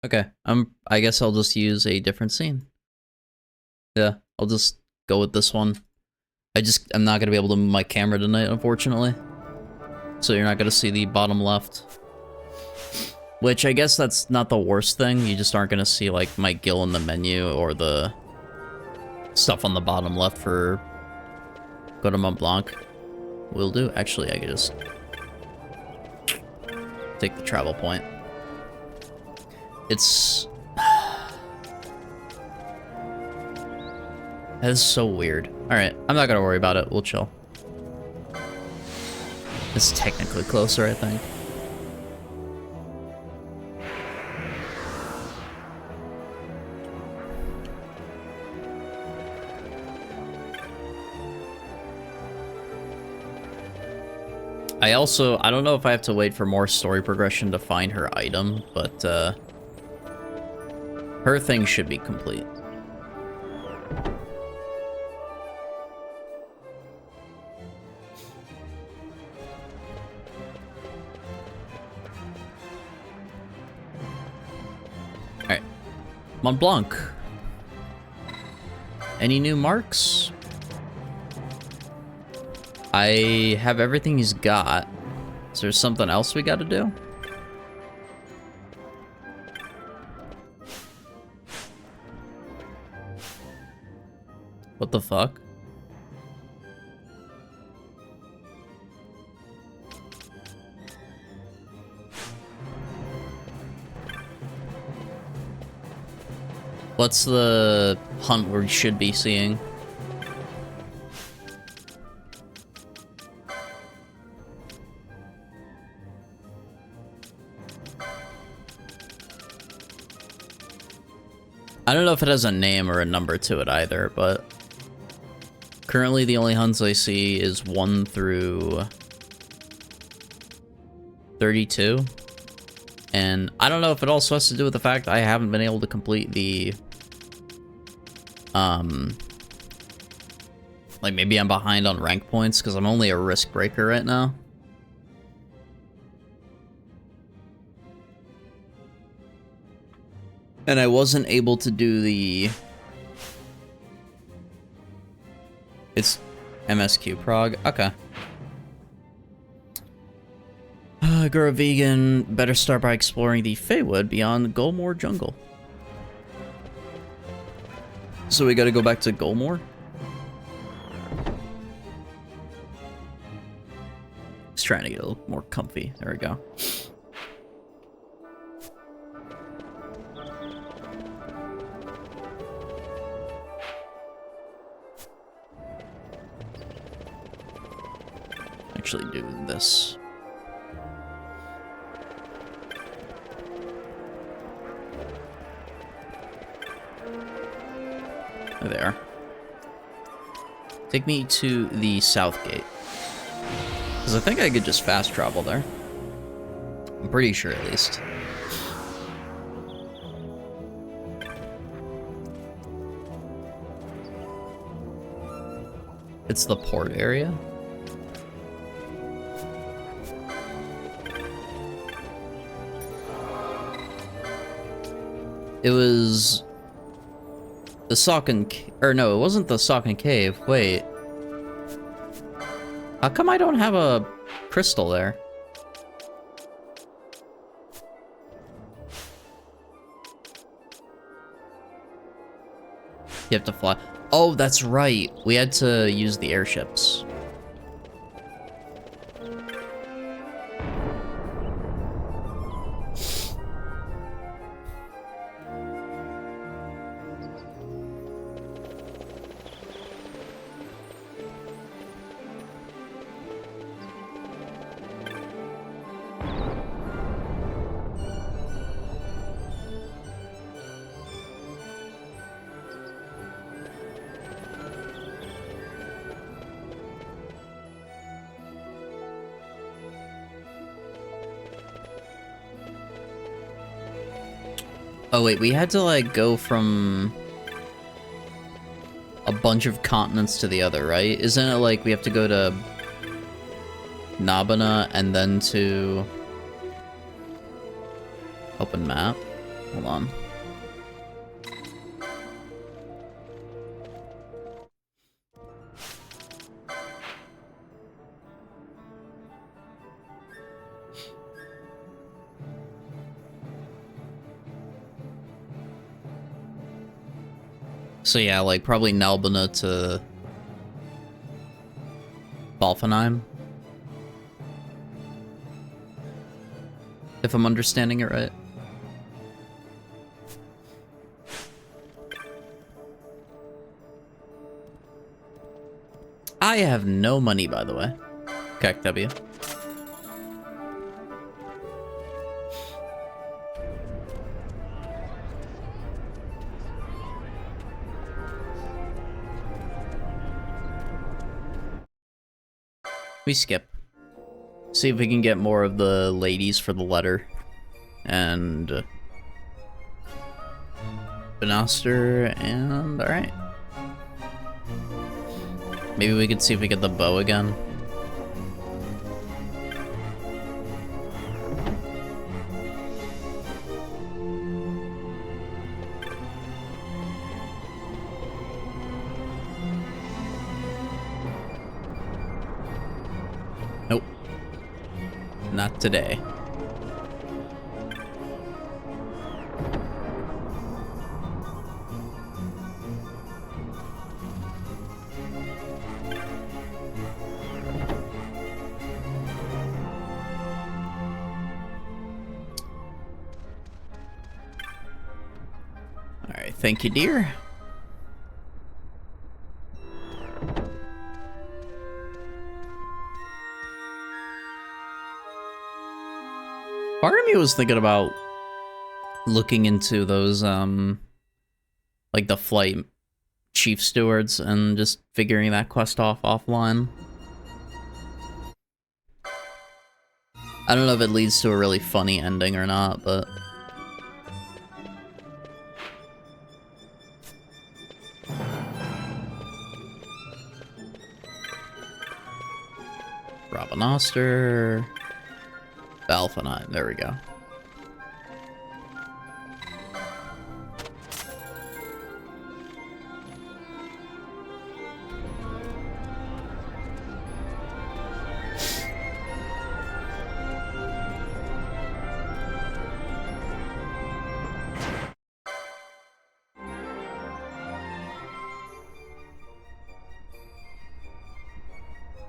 Okay, I guess I'll just use a different scene. Yeah, I'll just go with this one. I'm not gonna be able to move my camera tonight, unfortunately. So you're not gonna see the bottom left. Which, I guess that's not the worst thing. You just aren't gonna see, like, my gill in the menu or the stuff on the bottom left for go to Mont Blanc. Will do. Actually, I could just take the travel point. It's... That is so weird. Alright, I'm not gonna worry about it. We'll chill. It's technically closer, I think. I don't know if I have to wait for more story progression to find her item, but, her thing should be complete. Alright. Mont Blanc. Any new marks? I have everything he's got. Is there something else we gotta do? What the fuck? What's the hunt we should be seeing? I don't know if it has a name or a number to it either, but currently the only hunts I see is 1 through 32. And I don't know if it also has to do with the fact I haven't been able to complete the like maybe I'm behind on rank points because I'm only a risk breaker right now. And I wasn't able to do the... It's MSQ Prague. Okay. Grow a vegan. Better start by exploring the Feywood beyond Golmore Jungle. So we gotta go back to Golmore? Just trying to get a little more comfy. There we go. Actually do this. There. Take me to the south gate. Because I think I could just fast travel there. I'm pretty sure at least. It's the port area. It was the Socken, or no, it wasn't the Socken Cave. Wait. How come I don't have a crystal there? You have to fly. Oh, that's right. We had to use the airships. Oh wait, we had to like go from a bunch of continents to the other, right? Isn't it like we have to go to Nabana and then to open map? Hold on. So yeah, like, probably Nalbina to Balfenheim. If I'm understanding it right. I have no money, by the way. Okay, W. We skip. See if we can get more of the ladies for the letter. And... Benaster, and... alright. Maybe we could see if we get the bow again. Nope. Not today. Alright, thank you, dear. Part of me was thinking about looking into those, like the flight chief stewards and just figuring that quest offline. I don't know if it leads to a really funny ending or not, but... Robinoster... Balfenheim, there we go.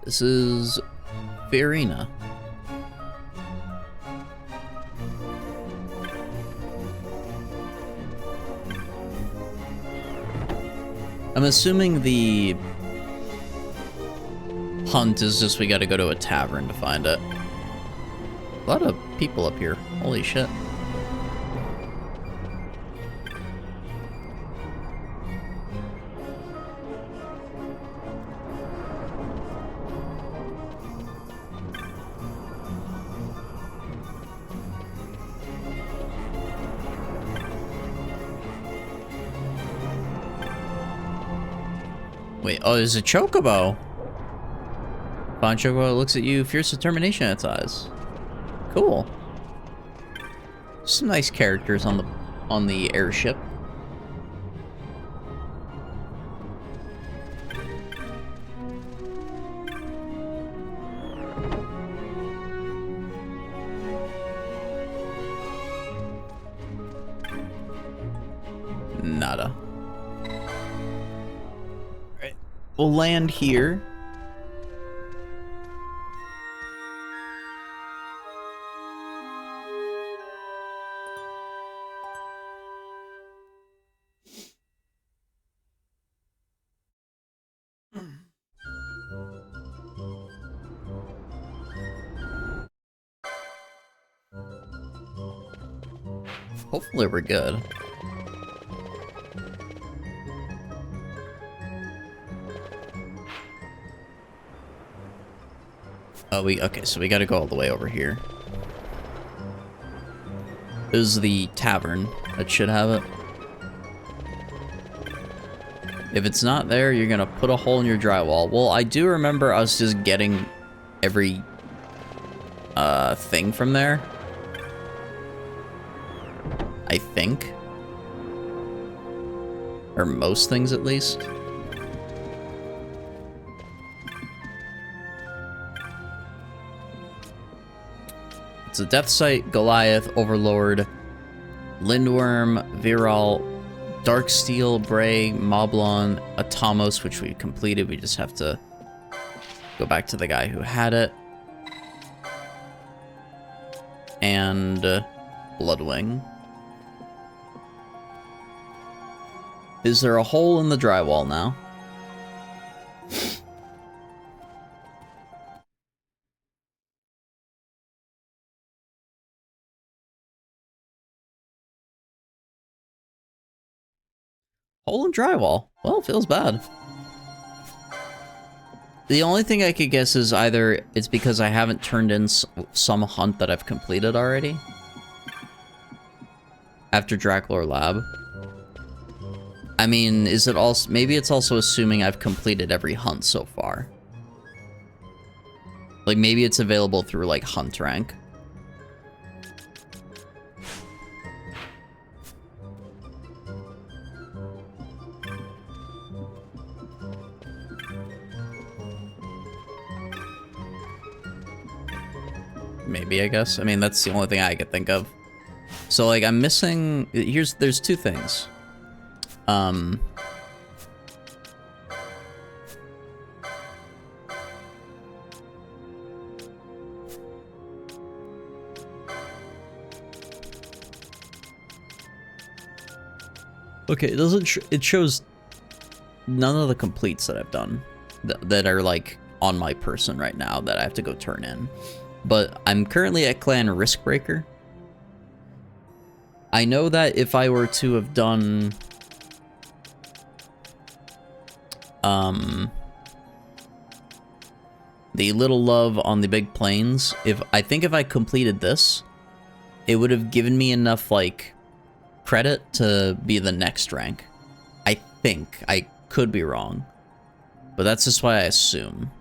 This is Fiorina. I'm assuming the hunt is just we gotta go to a tavern to find it. A lot of people up here. Holy shit. Wait, oh, there's a chocobo. Fine chocobo looks at you, fierce determination in its eyes. Cool. Some nice characters on the airship. Nada. Right. We'll land here. Hopefully we're good. Oh, okay, so we gotta go all the way over here. This is the tavern that should have it. If it's not there, you're gonna put a hole in your drywall. Well, I do remember us just getting every thing from there. I think. Or most things, at least. It's a Death Sight, Goliath, Overlord, Lindworm, Viral, Darksteel, Bray, Moblon, Atomos, which we completed. We just have to go back to the guy who had it. And Bloodwing. Is there a hole in the drywall now? Hole in drywall. Well, it feels bad. The only thing I could guess is either it's because I haven't turned in some hunt that I've completed already. After Draculor Lab. I mean, is it also... Maybe it's also assuming I've completed every hunt so far. Like, maybe it's available through, like, hunt rank. Maybe, I guess. I mean, that's the only thing I could think of. So, like, I'm missing... There's two things. Okay, it doesn't... it shows none of the completes that I've done that are, like, on my person right now that I have to go turn in. But I'm currently at Clan Riskbreaker. I know that if I were to have done... the Little Love on the Big Plains, I think if I completed this, it would have given me enough, like, credit to be the next rank. I think. I could be wrong. But that's just why I assume.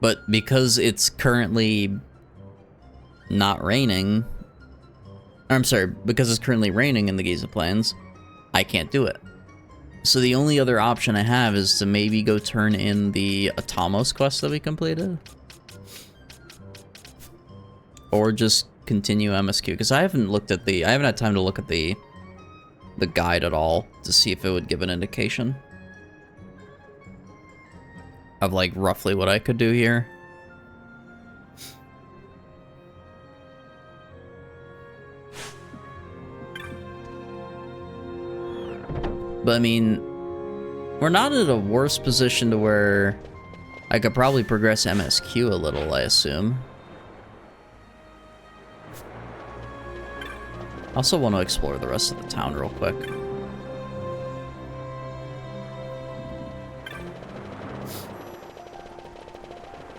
But because it's currently not raining... I'm sorry, because it's currently raining in the Giza Plains, I can't do it. So the only other option I have is to maybe go turn in the Atomos quest that we completed. Or just continue MSQ, because I haven't had time to look at the guide at all to see if it would give an indication of, like, roughly what I could do here. But, I mean, we're not in a worse position to where I could probably progress MSQ a little, I assume. I also want to explore the rest of the town real quick.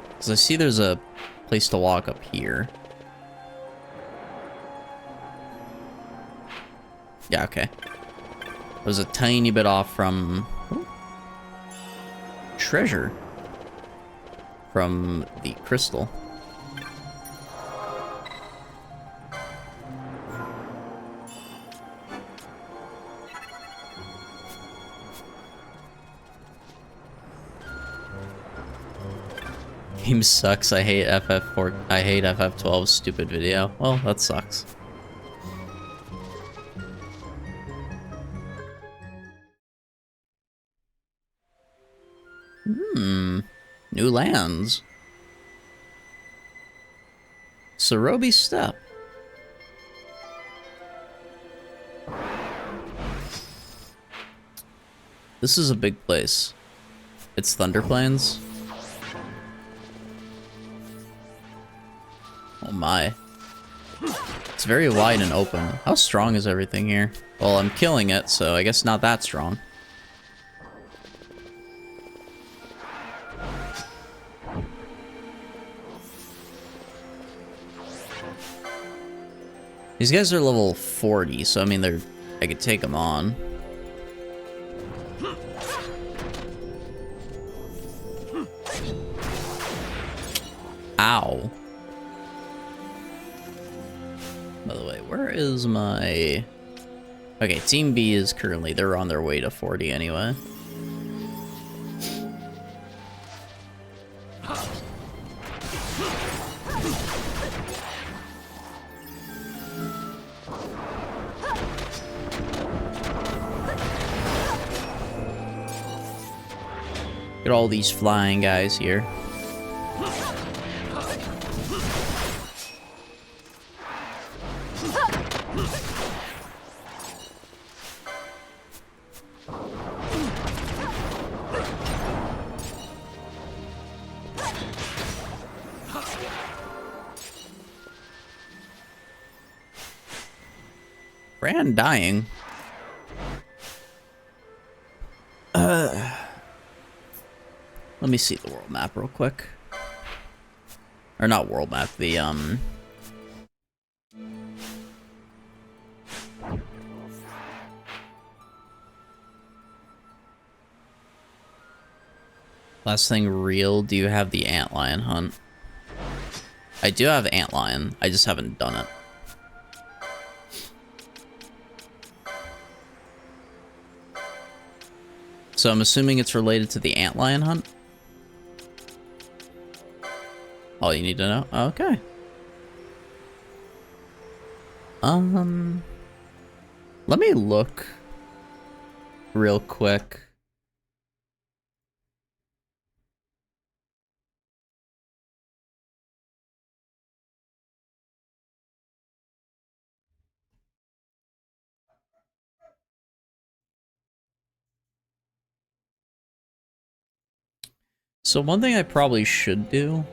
Because I see there's a place to walk up here. Yeah, okay. It was a tiny bit off from... Ooh, treasure. From the crystal. Game sucks. I hate FF4. I hate FF12's stupid video. Well, that sucks. New lands. Sorobi Steppe. This is a big place. It's Thunder Plains. Oh my. It's very wide and open. How strong is everything here? Well, I'm killing it, so I guess not that strong. These guys are level 40, so I mean, I could take them on. Ow. By the way, where is my... Okay, Team B is currently... They're on their way to 40 anyway. Get all these flying guys here. Fran dying. Let me see the world map real quick. Or not world map, the last thing real, do you have the antlion hunt? I do have antlion, I just haven't done it. So I'm assuming it's related to the antlion hunt? All you need to know? Okay. Let me look real quick. So one thing I probably should do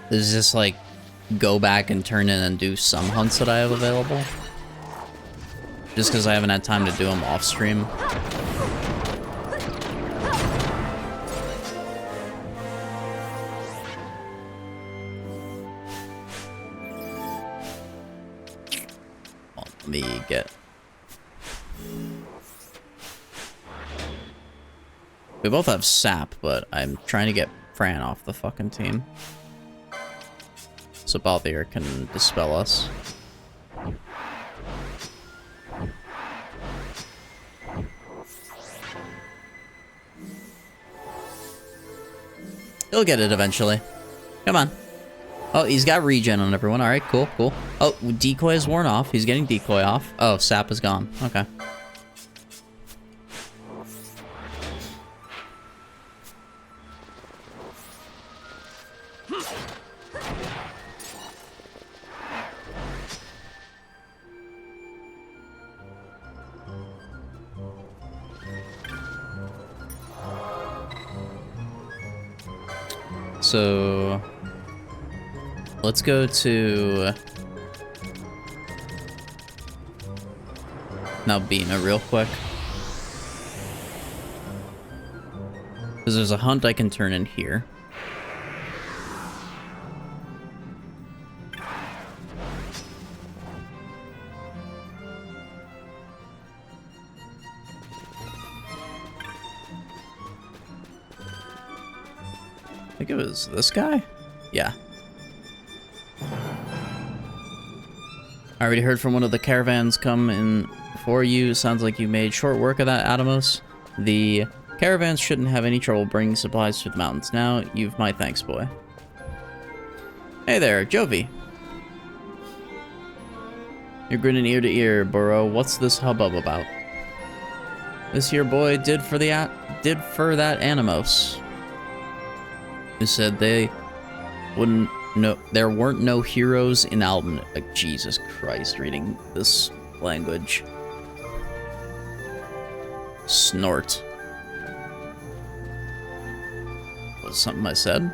is just like go back and turn in and do some hunts that I have available. Just because I haven't had time to do them off stream. Well, let me get... We both have sap, but I'm trying to get Fran off the fucking team. So Balthier can dispel us. He'll get it eventually. Come on. Oh, he's got regen on everyone. Alright, cool, cool. Oh, decoy is worn off. He's getting decoy off. Oh, sap is gone. Okay. So let's go to Nalbina real quick. Because there's a hunt I can turn in here. I think it was this guy? Yeah. I already heard from one of the caravans come in before you. Sounds like you made short work of that, Atomos. The caravans shouldn't have any trouble bringing supplies to the mountains. Now, you've my thanks, boy. Hey there, Jovi. You're grinning ear to ear, Burrow. What's this hubbub about? This here boy did for that Animos. Who said they wouldn't know there weren't no heroes in Alban. Like, Jesus Christ, reading this language. Snort. Was something I said?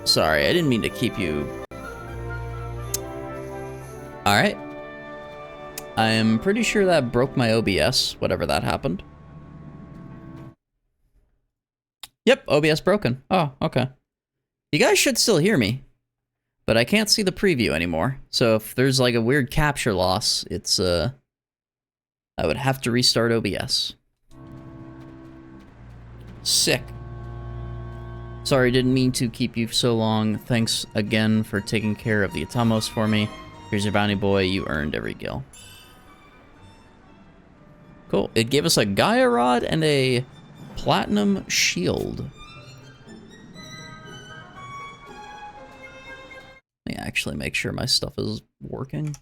Sorry, I didn't mean to keep you. Alright. I'm pretty sure that broke my OBS, whatever that happened. Yep, OBS broken. Oh, okay. You guys should still hear me, but I can't see the preview anymore. So if there's like a weird capture loss, it's I would have to restart OBS. Sick. Sorry, didn't mean to keep you so long. Thanks again for taking care of the Atamos for me. Here's your bounty boy. You earned every gil. Cool. It gave us a Gaia Rod and a Platinum Shield. Let me actually make sure my stuff is working.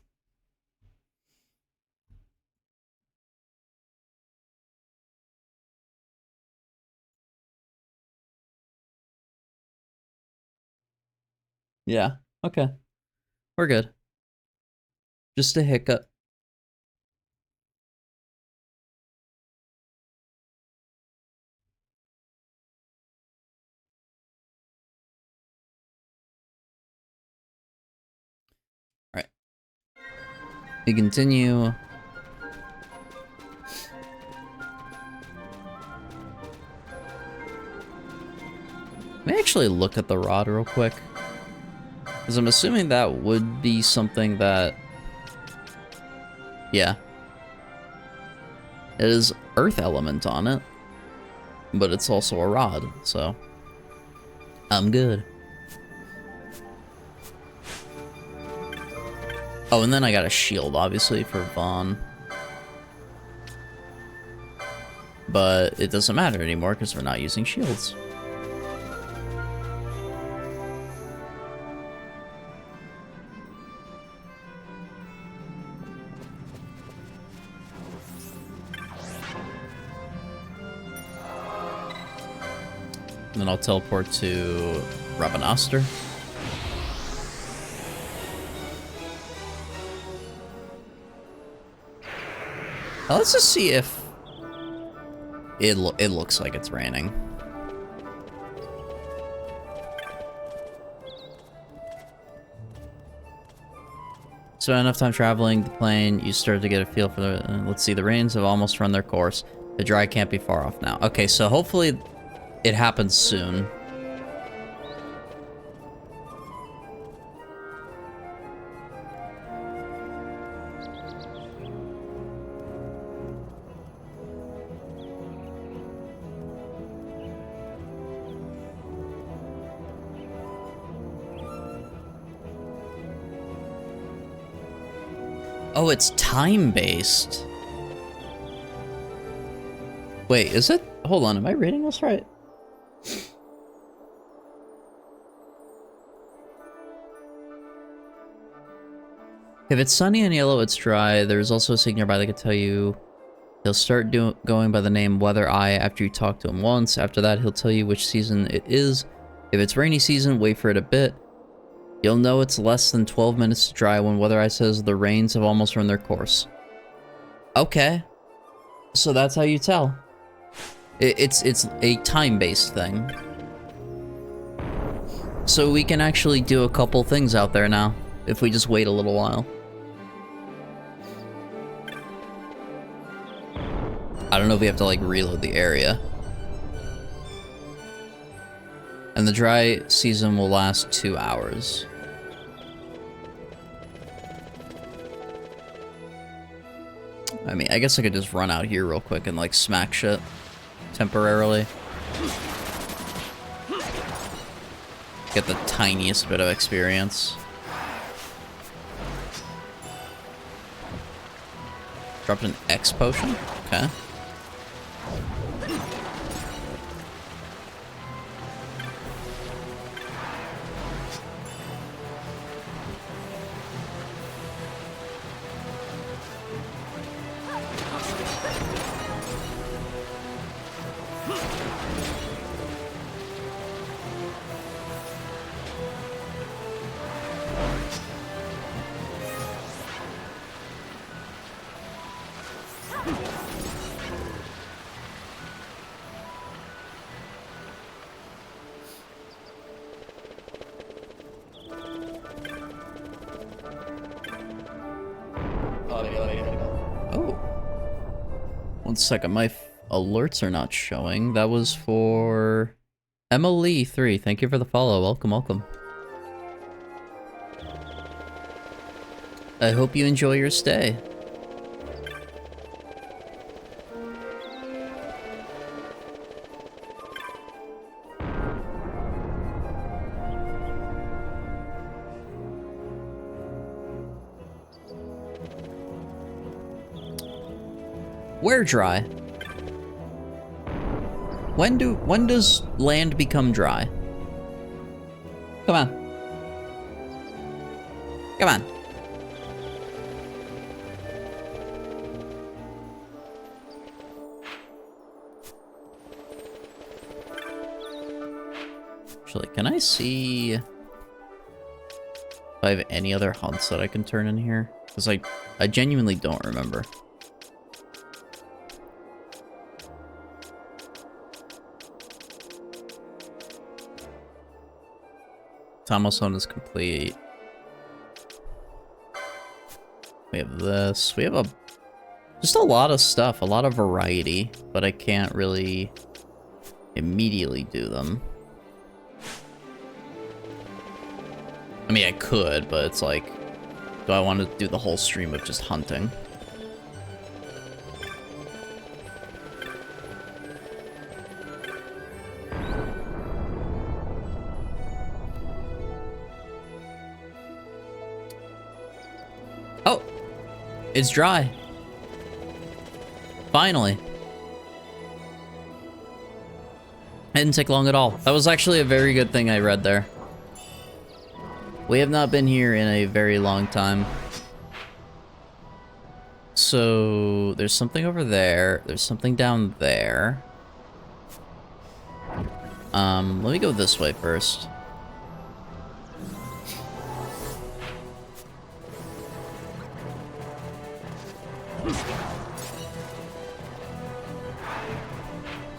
Yeah, okay. We're good. Just a hiccup. Alright. We continue. Let me actually look at the rod real quick. Because I'm assuming that would be something that... Yeah. It is earth element on it. But it's also a rod, so... I'm good. Oh, and then I got a shield, obviously, for Vaughn. But it doesn't matter anymore, because we're not using shields. And then I'll teleport to Rabanastre. Now let's just see if it looks like it's raining. So enough time traveling the plane, you start to get a feel for the... let's see, the rains have almost run their course. The dry can't be far off now. Okay, so hopefully it happens soon. Oh, it's time-based. Wait, is it? Hold on, am I reading this right? If it's sunny and yellow, it's dry. There's also a signal nearby that can tell you he'll start going by the name Weather Eye after you talk to him once. After that, he'll tell you which season it is. If it's rainy season, wait for it a bit. You'll know it's less than 12 minutes to dry when Weather Eye says the rains have almost run their course. Okay. So that's how you tell. It's a time-based thing. So we can actually do a couple things out there now, if we just wait a little while. I don't know if we have to, like, reload the area. And the dry season will last 2 hours. I mean, I guess I could just run out here real quick and, like, smack shit temporarily. Get the tiniest bit of experience. Dropped an X potion? Okay. Oh. 1 second, my alerts are not showing. That was for Emily3. Thank you for the follow. Welcome, welcome. I hope you enjoy your stay. Where dry? When does land become dry? Come on. Come on. Actually, can I see if I have any other hunts that I can turn in here? Because I genuinely don't remember. Thomas hunt is complete. We have this. We have just a lot of stuff, a lot of variety, but I can't really immediately do them. I mean, I could, but it's like, do I want to do the whole stream of just hunting? Oh! It's dry. Finally. It didn't take long at all. That was actually a very good thing I read there. We have not been here in a very long time. So, there's something over there. There's something down there. Let me go this way first.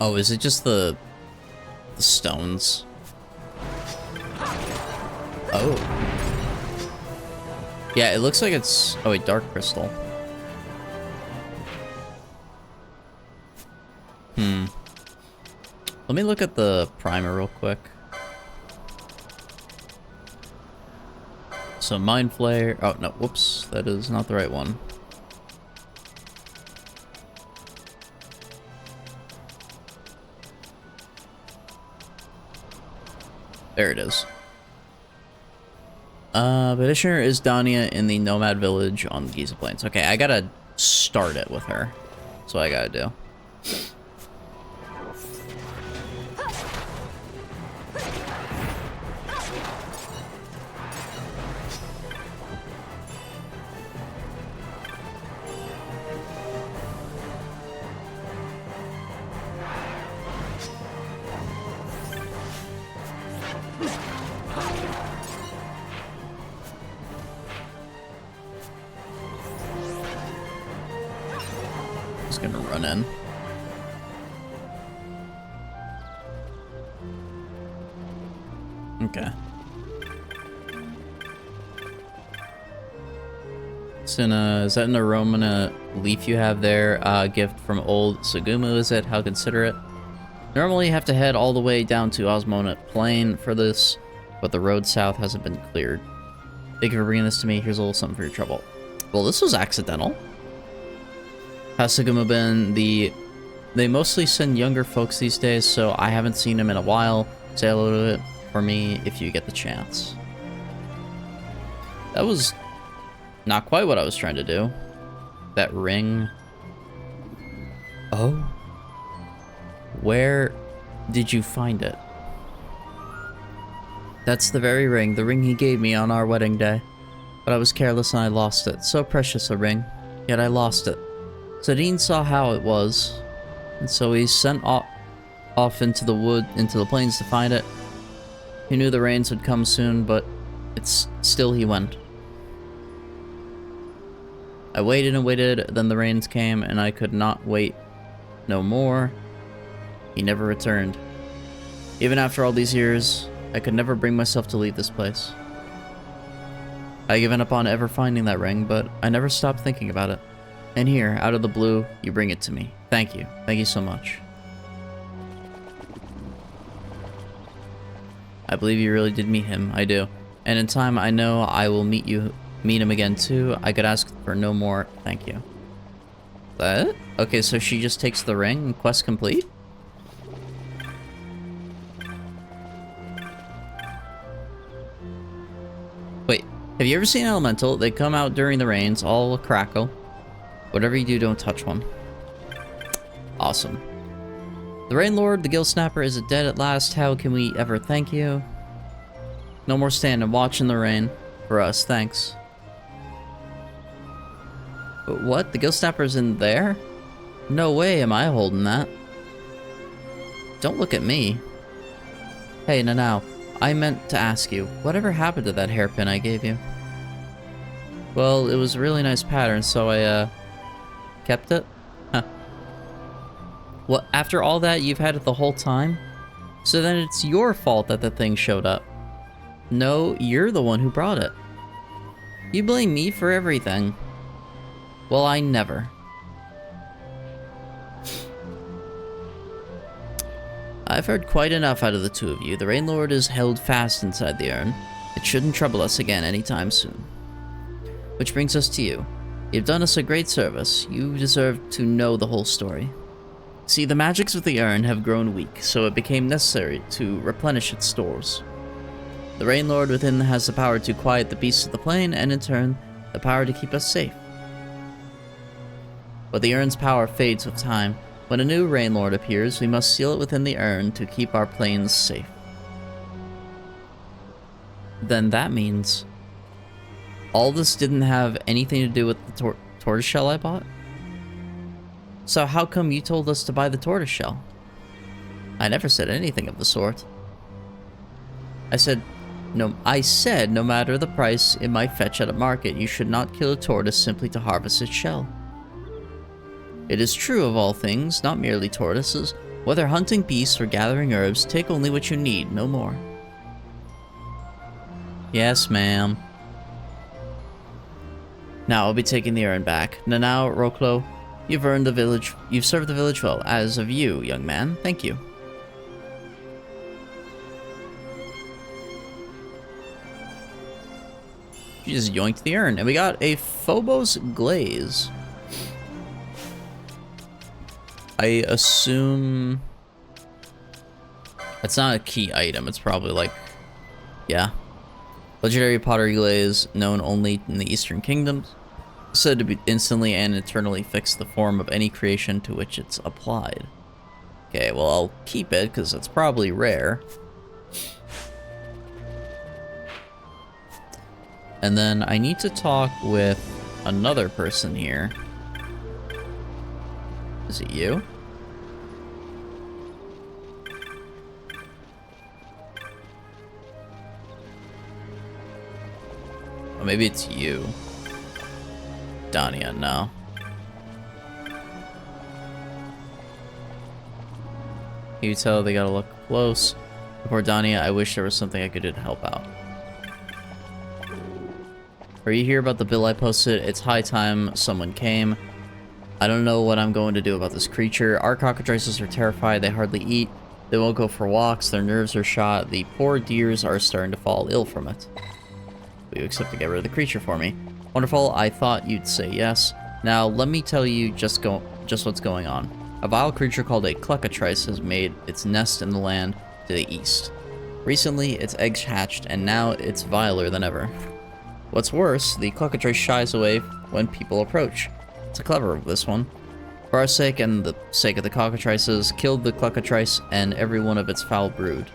Oh, is it just the stones? Oh. Yeah, it looks like it's... Oh, wait, dark crystal. Let me look at the primer real quick. So, Mind Flare... Oh, no, whoops. That is not the right one. There it is. Petitioner is Dania in the Nomad Village on the Giza Plains. Okay, I gotta start it with her. That's what I gotta do. Just gonna run in. Okay. Is that an aroma leaf you have there? Gift from old Sagumu, is it? How considerate. Normally you have to head all the way down to Osmona Plain for this, but the road south hasn't been cleared. Thank you for bringing this to me. Here's a little something for your trouble. Well, this was accidental. How's Sagumu been? They mostly send younger folks these days, so I haven't seen him in a while. Say hello to it for me if you get the chance. That was not quite what I was trying to do. That ring. Oh. Where did you find it? That's the very ring, the ring he gave me on our wedding day. But I was careless and I lost it. So precious a ring, yet I lost it. Sadine saw how it was, and so he sent off into the plains to find it. He knew the rains would come soon, but still he went. I waited and waited, then the rains came, and I could not wait no more. He never returned. Even after all these years, I could never bring myself to leave this place. I had given up on ever finding that ring, but I never stopped thinking about it. And here, out of the blue, you bring it to me. Thank you. Thank you so much. I believe you really did meet him. I do. And in time, I know I will meet him again too. I could ask for no more. Thank you. That? Okay, so she just takes the ring and quest complete? Wait, have you ever seen Elemental? They come out during the rains, all crackle. Whatever you do, don't touch one. Awesome. The Rain Lord, the Gill Snapper, is it dead at last? How can we ever thank you? No more standing watching the rain. For us, thanks. But what? The Gill Snapper's in there? No way am I holding that. Don't look at me. Hey, now, I meant to ask you, whatever happened to that hairpin I gave you? Well, it was a really nice pattern, so I, kept it? Huh. What, after all that, you've had it the whole time? So then it's your fault that the thing showed up. No, you're the one who brought it. You blame me for everything. Well, I never. I've heard quite enough out of the two of you. The Rain Lord is held fast inside the urn. It shouldn't trouble us again anytime soon. Which brings us to you. You've done us a great service. You deserve to know the whole story. See, the magics of the urn have grown weak, so it became necessary to replenish its stores. The Rain Lord within has the power to quiet the beasts of the plain, and in turn, the power to keep us safe. But the urn's power fades with time. When a new Rain Lord appears, we must seal it within the urn to keep our plains safe. Then that means all this didn't have anything to do with the tortoiseshell I bought? So how come you told us to buy the tortoiseshell? I never said anything of the sort. I said no matter the price it might fetch at a market, you should not kill a tortoise simply to harvest its shell. It is true of all things, not merely tortoises. Whether hunting beasts or gathering herbs, take only what you need, no more. Yes, ma'am. Now I'll be taking the urn back. Now, Roklo, you've served the village well. As of you, young man, thank you. You just yoinked the urn, and we got a Phobos glaze. I assume it's not a key item. It's probably like, yeah. Legendary pottery glaze, known only in the Eastern Kingdoms. Said to be instantly and eternally fix the form of any creation to which it's applied. Okay, well, I'll keep it because it's probably rare. And then I need to talk with another person here. Is it you? Oh, maybe it's you. Dania, no. You tell they gotta look close. Before Dania, I wish there was something I could do to help out. Are you here about the bill I posted? It's high time someone came. I don't know what I'm going to do about this creature. Our cockatrices are terrified. They hardly eat. They won't go for walks. Their nerves are shot. The poor deers are starting to fall ill from it. Will you accept to get rid of the creature for me? Wonderful. I thought you'd say yes. Now, let me tell you just what's going on. A vile creature called a cluckatrice has made its nest in the land to the east. Recently, its eggs hatched, and now it's viler than ever. What's worse, the cluckatrice shies away when people approach. It's a clever this one. For our sake and the sake of the cockatrices, killed the cluckatrice and every one of its foul brood.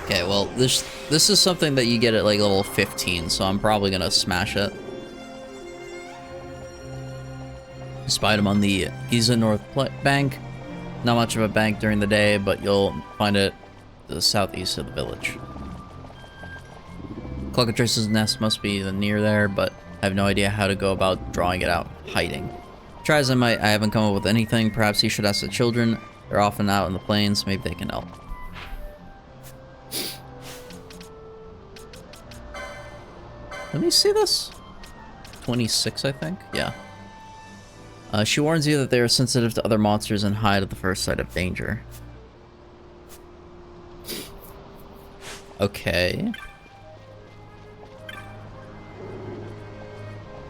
Okay, well, this is something that you get at like level 15, so I'm probably gonna smash it. Spied him on the Giza North Bank. Not much of a bank during the day, but you'll find it to the southeast of the village. Cluckatrice's nest must be near there, but I have no idea how to go about drawing it out, hiding. Try as I might, I haven't come up with anything. Perhaps you should ask the children. They're often out in the plains. Maybe they can help. Let me see this. 26, I think. Yeah. She warns you that they are sensitive to other monsters and hide at the first sight of danger. Okay.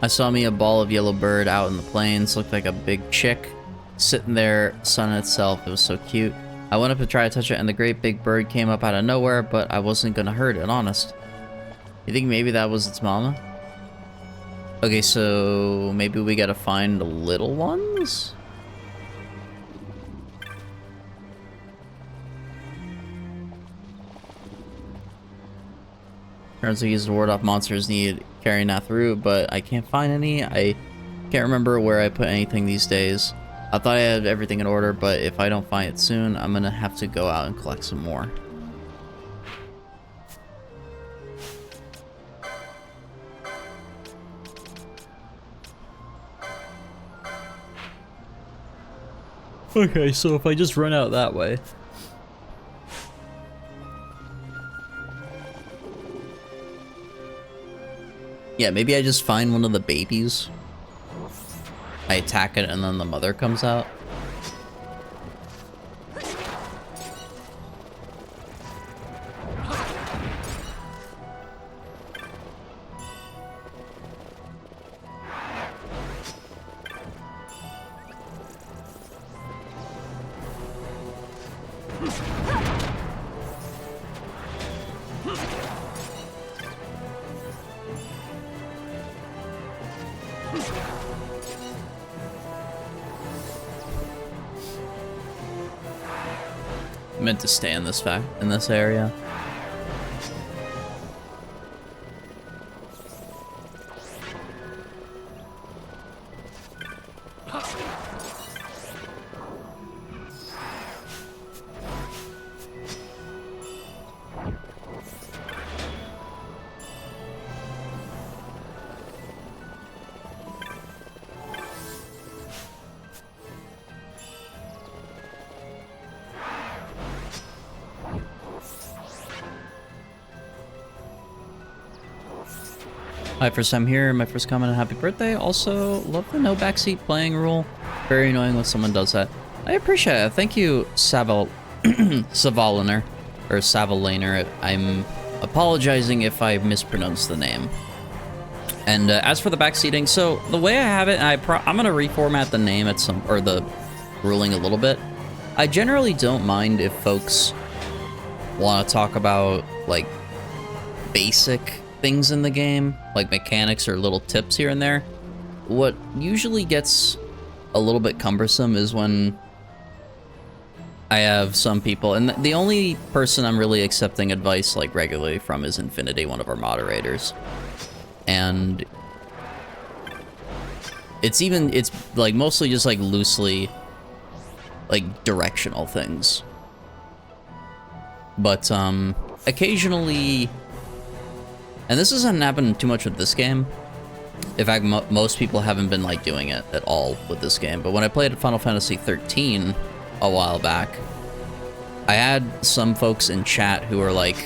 I saw me a ball of yellow bird out in the plains. Looked like a big chick sitting there, sunning itself. It was so cute. I went up to try to touch it, and the great big bird came up out of nowhere, but I wasn't gonna hurt it, honest. You think maybe that was its mama? Okay, so maybe we gotta find the little ones? Turns out used to ward off monsters need carrying that through, but I can't find any. I can't remember where I put anything these days. I thought I had everything in order, but if I don't find it soon, I'm gonna have to go out and collect some more. Okay, so if I just run out that way. Yeah, maybe I just find one of the babies. I attack it and then the mother comes out. Meant to stay in this area. Hi, first time here, my first comment on happy birthday. Also, love the no backseat playing rule. Very annoying when someone does that. I appreciate it. Thank you, Savaliner, or Savalainer. I'm apologizing if I mispronounced the name. And as for the backseating, so the way I have it, I'm gonna reformat the name at or the ruling a little bit. I generally don't mind if folks want to talk about, like, basic things in the game, like mechanics or little tips here and there. What usually gets a little bit cumbersome is when I have some people, and the only person I'm really accepting advice like regularly from is Infinity, one of our moderators. And it's like mostly just like loosely like directional things. But occasionally, and this hasn't happened too much with this game. In fact, most people haven't been like doing it at all with this game. But when I played Final Fantasy XIII a while back, I had some folks in chat who were like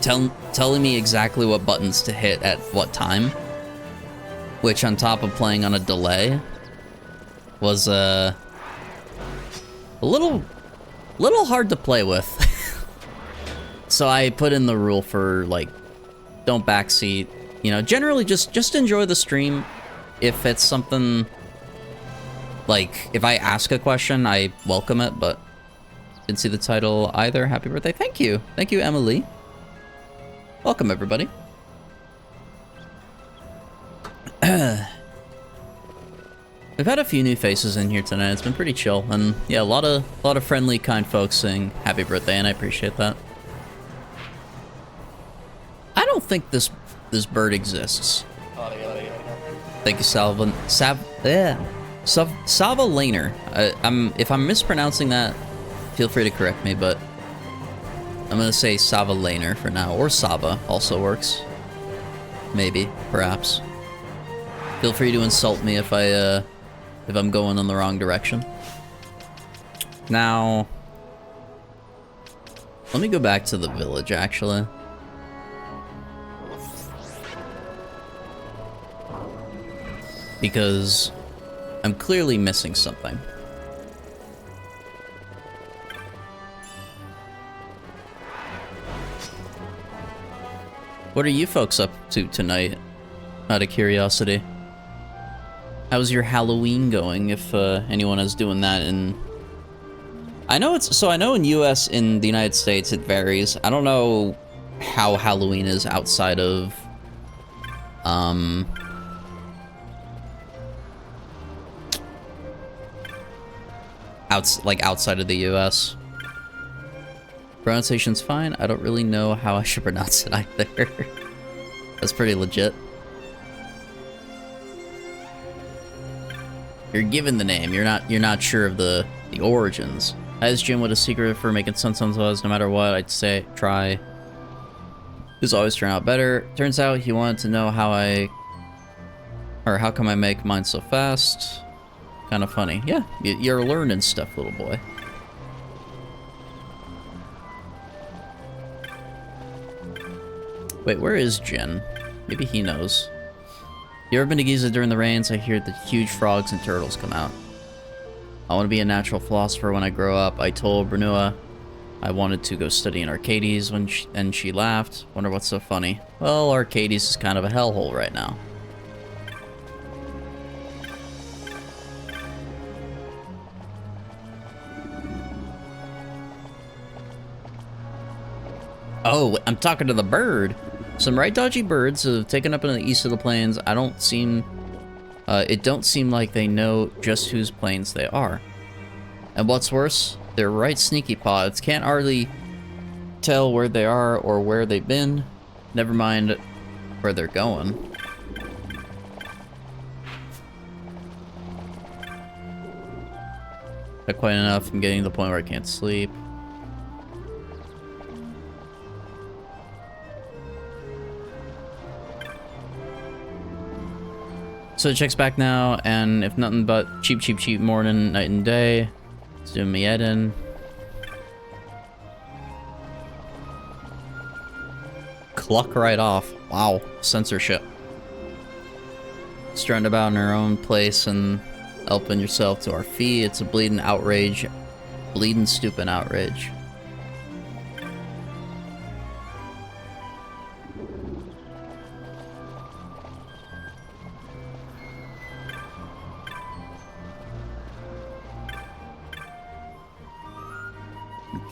telling me exactly what buttons to hit at what time, which on top of playing on a delay was a little hard to play with. So I put in the rule for like, don't backseat, you know, generally just enjoy the stream. If it's something like, if I ask a question, I welcome it, but didn't see the title either. Happy birthday. Thank you, Emily. Welcome, everybody. We've had a few new faces in here tonight. It's been pretty chill, and yeah, a lot of friendly, kind folks saying happy birthday, and I appreciate that. I don't think this bird exists. Thank you, Savalainer. If I'm mispronouncing that, feel free to correct me, but I'm gonna say Savalainer for now, or Sava also works. Maybe, perhaps. Feel free to insult me if I'm going in the wrong direction. Now, let me go back to the village, actually. Because I'm clearly missing something. What are you folks up to tonight, out of curiosity? How's your Halloween going, if anyone is doing that in... I know in the United States it varies. I don't know how Halloween is outside of, outside of the US. Pronunciation's fine. I don't really know how I should pronounce it either. That's pretty legit. You're given the name. You're not sure of the origins. I asked Jim what his secret for making sun was. No matter what, I'd say try. This always turn out better. Turns out he wanted to know how how come I make mine so fast. Kind of funny. Yeah, you're learning stuff, little boy. Wait, where is Jin? Maybe he knows. You ever been to Giza during the rains? I hear the huge frogs and turtles come out. I want to be a natural philosopher when I grow up. I told Brunua I wanted to go study in Arcades and she laughed. Wonder what's so funny. Well, Arcades is kind of a hellhole right now. Oh, I'm talking to the bird. Some right dodgy birds have taken up in the east of the plains. It don't seem like they know just whose plains they are. And what's worse, they're right sneaky pods. Can't hardly tell where they are or where they've been. Never mind where they're going. Not quite enough. I'm getting to the point where I can't sleep. So it checks back now, and if nothing but cheap morning, night and day. Zoom me head in. Cluck right off. Wow, censorship. Strutting about in our own place and helping yourself to our fee. It's a bleeding outrage. Bleeding stupid outrage.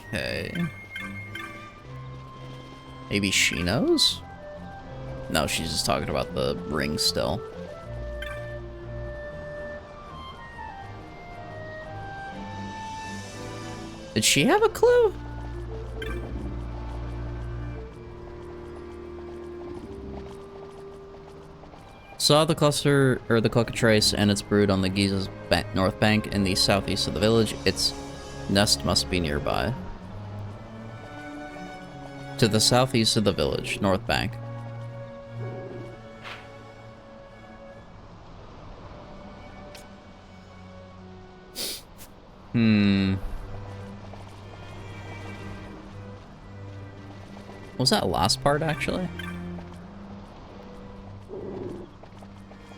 Okay. Maybe she knows? No, she's just talking about the ring still. Did she have a clue? Saw the cluster, or the cockatrice and its brood on the Giza's north bank in the southeast of the village. Its nest must be nearby. To the southeast of the village, north bank. What was that last part, actually?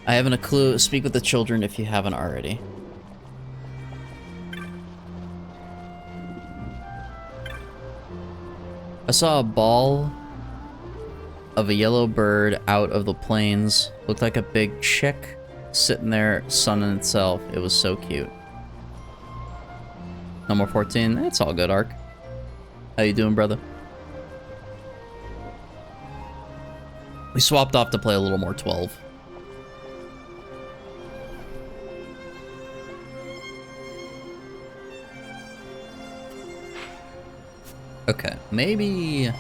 I haven't a clue. Speak with the children if you haven't already. I saw a ball of a yellow bird out of the plains. Looked like a big chick sitting there sunning itself. It was so cute. Number 14. That's all good, Ark. How you doing, brother? We swapped off to play a little more 12. Okay, maybe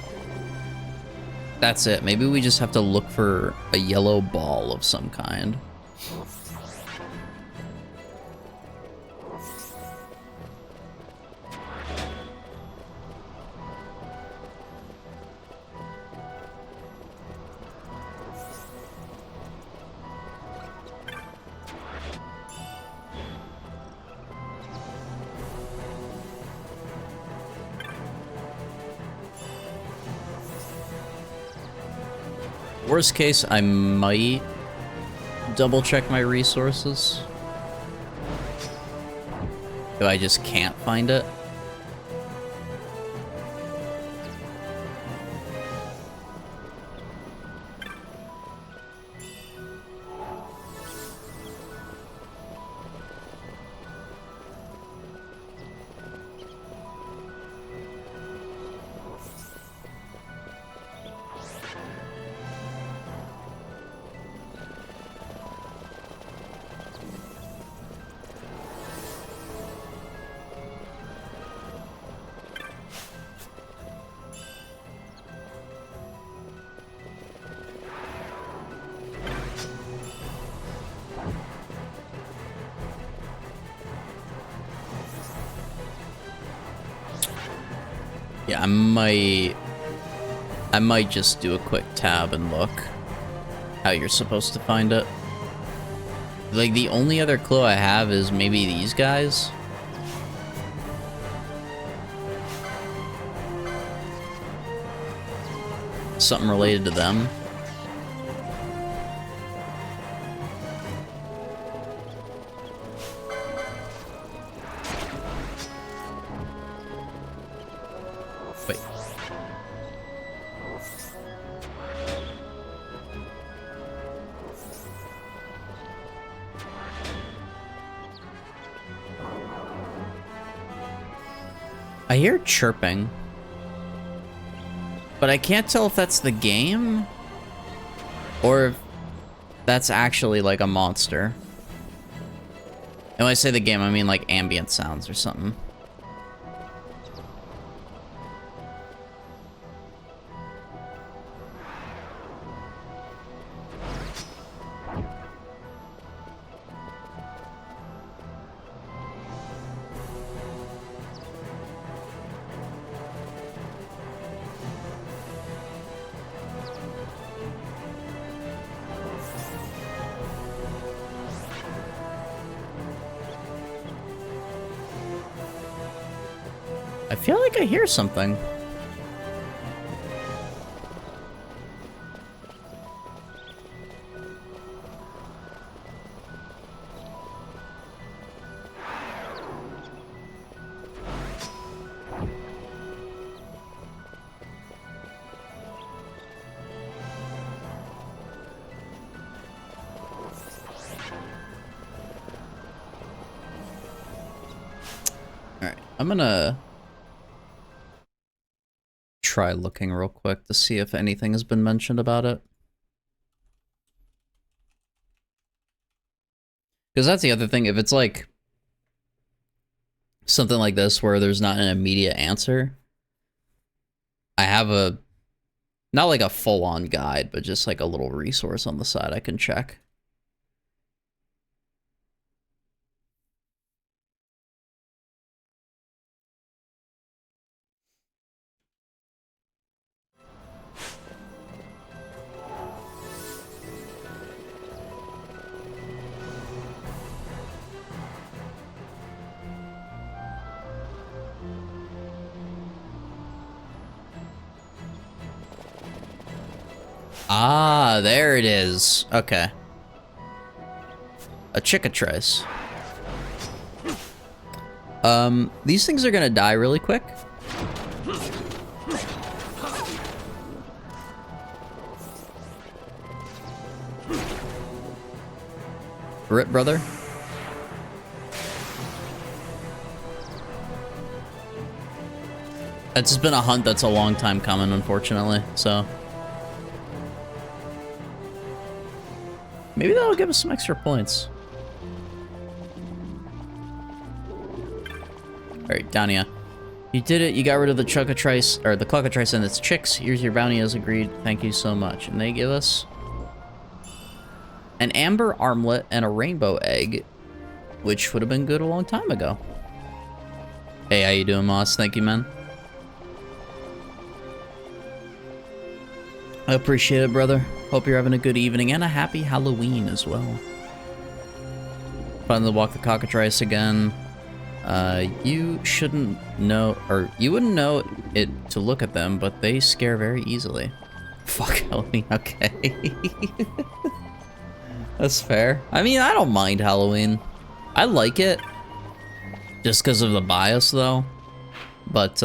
that's it. Maybe we just have to look for a yellow ball of some kind. Worst case, I might double check my resources. If I just can't find it. Yeah, I might just do a quick tab and look how you're supposed to find it. Like, the only other clue I have is maybe these guys. Something related to them. Wait. I hear chirping. But I can't tell if that's the game or if that's actually like a monster. And when I say the game, I mean like ambient sounds or something. I feel like I hear something. All right, I'm gonna try looking real quick to see if anything has been mentioned about it. Because that's the other thing, if it's like something like this where there's not an immediate answer, I have a, not like a full-on guide, but just like a little resource on the side I can check. Ah, there it is. Okay. A cicatrice. These things are gonna die really quick. Rip, brother. It's just been a hunt that's a long time coming, unfortunately, so. Maybe that'll give us some extra points. Alright, Dania. You did it. You got rid of the Chuckatrice, or the Cluckatrice and its chicks. Here's your bounty as agreed. Thank you so much. And they give us an amber armlet and a rainbow egg, which would have been good a long time ago. Hey, how you doing, Moss? Thank you, man. I appreciate it, brother. Hope you're having a good evening and a happy Halloween as well. Finally walk the cockatrice again. You shouldn't know, or you wouldn't know it to look at them, but they scare very easily. Fuck Halloween, okay. That's fair. I mean, I don't mind Halloween. I like it. Just because of the bias, though. But,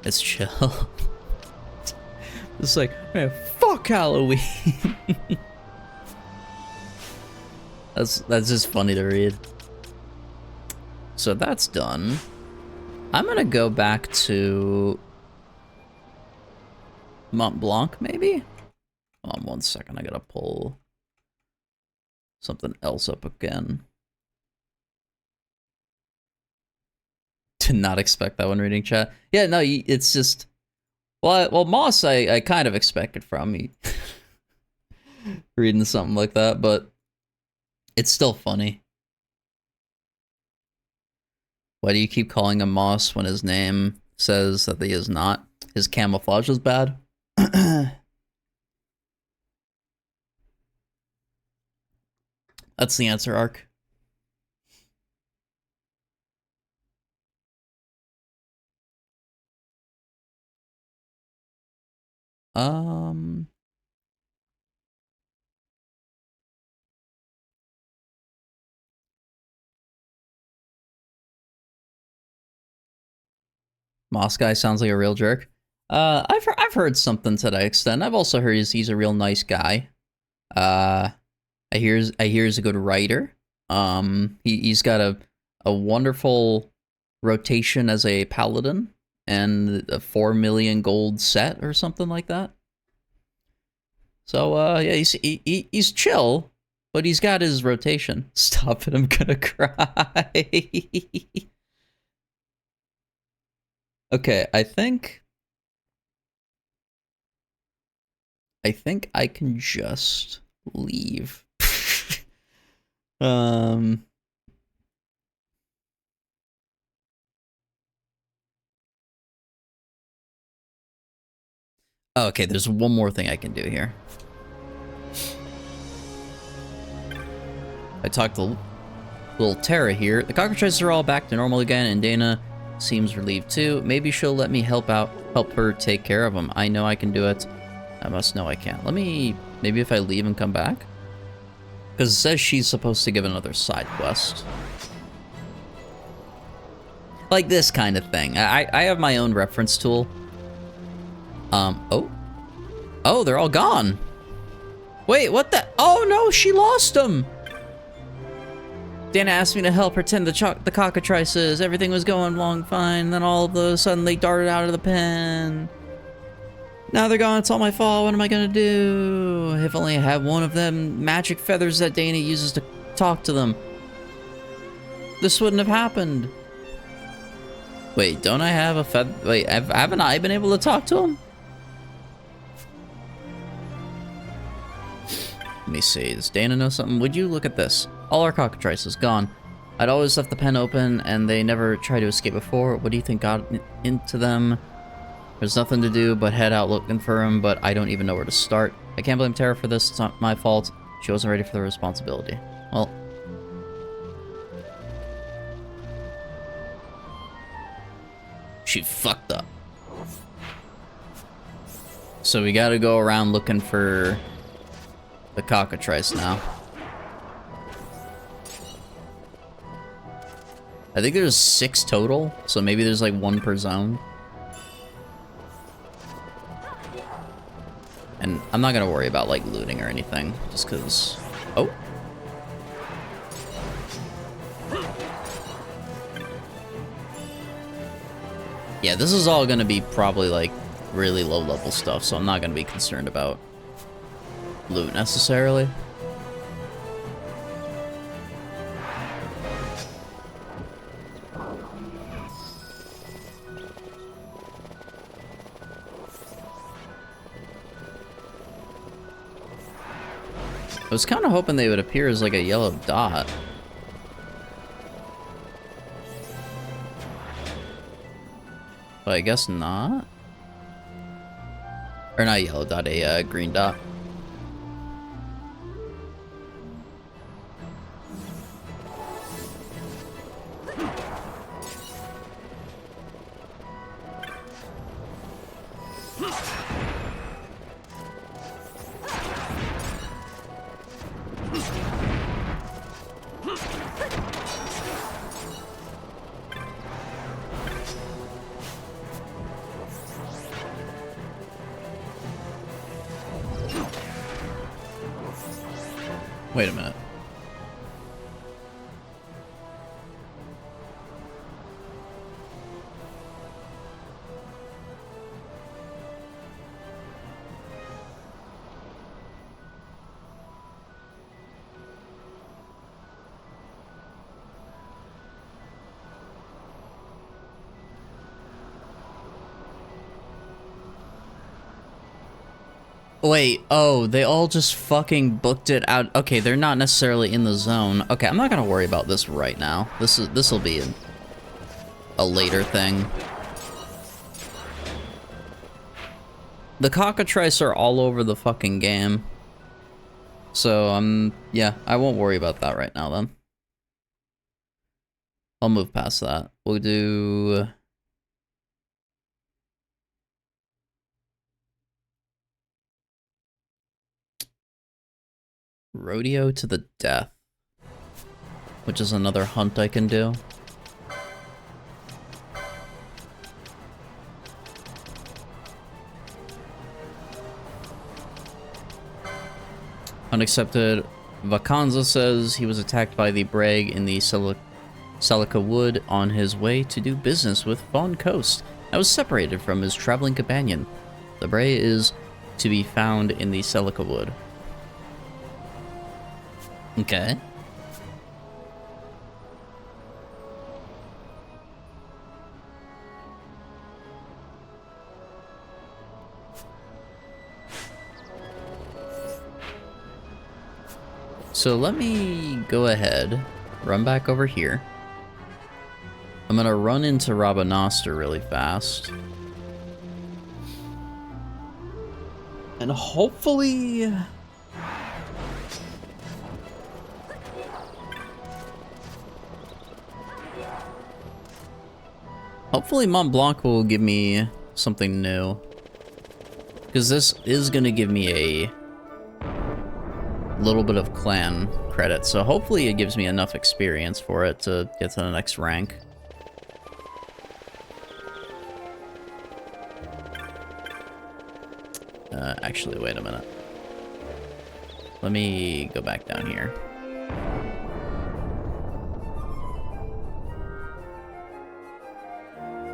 it's chill. It's like, man, fuck Halloween. That's just funny to read. So that's done. I'm gonna go back to Mont Blanc, maybe? Hold on 1 second, I gotta pull something else up again. Did not expect that when reading chat. Yeah, no, it's just... Well, Moss, I kind of expected from me reading something like that, but it's still funny. Why do you keep calling him Moss when his name says that he is not? His camouflage is bad? That's the answer, Ark. Moss guy sounds like a real jerk. I've heard something to that extent. I've also heard he's a real nice guy. I hear he's a good writer. He's got a wonderful rotation as a paladin and a 4 million gold set or something like that. So yeah, he's chill, but he's got his rotation. Stop it! I'm gonna cry. Okay, I think I can just leave. Okay, there's one more thing I can do here. I talked to little Tara here. The cockatrices are all back to normal again, and Dana seems relieved too. Maybe she'll let me help her take care of them. I know I can do it. I must know I can. Maybe if I leave and come back? Because it says she's supposed to give another side quest. Like this kind of thing. I have my own reference tool. Oh, they're all gone. Wait, what the? Oh no, she lost them. Dana asked me to help her tend the cockatrices. Everything was going along fine. Then all of a sudden they darted out of the pen. Now they're gone. It's all my fault. What am I gonna do? If only I had one of them magic feathers that Dana uses to talk to them, this wouldn't have happened. Wait, don't I have a feather? Wait, haven't I been able to talk to him? Let me see. Does Dana know something? Would you look at this? All our cockatrices gone. I'd always left the pen open, and they never tried to escape before. What do you think got into them? There's nothing to do but head out looking for him, but I don't even know where to start. I can't blame Tara for this. It's not my fault. She wasn't ready for the responsibility. Well, she fucked up. So we gotta go around looking for the cockatrice now. I think there's 6 total, so maybe there's like 1 per zone. And I'm not gonna worry about like looting or anything, just cause... Oh! Yeah, this is all gonna be probably like really low level stuff, so I'm not gonna be concerned about loot necessarily. I was kind of hoping they would appear as like a yellow dot. But I guess not. Or not a yellow dot, a green dot. Wait a minute. Wait, oh, they all just fucking booked it out. Okay, they're not necessarily in the zone. Okay, I'm not gonna worry about this right now. This'll be a later thing. The cockatrice are all over the fucking game. So, yeah, I won't worry about that right now, then. I'll move past that. We'll do... Rodeo to the Death, which is another hunt I can do. Unaccepted. Vacanza says he was attacked by the Brag in the Silica Wood on his way to do business with Fawn Coast. I was separated from his traveling companion. The Bray is to be found in the Silica Wood. Okay. So let me go ahead, run back over here. I'm gonna run into Rabanastre really fast. And hopefully... Hopefully Mont Blanc will give me something new. Because this is gonna give me a little bit of clan credit, so hopefully it gives me enough experience for it to get to the next rank. Actually, wait a minute. Let me go back down here.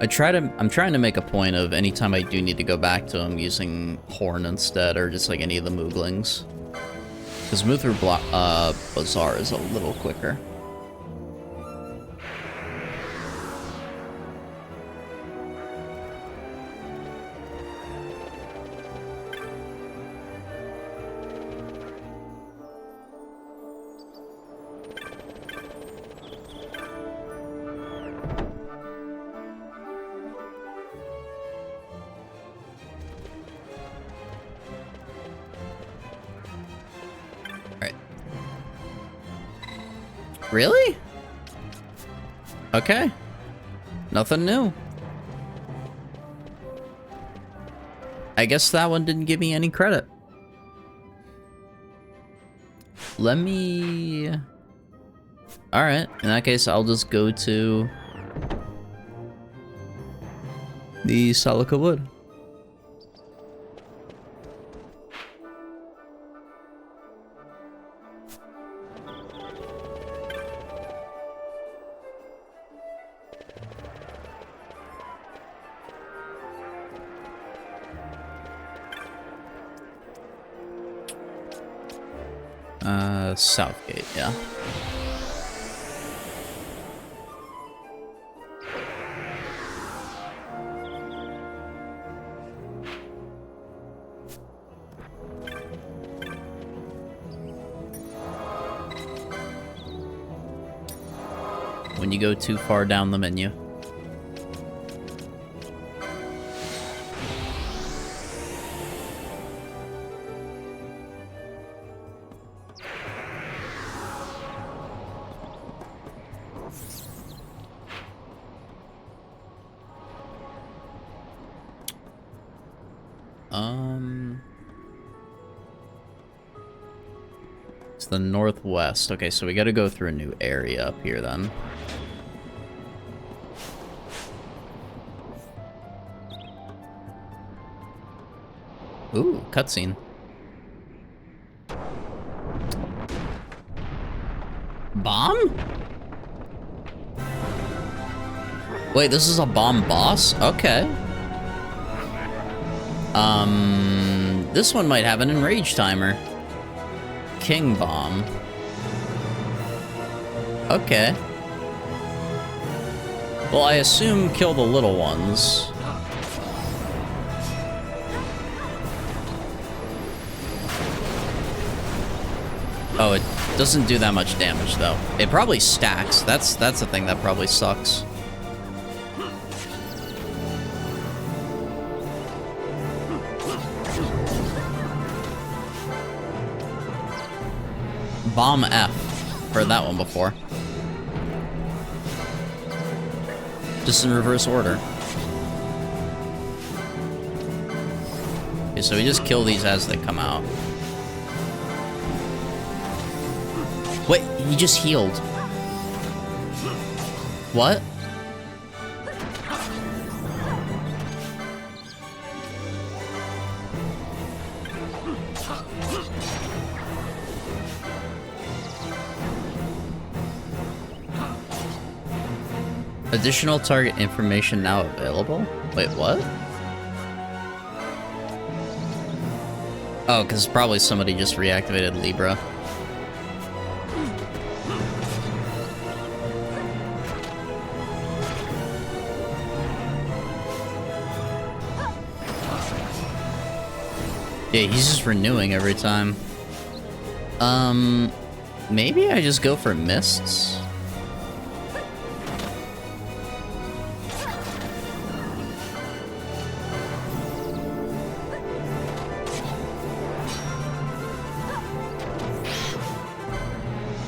I'm trying to make a point of anytime I do need to go back to him using Horn instead, or just like any of the Mooglings. Because Muther Bazaar is a little quicker. Really? Okay. Nothing new. I guess that one didn't give me any credit. Let me... Alright, in that case, I'll just go to the Silica Wood. Southgate, yeah. When you go too far down the menu. It's the northwest. Okay, so we gotta go through a new area up here then. Ooh, cutscene. Bomb? Wait, this is a bomb boss? Okay. This one might have an enrage timer. King Bomb. Okay. Well, I assume kill the little ones. Oh, it doesn't do that much damage, though. It probably stacks. That's the thing that probably sucks. Bomb F. Heard that one before. Just in reverse order. Okay, so we just kill these as they come out. Wait, he just healed. What? Additional target information now available? Wait, what? Oh, because probably somebody just reactivated Libra. Yeah, he's just renewing every time. Maybe I just go for mists?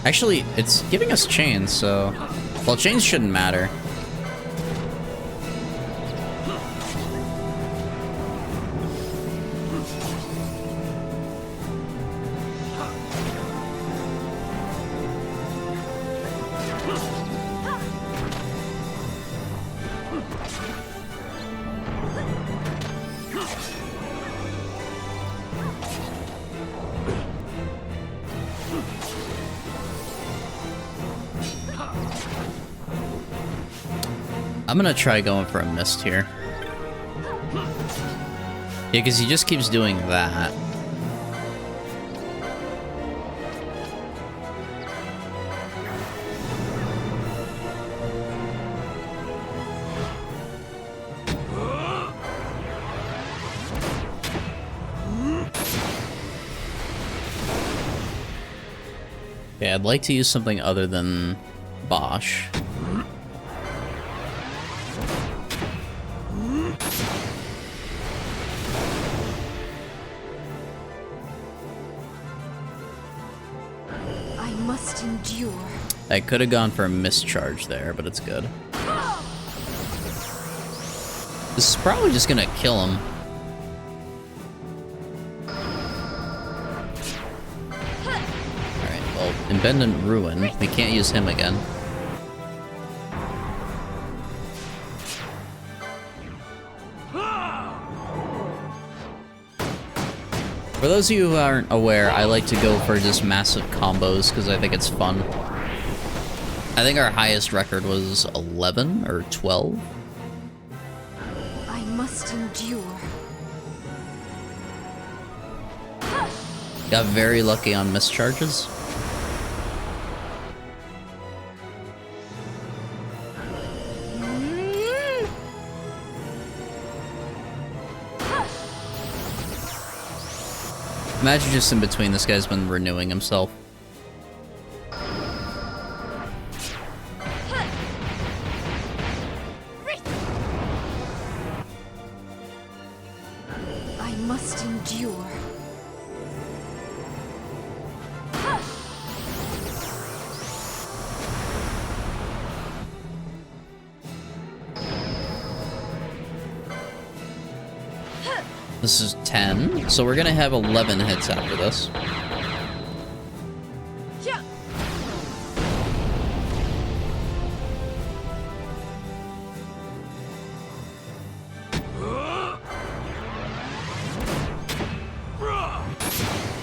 Actually, it's giving us chains, so... Well, chains shouldn't matter. I'm gonna try going for a mist here. Yeah, because he just keeps doing that. Okay, I'd like to use something other than Bosch. I could have gone for a mischarge there, but it's good. This is probably just gonna kill him. Alright, well, Impendent Ruin. We can't use him again. For those of you who aren't aware, I like to go for just massive combos because I think it's fun. I think our highest record was 11 or 12. I must endure. Got very lucky on mischarges. Imagine just in between, this guy's been renewing himself. I must endure. This is 10, so we're gonna have 11 hits after this.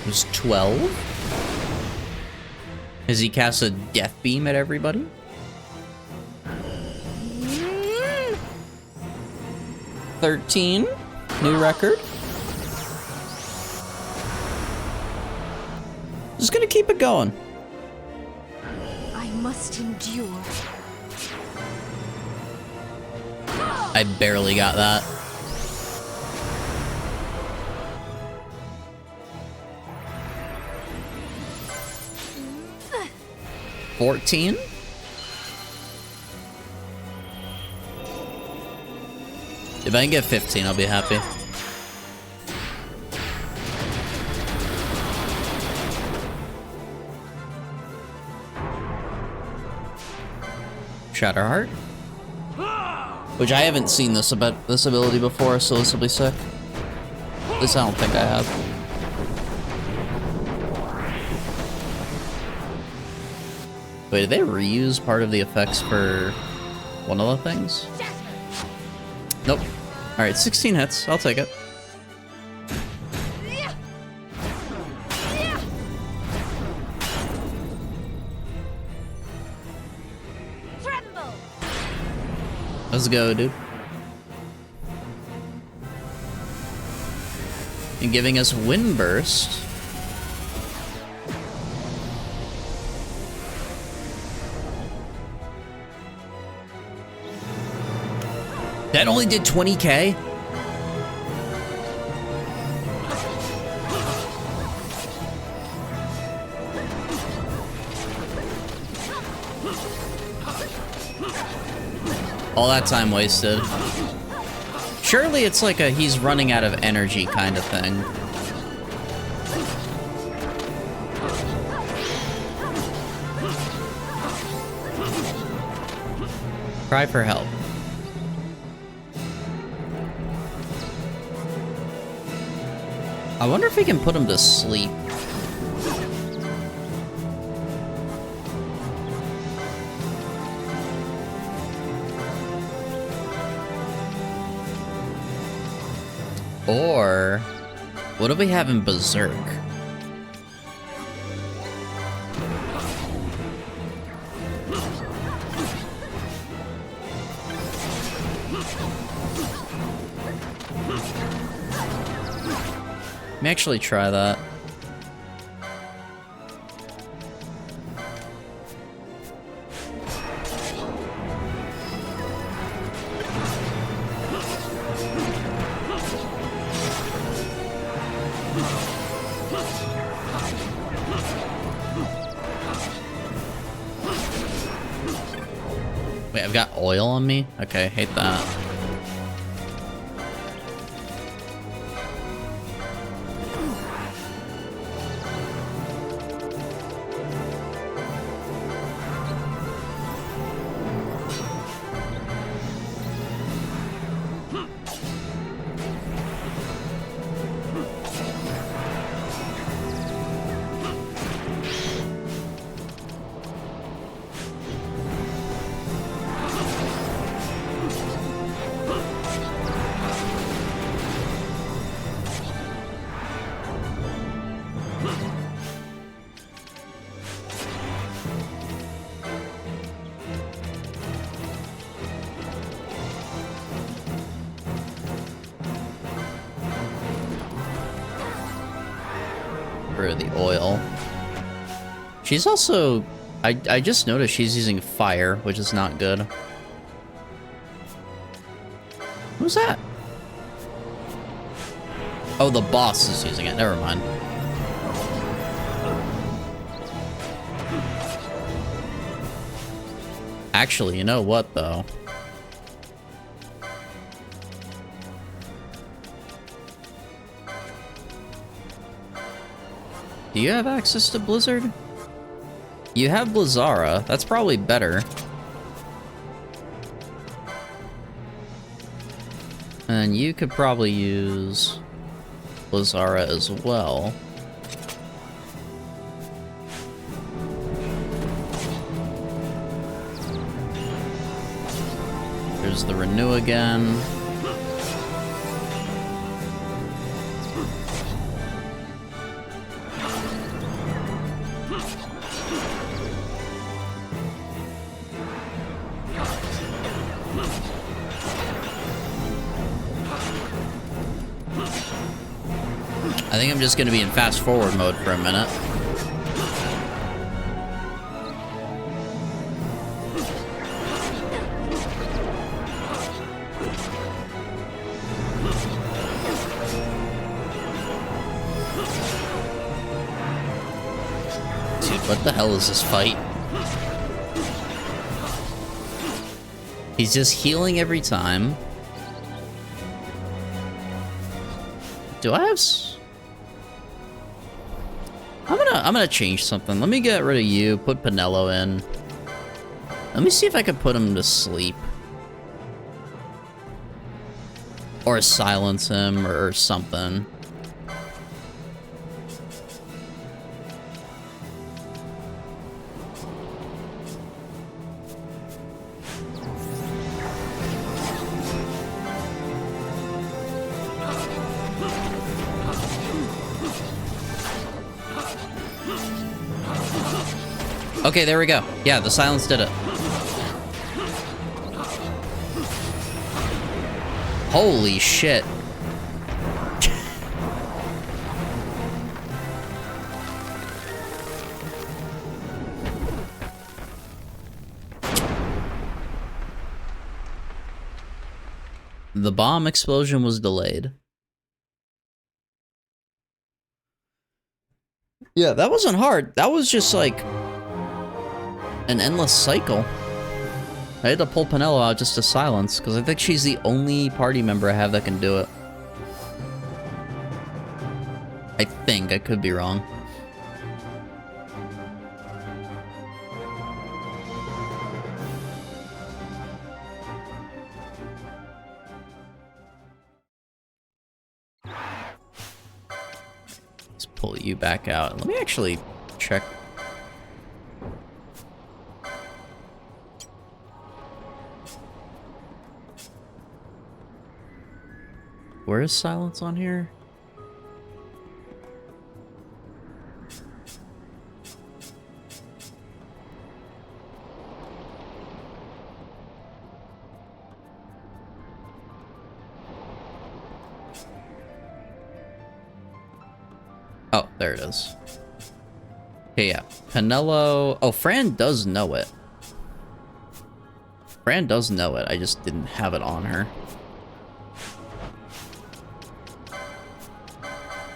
There's 12? Has he cast a death beam at everybody? 13? New record? Just gonna keep it going. I must endure. I barely got that. $14? If I can get 15, I'll be happy. Shatterheart. Which I haven't seen this ability before, so this will be sick. At least I don't think I have. Wait, did they reuse part of the effects for one of the things? Nope. Alright, 16 hits. I'll take it. Let's go, dude. And giving us Wind Burst. That only did 20k? All that time wasted. Surely it's like a he's running out of energy kind of thing. Cry for help. I wonder if we can put him to sleep. Or, what do we have in Berserk? Let me actually try that. Wait, I've got oil on me? Okay, hate that. The oil. She's also... I just noticed she's using fire, which is not good. Who's that? Oh, the boss is using it. Never mind. Actually, you know what, though? Do you have access to Blizzard? You have Blizzara. That's probably better. And you could probably use Blizzara as well. There's the Renew again. I think I'm just gonna be in fast forward mode for a minute. Dude, what the hell is this fight? He's just healing every time. Do I have I'm gonna change something. Let me get rid of you, put Pinello in. Let me see if I can put him to sleep. Or silence him, or something. Okay, there we go. Yeah, the silence did it. Holy shit. The bomb explosion was delayed. Yeah, that wasn't hard. That was just like an endless cycle. I had to pull Penelo out just to silence, because I think she's the only party member I have that can do it. I think. I could be wrong. Let's pull you back out. Let me actually check. Where is silence on here? Oh, there it is. Okay, yeah. Penelo. Oh, Fran does know it. Fran does know it. I just didn't have it on her.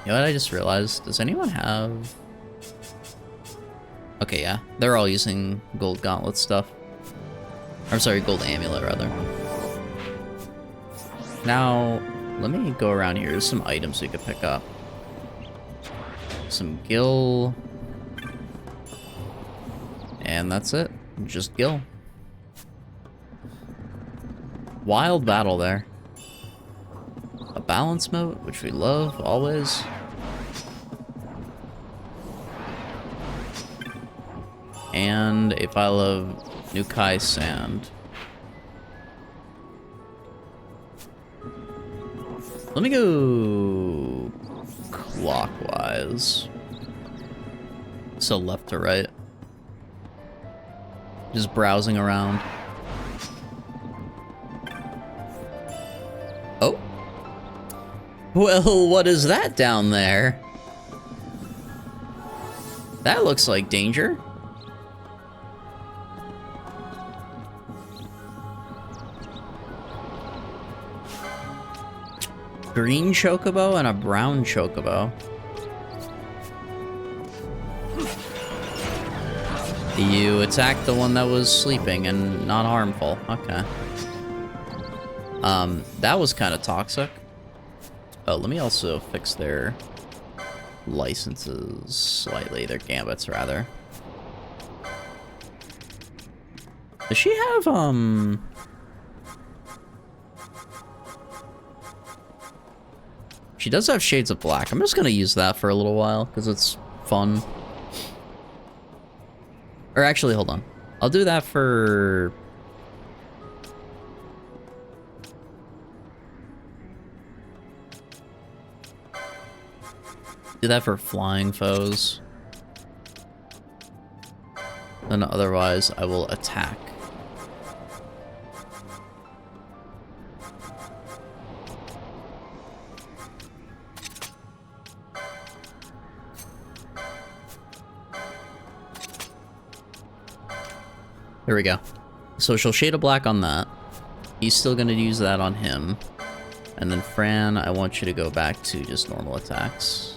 You know what I just realized? Does anyone have... Okay, yeah. They're all using gold gauntlet stuff. I'm sorry, gold amulet, rather. Now, let me go around here. There's some items we could pick up. Some gil. And that's it. Just gil. Wild battle there. A balance moat, which we love, always. And a pile of Nukai sand. Let me go clockwise. So left to right. Just browsing around. Oh. Well, what is that down there? That looks like danger. Green chocobo and a brown chocobo. You attacked the one that was sleeping and not harmful. Okay. That was kind of toxic. Oh, let me also fix their licenses slightly. Their gambits, rather. Does she have, She does have Shades of Black. I'm just gonna use that for a little while, because it's fun. Or actually, hold on. I'll do that for... Do that for flying foes. Then otherwise, I will attack. There we go. So she'll Shade of Black on that. He's still gonna use that on him. And then Fran, I want you to go back to just normal attacks.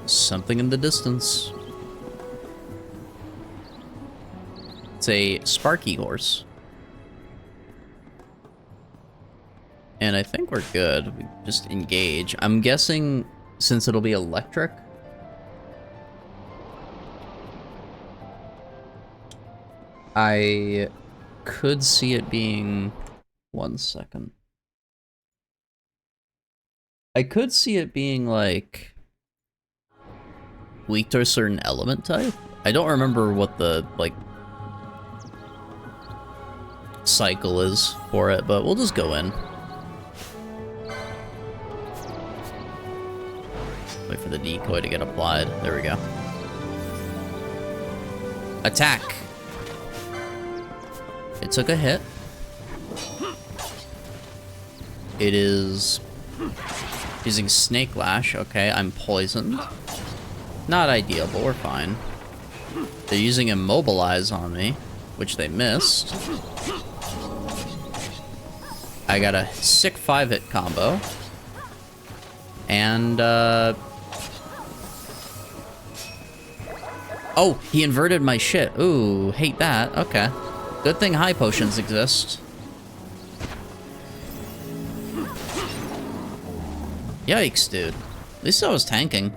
Something in the distance. It's a Sparky horse. And I think we're good. We just engage. I'm guessing since it'll be electric. I could see it being... 1 second. I could see it being like... weak to a certain element type. I don't remember what the, like... cycle is for it, but we'll just go in. Wait for the decoy to get applied. There we go. Attack! It took a hit. It is using Snake Lash. Okay, I'm poisoned. Not ideal, but we're fine. They're using Immobilize on me, which they missed. I got a sick 5-hit combo. And, oh, he inverted my shit. Ooh, hate that. Okay. Good thing high potions exist. Yikes, dude. At least I was tanking.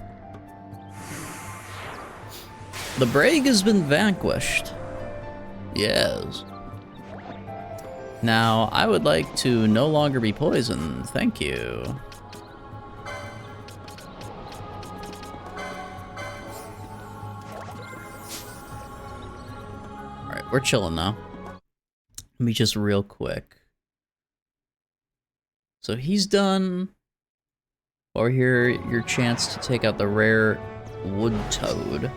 The Braig has been vanquished. Yes. Now, I would like to no longer be poisoned. Thank you. Alright, we're chilling now. Let me just real quick. So he's done. Or here, your chance to take out the rare wood toad.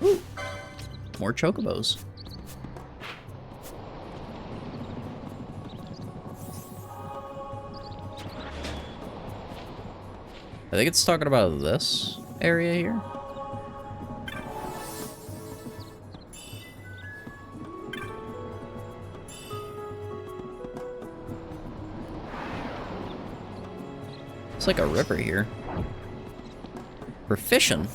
Ooh, more chocobos. I think it's talking about this area here. It's like a river here. We're fishing.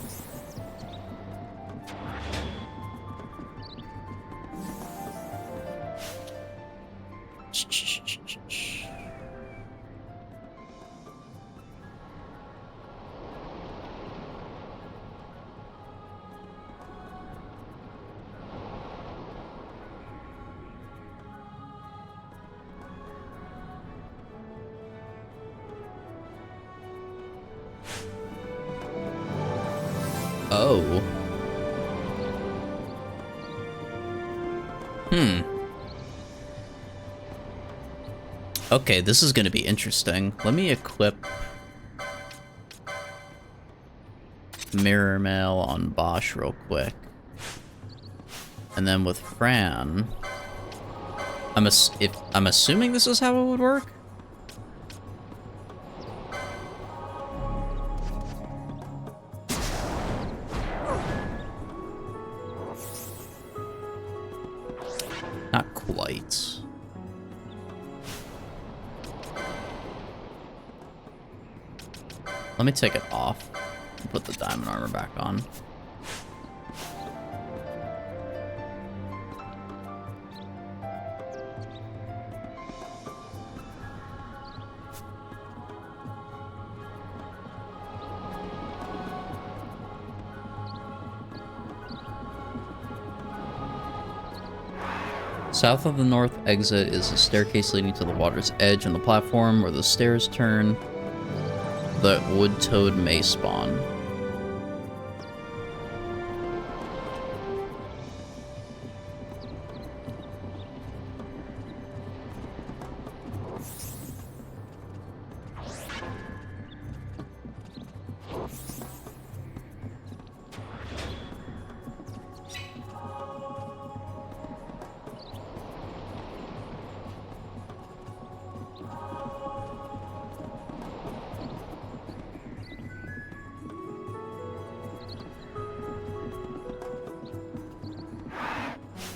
Oh. Okay, this is gonna be interesting. Let me equip Mirror Mail on Bosch real quick. And then with Fran, I'm assuming this is how it would work? Not quite. Let me take it off and put the diamond armor back on. South of the north exit is a staircase leading to the water's edge on the platform where the stairs turn. The wood toad may spawn.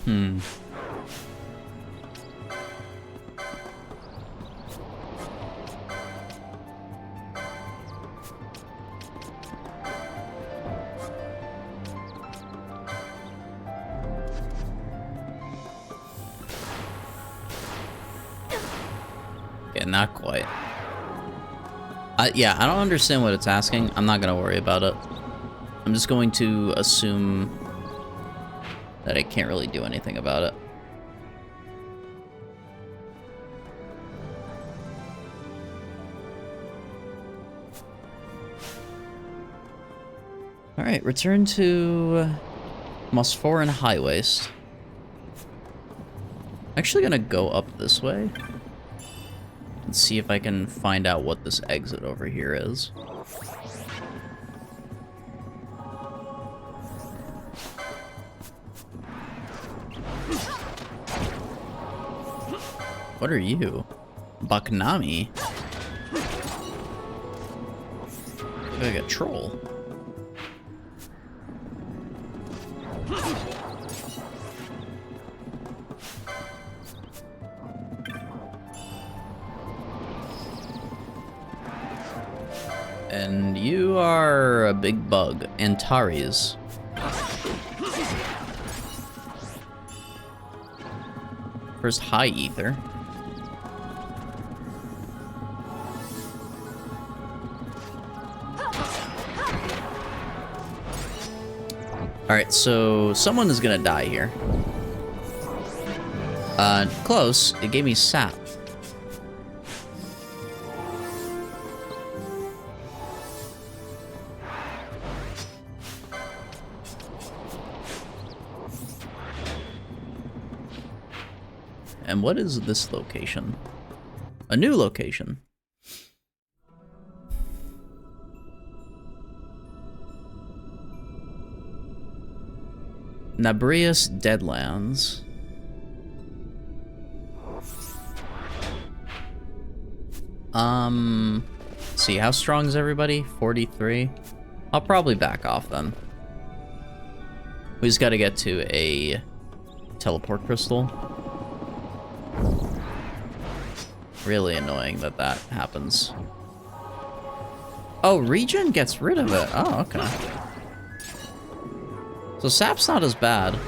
Hmm. Okay, not quite. Yeah, I don't understand what it's asking. I'm not gonna worry about it. I'm just going to assume that I can't really do anything about it. Alright, return to Mosfor and High Waste. Actually gonna go up this way and see if I can find out what this exit over here is. What are you? Baknami? Like a troll. And you are a big bug. Antares. First high ether. Alright, so someone is gonna die here. Close. It gave me sap. And what is this location? A new location. Nabrius Deadlands. See, how strong is everybody? 43? I'll probably back off then. We just gotta get to a teleport crystal. Really annoying that that happens. Oh, regen gets rid of it. Oh, okay. So sap's not as bad.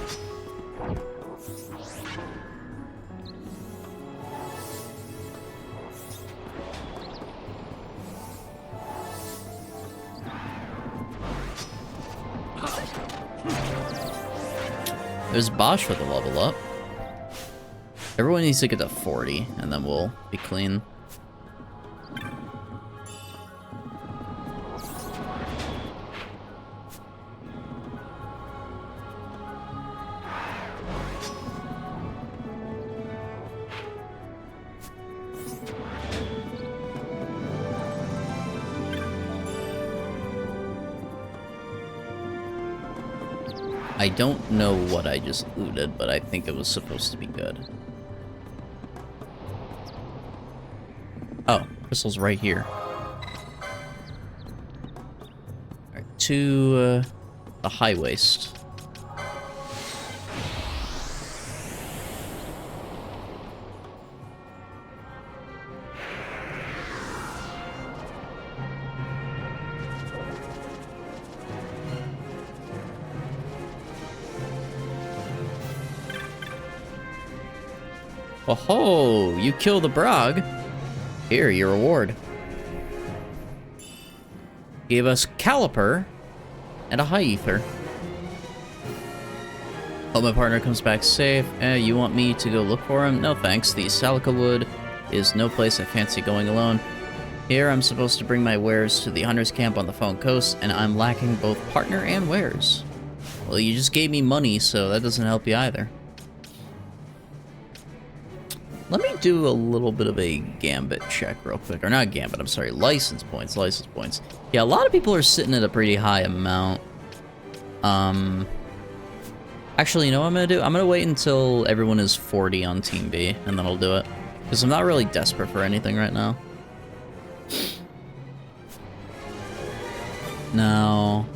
There's Bosch with a level up. Everyone needs to get to 40, and then we'll be clean. I don't know what I just looted, but I think it was supposed to be good. Oh, crystal's right here. Alright, to the high waste. Oh, you kill the Brog. Here, your reward. Gave us Caliper and a high ether. Hope my partner comes back safe. You want me to go look for him? No thanks. The Salica Wood is no place I fancy going alone. Here, I'm supposed to bring my wares to the hunter's camp on the Phone Coast, and I'm lacking both partner and wares. Well, you just gave me money, so that doesn't help you either. Let me do a little bit of a gambit check real quick. Or not gambit, I'm sorry. License points, license points. Yeah, a lot of people are sitting at a pretty high amount. Actually, you know what I'm gonna do? I'm gonna wait until everyone is 40 on Team B, and then I'll do it. Because I'm not really desperate for anything right now. Now...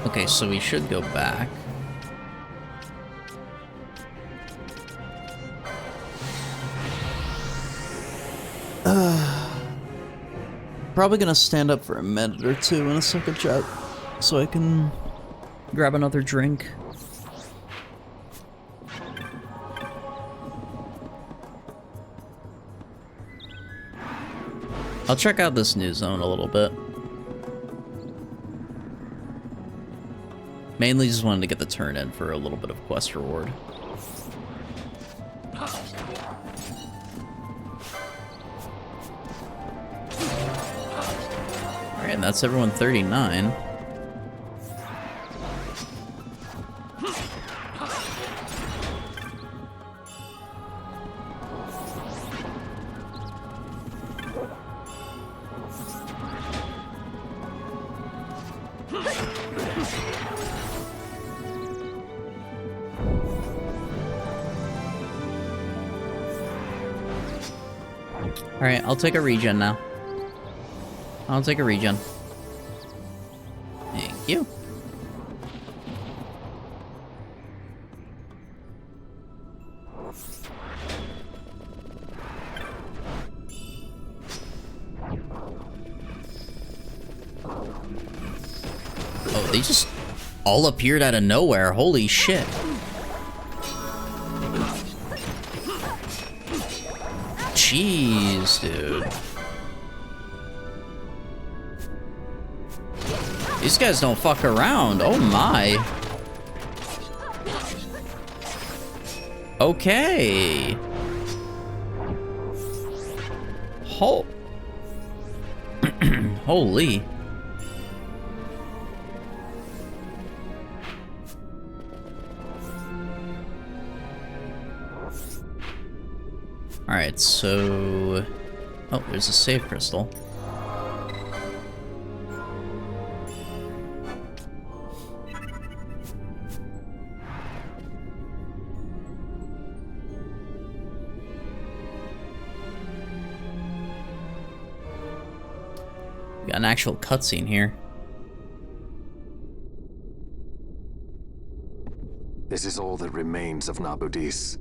Okay, so we should go back. Probably gonna stand up for a minute or two in a second, chat, so I can grab another drink. I'll check out this new zone a little bit. Mainly just wanted to get the turn in for a little bit of quest reward. Alright, and that's everyone 39. Alright, I'll take a regen now. I'll take a regen. Thank you. Oh, they just all appeared out of nowhere. Holy shit. Jeez, dude. These guys don't fuck around. Oh my. Okay. Holy. Alright, so... Oh, there's a save crystal. We got an actual cutscene here. This is all that remains of Nabudis.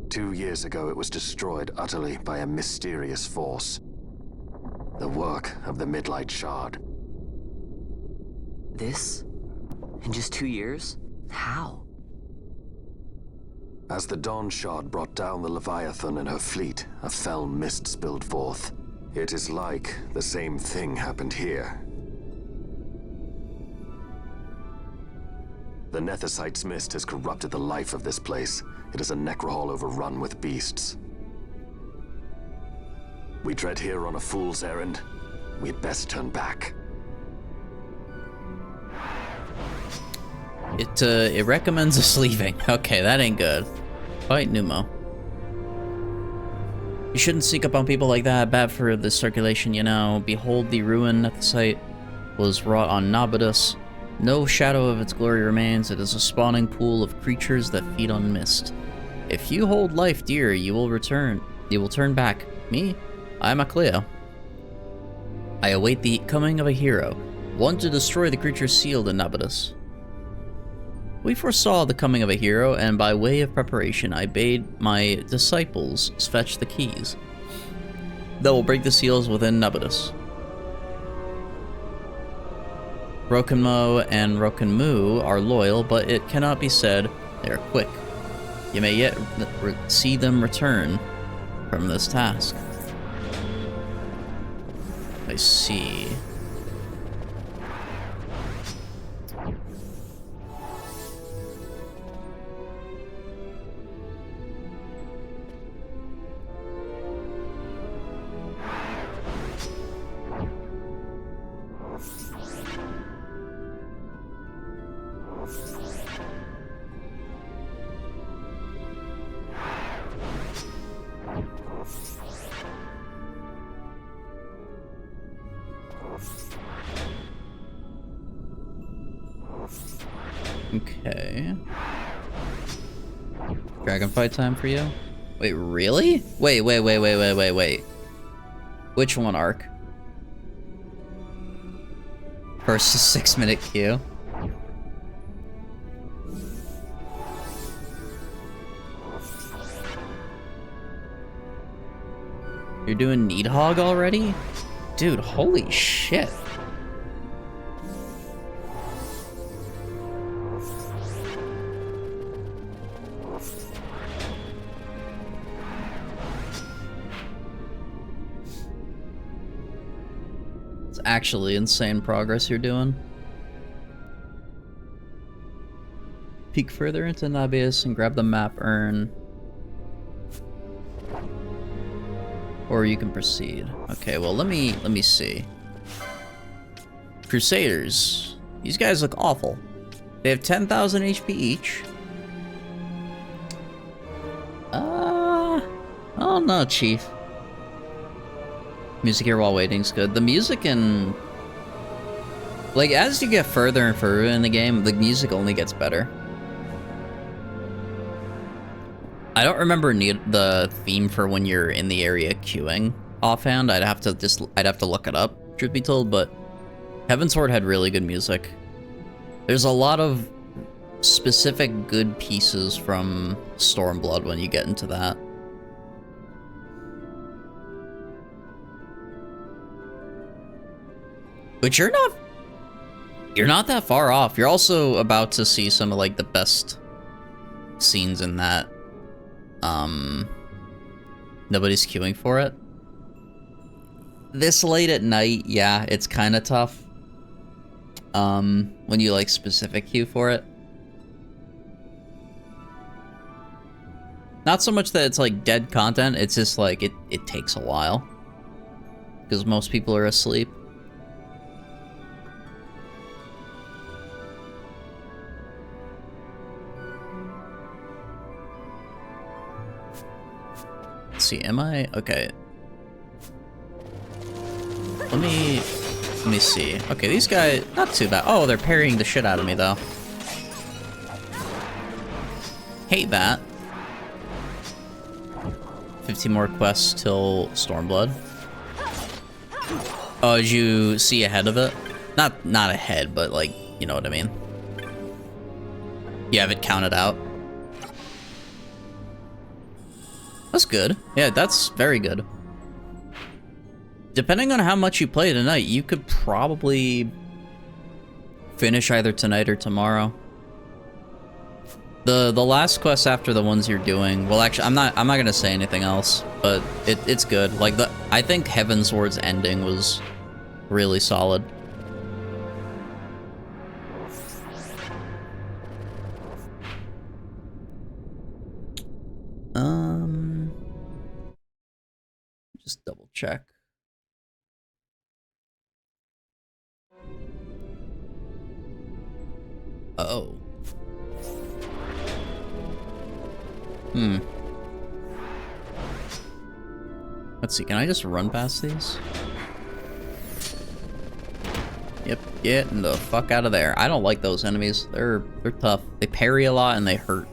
2 years ago, it was destroyed utterly by a mysterious force. The work of the Midlight Shard. This? In just 2 years? How? As the Dawn Shard brought down the Leviathan and her fleet, a fell mist spilled forth. It is like the same thing happened here. The Nethicite's mist has corrupted the life of this place. It is a necrohol overrun with beasts. We tread here on a fool's errand. We'd best turn back. It recommends us leaving. Okay, that ain't good. Fight Numo. You shouldn't sneak up on people like that. Bad for the circulation, you know. Behold, the ruin Nethicite was wrought on Nabudus. No shadow of its glory remains. It is a spawning pool of creatures that feed on mist. If you hold life dear, you will return. You will turn back. Me? I am Acleo. I await the coming of a hero, one to destroy the creatures sealed in Nabudus. We foresaw the coming of a hero, and by way of preparation, I bade my disciples fetch the keys that will break the seals within Nabudus. Rokenmo and Rokenmu are loyal, but it cannot be said they are quick. You may yet see them return from this task. I see. Okay. Dragon fight time for you? Wait, really? Wait. Which one, Ark? Versus 6-minute queue? You're doing Needhog already? Dude, holy shit. It's actually insane progress you're doing. Peek further into Nabius and grab the map urn. Or you can proceed. Okay, well let me see. Crusaders. These guys look awful. They have 10,000 HP each. Oh no, Chief. Music here while waiting's good. The music in... Like, as you get further and further in the game, the music only gets better. I don't remember the theme for when you're in the area queuing offhand. I'd have to look it up, truth be told, but Heavensward had really good music. There's a lot of specific good pieces from Stormblood when you get into that. But you're not that far off. You're also about to see some of like the best scenes in that. Nobody's queuing for it. This late at night, yeah, it's kind of tough. When you like specific queue for it. Not so much that it's like dead content, it's just like it takes a while. Because most people are asleep. Let's see, am I? Okay. Let me see. Okay, these guys, not too bad. Oh, they're parrying the shit out of me, though. Hate that. 15 more quests till Stormblood. Oh, did you see ahead of it? Not ahead, but like, you know what I mean. You have it counted out. That's good. Yeah, that's very good. Depending on how much you play tonight, you could probably finish either tonight or tomorrow. The last quest after the ones you're doing, well, actually, I'm not gonna say anything else, but it's good. Like I think Heavensward's ending was really solid. Just double check. Oh. Let's see, can I just run past these? Yep, getting the fuck out of there. I don't like those enemies. They're tough. They parry a lot and they hurt.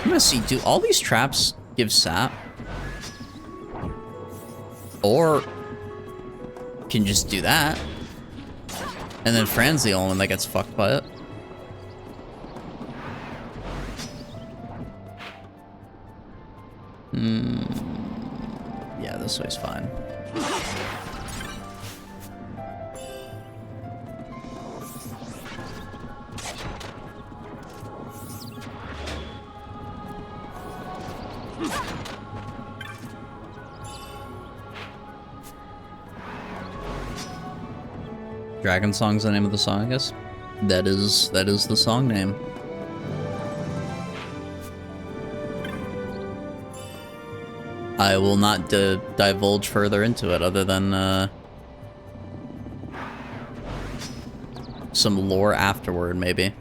I'm gonna see, do all these traps give sap? Or can just do that. And then Fran's the only one that gets fucked by it. Yeah, this way's fine. Dragon Song's the name of the song, I guess. That is the song name. I will not divulge further into it other than some lore afterward, maybe.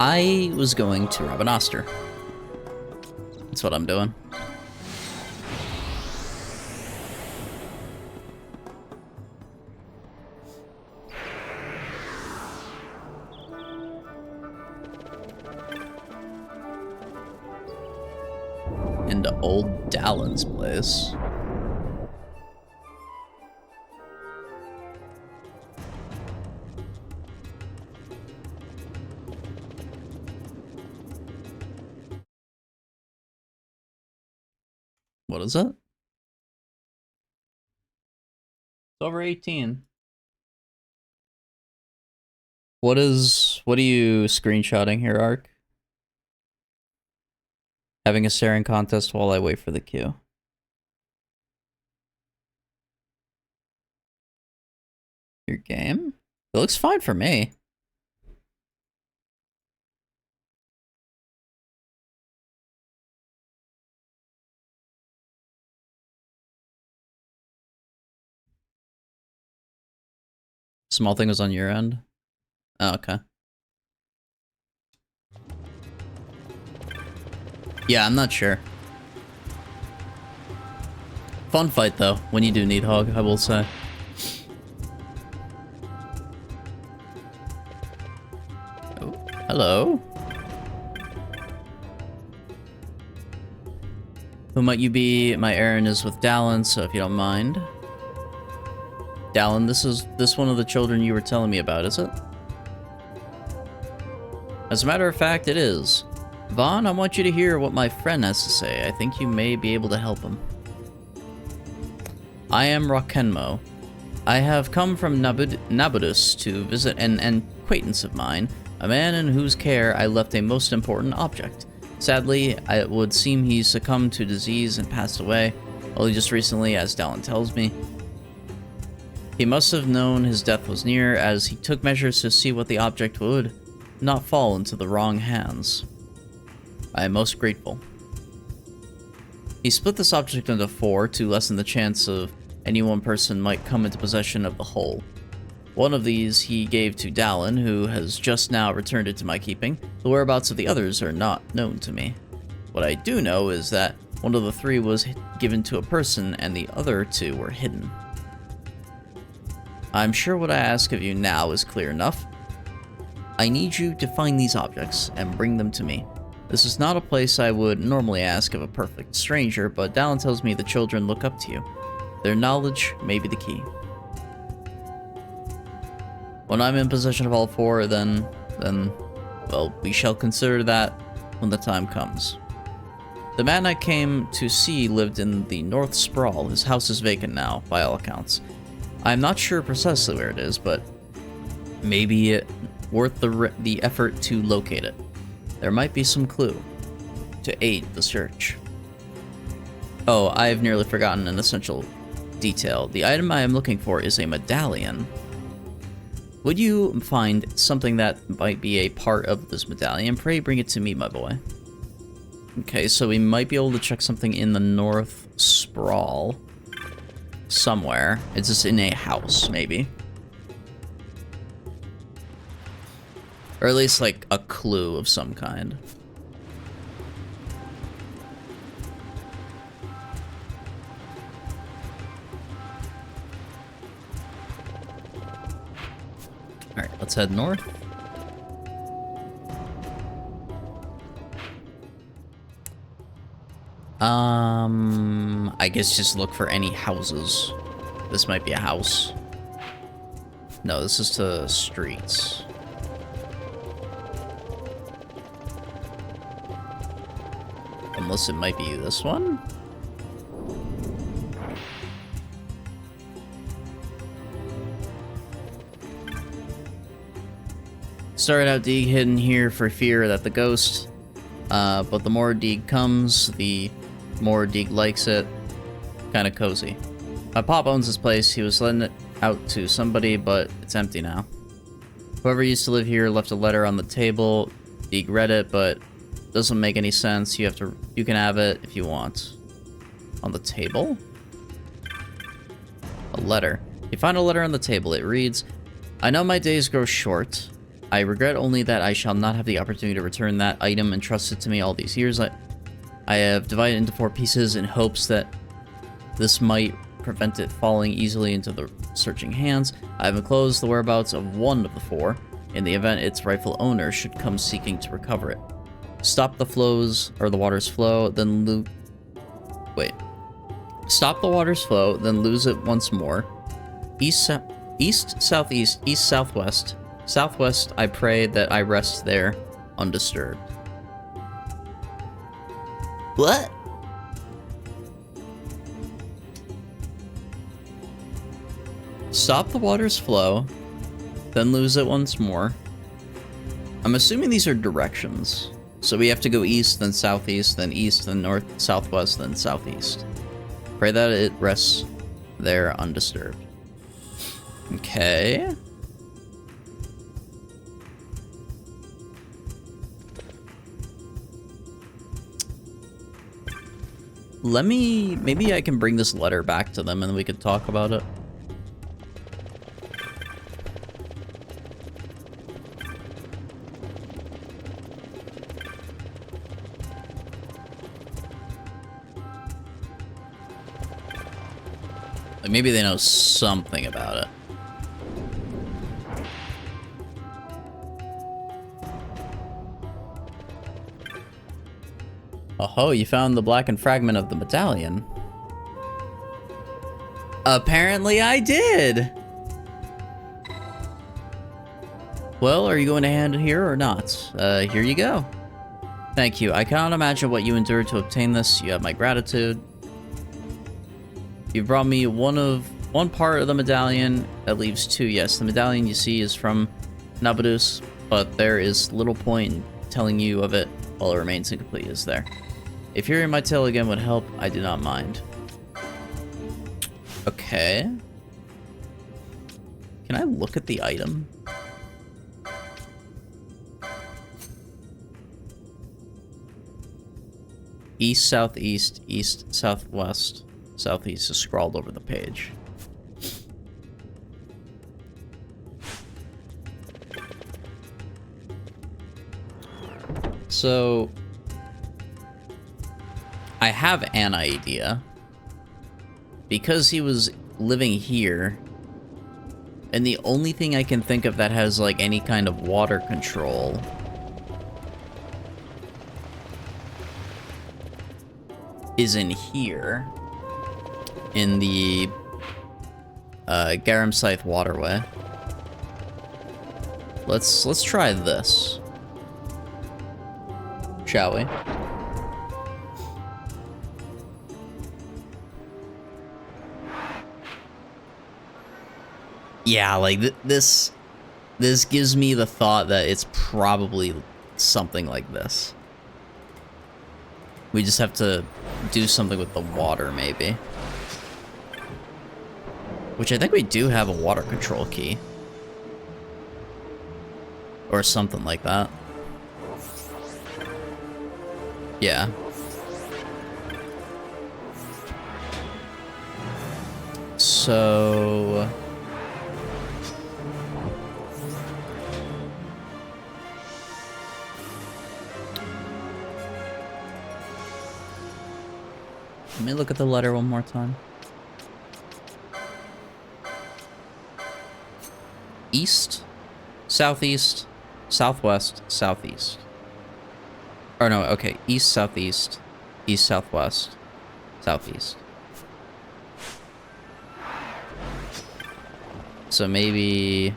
I was going to Rabanastre. That's what I'm doing. into old Dallin's place. What is it? It's over 18. What are you screenshotting here, Ark? Having a staring contest while I wait for the queue. Your game? It looks fine for me. Small thing was on your end? Oh, okay. Yeah, I'm not sure. Fun fight, though, when you do need Hog, I will say. Oh, hello. Who might you be? My errand is with Dallin, so if you don't mind. Dallin, this one of the children you were telling me about, is it? As a matter of fact, it is. Vaughn, I want you to hear what my friend has to say. I think you may be able to help him. I am Rakenmo. I have come from Nabudus to visit an acquaintance of mine, a man in whose care I left a most important object. Sadly, it would seem he succumbed to disease and passed away, only just recently, as Dallin tells me. He must have known his death was near, as he took measures to see what the object would not fall into the wrong hands. I am most grateful. He split this object into 4 to lessen the chance of any one person might come into possession of the whole. One of these he gave to Dallin, who has just now returned it to my keeping. The whereabouts of the others are not known to me. What I do know is that one of the 3 was given to a person and the other 2 were hidden. I'm sure what I ask of you now is clear enough. I need you to find these objects and bring them to me. This is not a place I would normally ask of a perfect stranger, but Dallin tells me the children look up to you. Their knowledge may be the key. When I'm in possession of all 4, then, well, we shall consider that when the time comes. The man I came to see lived in the North Sprawl. His house is vacant now, by all accounts. I'm not sure precisely where it is, but maybe it worth the effort to locate it. There might be some clue to aid the search. Oh, I've nearly forgotten an essential detail. The item I am looking for is a medallion. Would you find something that might be a part of this medallion? Pray bring it to me, my boy. Okay, so we might be able to check something in the North Sprawl. Somewhere. It's just in a house, maybe. Or at least, like, a clue of some kind. Alright, let's head north. I guess just look for any houses. This might be a house. No, this is to streets. Unless it might be this one? Started out Deeg hidden here for fear that the ghost, but the more Deeg comes, the more Deeg likes it. Kinda cozy. My pop owns this place. He was letting it out to somebody, but it's empty now. Whoever used to live here left a letter on the table. Deeg read it, but doesn't make any sense. You can have it if you want. On the table? A letter. You find a letter on the table. It reads, I know my days grow short. I regret only that I shall not have the opportunity to return that item entrusted to me all these years. I have divided it into 4 pieces in hopes that this might prevent it falling easily into the searching hands. I have enclosed the whereabouts of one of the 4, in the event its rightful owner should come seeking to recover it. Stop the flows, or the water's flow, then wait. Stop the water's flow, then lose it once more. East, southeast, east, southwest. Southwest, I pray that I rest there, undisturbed. What? Stop the water's flow, then lose it once more. I'm assuming these are directions. So we have to go east, then southeast, then east, then north, southwest, then southeast. Pray that it rests there undisturbed. Okay. Maybe I can bring this letter back to them and we could talk about it. Like maybe they know something about it. Oh, you found the blackened fragment of the medallion. Apparently I did! Well, are you going to hand it here or not? Here you go. Thank you. I cannot imagine what you endured to obtain this. You have my gratitude. You brought me one part of the medallion. That leaves two. Yes, the medallion you see is from Nabudus, but there is little point in telling you of it while it remains incomplete, is there? If hearing my tale again would help, I do not mind. Okay. Can I look at the item? East, southeast, east, southwest, southeast is scrawled over the page. So I have an idea. Because he was living here, and the only thing I can think of that has like any kind of water control is in here, in the Garam Scythe waterway. Let's try this, shall we? Yeah, like this gives me the thought that it's probably something like this. We just have to do something with the water, maybe. Which I think we do have a water control key. Or something like that. Yeah. So... let me look at the letter one more time. East, southeast, southwest, southeast. Or no, okay. East, southeast, east, southwest, southeast. So maybe...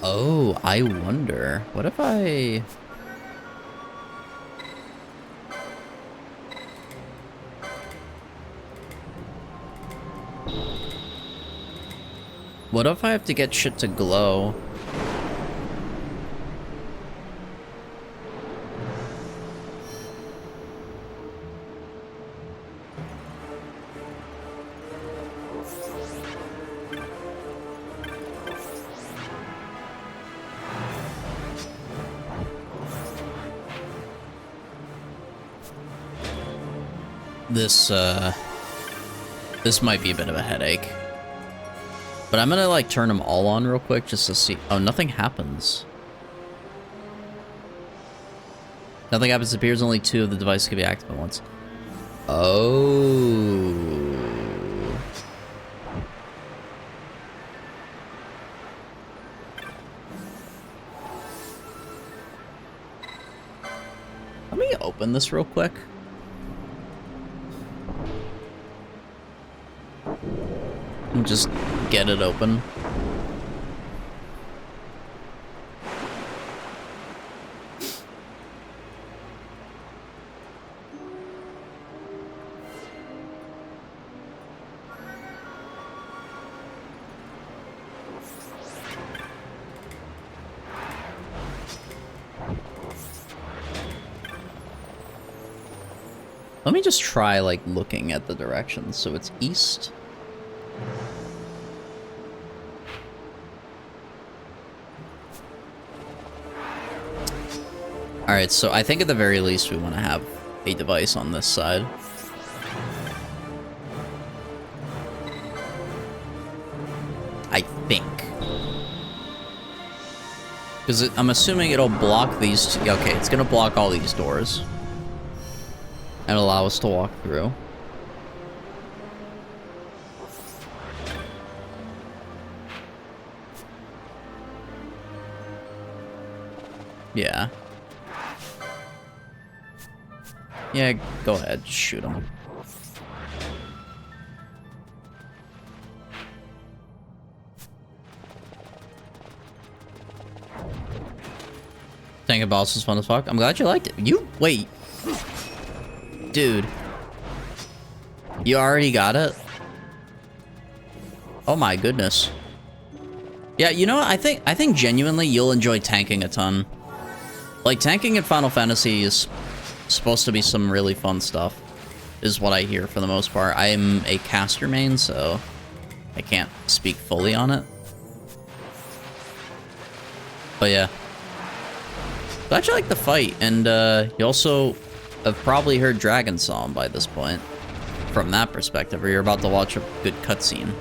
oh, I wonder. What if I... what if I have to get shit to glow? This might be a bit of a headache. But I'm gonna, like, turn them all on real quick just to see... oh, nothing happens. Nothing happens. Appears only two of the devices can be active at once. Oh. Let me open this real quick. And just get it open. Let me just try, like, looking at the directions. So it's east. Alright, so I think at the very least we want to have a device on this side. I think. Because I'm assuming it'll block these two. Okay, it's going to block all these doors. And allow us to walk through. Yeah. Yeah, go ahead, shoot him. Tank boss was fun as fuck. I'm glad you liked it. You wait. Dude. You already got it? Oh my goodness. Yeah, you know what? I think genuinely you'll enjoy tanking a ton. Like, tanking in Final Fantasy is supposed to be some really fun stuff, is what I hear for the most part. I am a caster main, so I can't speak fully on it. But yeah. But I actually like the fight, and you also have probably heard Dragon Song by this point, from that perspective, or you're about to watch a good cutscene.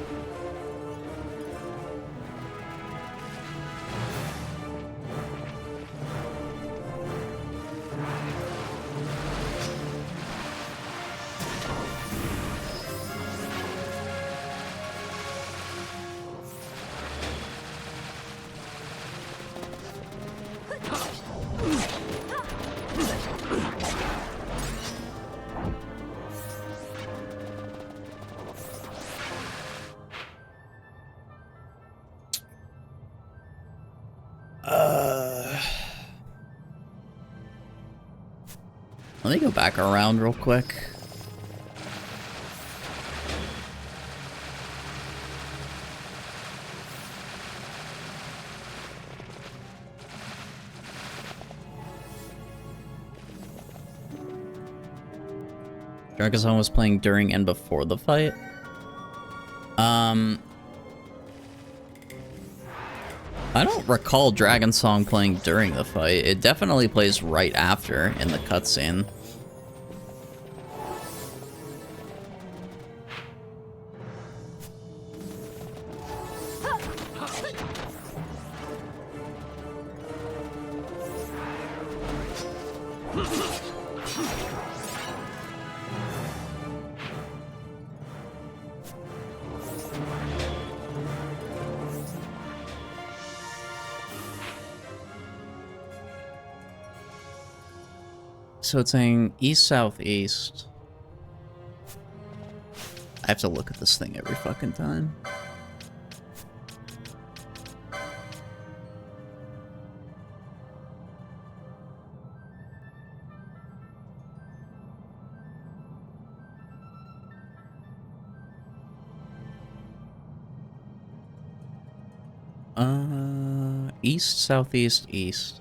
Let me go back around real quick. Dragon Song was playing during and before the fight. I don't recall Dragon Song playing during the fight. It definitely plays right after in the cutscene. So it's saying east, southeast. I have to look at this thing every fucking time. East, southeast, east.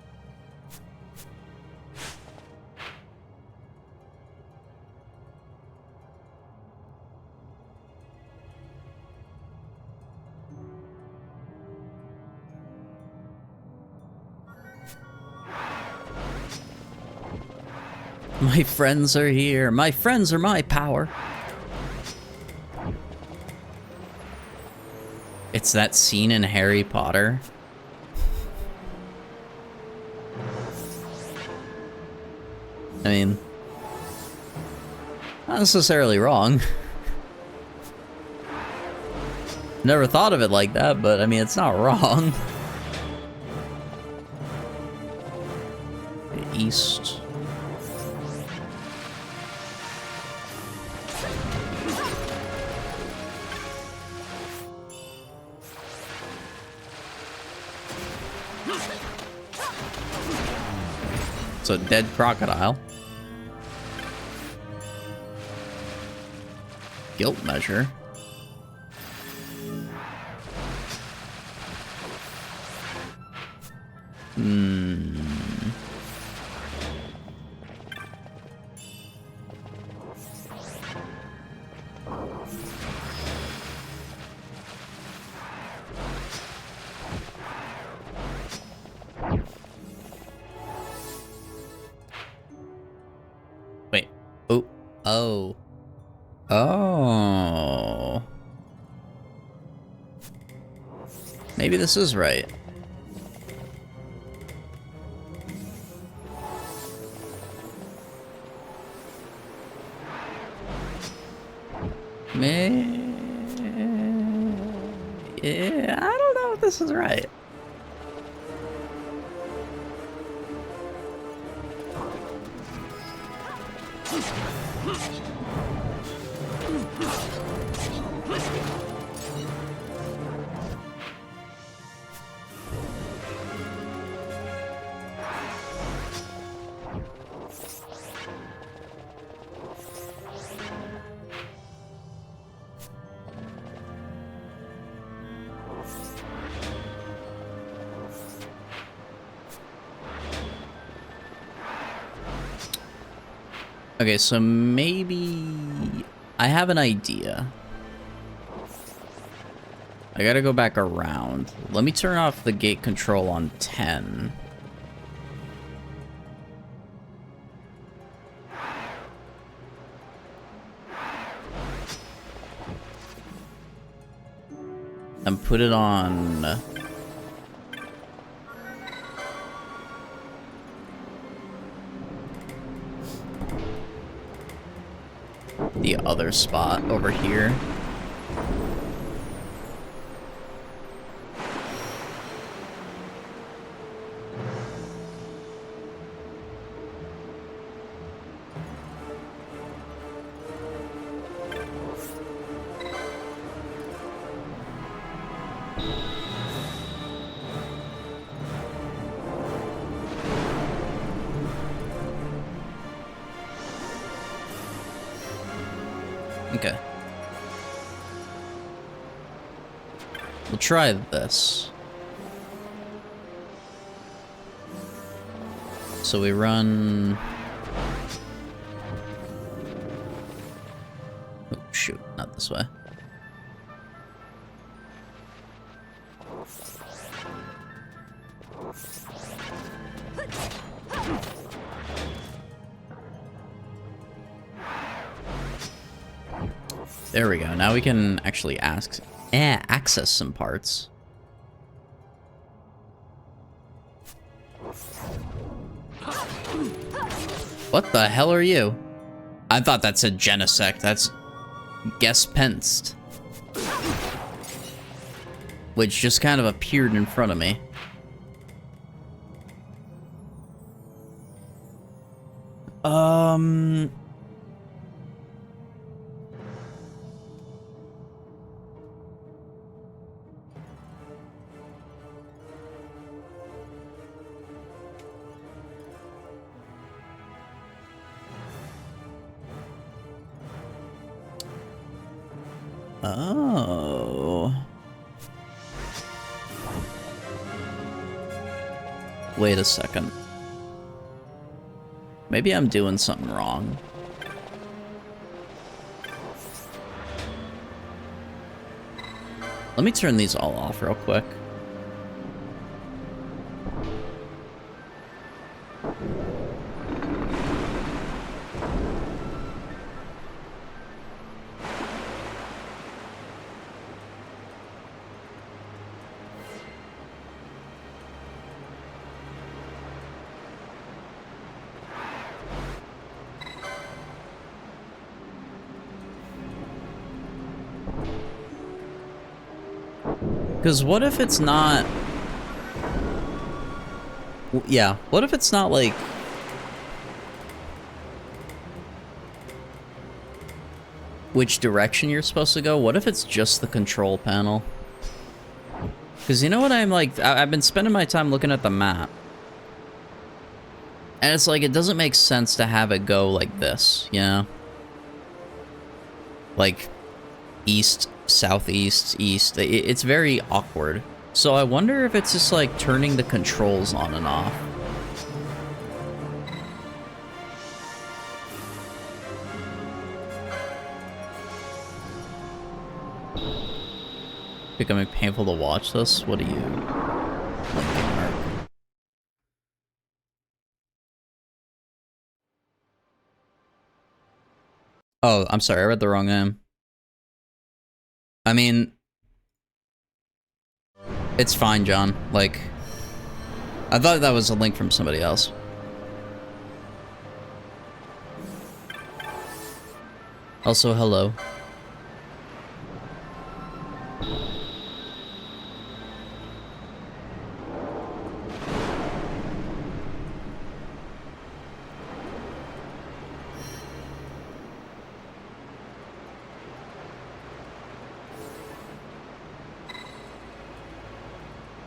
My friends are here. My friends are my power. It's that scene in Harry Potter. I mean... Not necessarily wrong. Never thought of it like that, but I mean, it's not wrong. East. It's a dead crocodile. Guilt measure. Wait. Oh. Oh. Oh. Maybe this is right. Yeah, I don't know if this is right. Okay, so maybe I have an idea. I gotta go back around. Let me turn off the gate control on 10. And put it on... the other spot over here. Okay. We'll try this. So we run... Oh, shoot. Not this way. There we go. Now we can actually access some parts. What the hell are you? I thought that said Genesect. That's Gespenst. Which just kind of appeared in front of me. Oh. Wait a second. Maybe I'm doing something wrong. Let me turn these all off real quick. Because what if it's not... Yeah, what if it's not, like... which direction you're supposed to go? What if it's just the control panel? Because you know what I'm like... I've been spending my time looking at the map. And it's like, it doesn't make sense to have it go like this, you know? Like, east, southeast, east. It's very awkward. So I wonder if it's just like turning the controls on and off. Becoming painful to watch this? What are you? Linkin Park. Oh, I'm sorry, I read the wrong name. I mean, it's fine, John. Like, I thought that was a link from somebody else. Also, hello.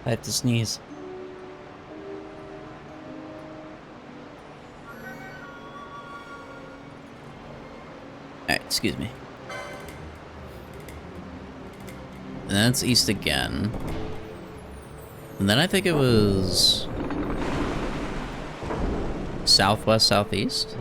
I have to sneeze. Alright, excuse me. And then it's east again. And then I think it was... southwest, southeast?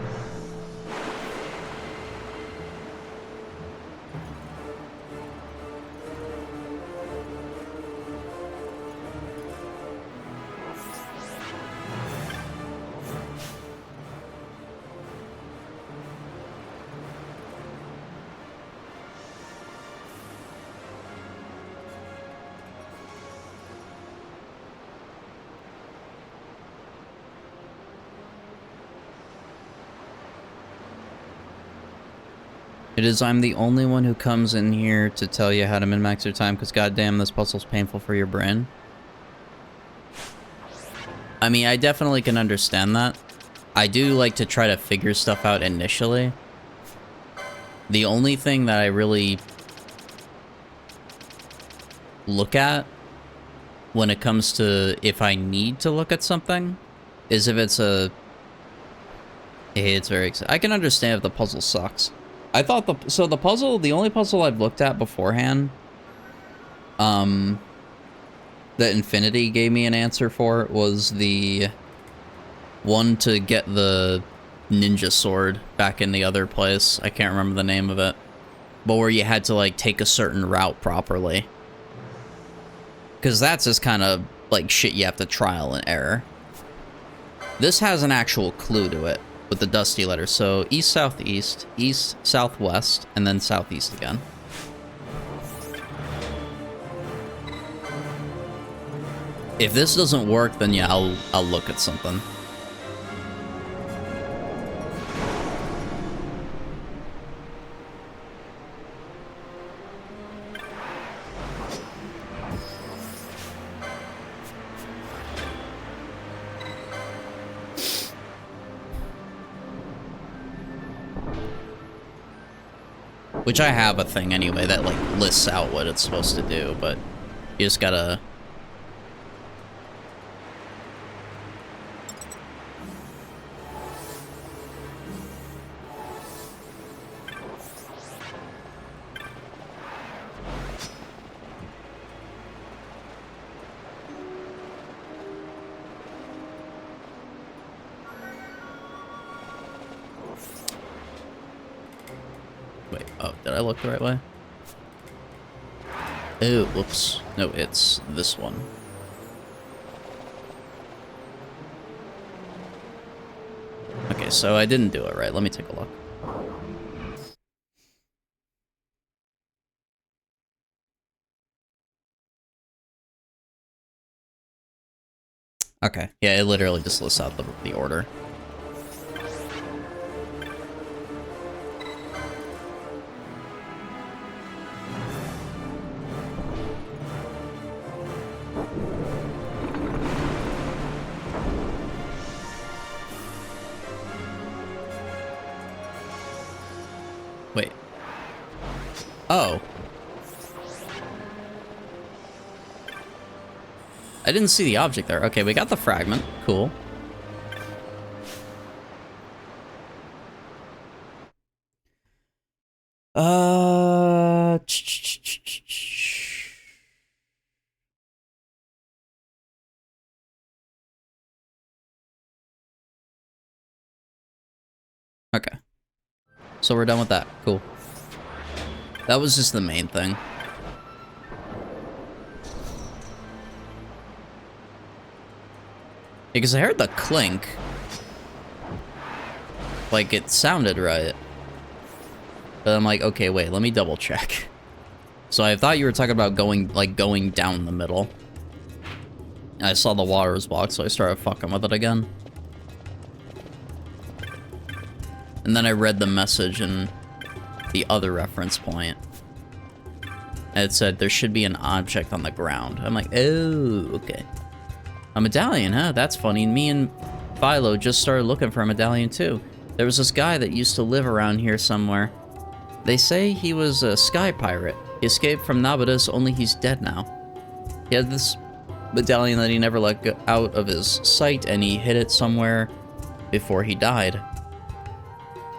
It is, I'm the only one who comes in here to tell you how to min-max your time, because goddamn, this puzzle's painful for your brain. I mean, I definitely can understand that. I do like to try to figure stuff out initially. The only thing that I really look at when it comes to if I need to look at something is if it's a... Hey, it's very exciting. I can understand if the puzzle sucks. I thought the puzzle, the only puzzle I've looked at beforehand, that Infinity gave me an answer for was the one to get the ninja sword back in the other place. I can't remember the name of it, but where you had to like take a certain route properly. Because that's just kind of like shit you have to trial and error. This has an actual clue to it. With the dusty letters, so east, southeast, east, southwest, and then southeast again. If this doesn't work, then yeah, I'll look at something. Which I have a thing anyway that like lists out what it's supposed to do, but you just gotta... Wait, oh, did I look the right way? Oh, whoops. No, it's this one. Okay, so I didn't do it right. Let me take a look. Okay, yeah, it literally just lists out the order. Oh. I didn't see the object there. Okay, we got the fragment. Cool. Okay. So we're done with that. Cool. That was just the main thing. Because I heard the clink. Like, it sounded right. But I'm like, okay, wait, let me double check. So I thought you were talking about going down the middle. I saw the water was blocked, so I started fucking with it again. And then I read the message in the other reference point. And it said, there should be an object on the ground. I'm like, oh, okay. A medallion, huh? That's funny. Me and Philo just started looking for a medallion, too. There was this guy that used to live around here somewhere. They say he was a sky pirate. He escaped from Nabudus, only he's dead now. He had this medallion that he never let go out of his sight, and he hid it somewhere before he died.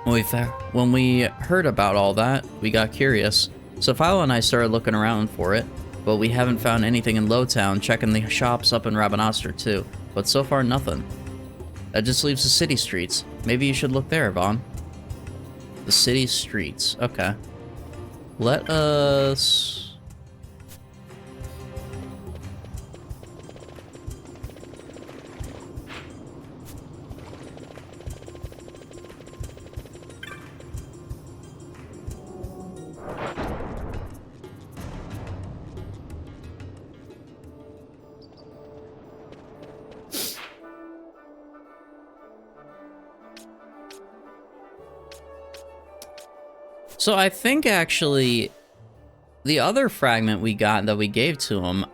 When we heard about all that, we got curious. So Philo and I started looking around for it, but we haven't found anything in Lowtown, checking the shops up in Rabanastre too. But so far, nothing. That just leaves the city streets. Maybe you should look there, Vaughn. The city streets. Okay. Let us... So I think actually the other fragment we got that we gave to him,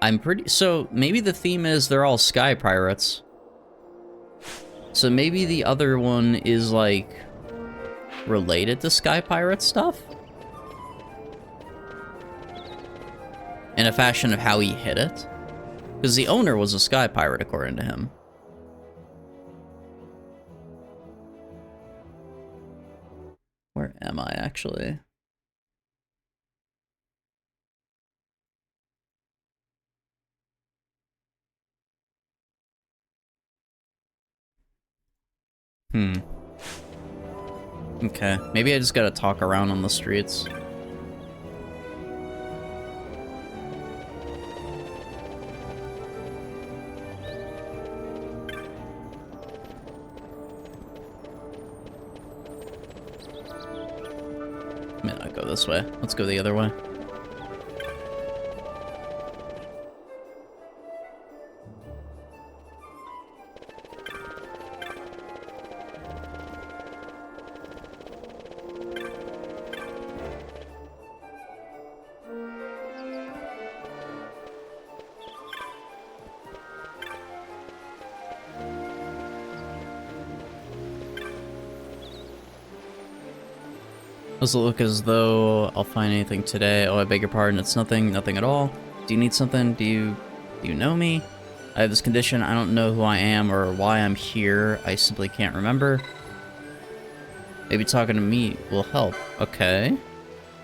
so maybe the theme is they're all sky pirates. So maybe the other one is like related to sky pirate stuff? In a fashion of how he hid it? Because the owner was a sky pirate according to him. Where am I, actually? Okay, maybe I just gotta talk around on the streets. May not go this way. Let's go the other way. Does it look as though I'll find anything today? Oh, I beg your pardon, it's nothing at all. Do you need something? Do you know me? I have this condition, I don't know who I am or why I'm here, I simply can't remember. Maybe talking to me will help. Okay.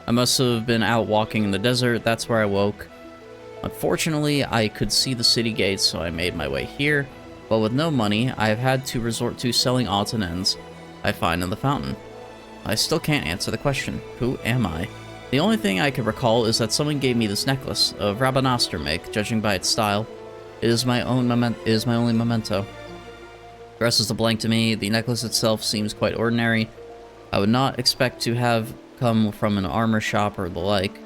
I must have been out walking in the desert, that's where I woke. Unfortunately, I could see the city gates, so I made my way here. But with no money, I have had to resort to selling odds and ends I find in the fountain. I still can't answer the question. Who am I? The only thing I can recall is that someone gave me this necklace of Rabanastre make, judging by its style. It is my only memento. The rest is a blank to me. The necklace itself seems quite ordinary. I would not expect to have come from an armor shop or the like.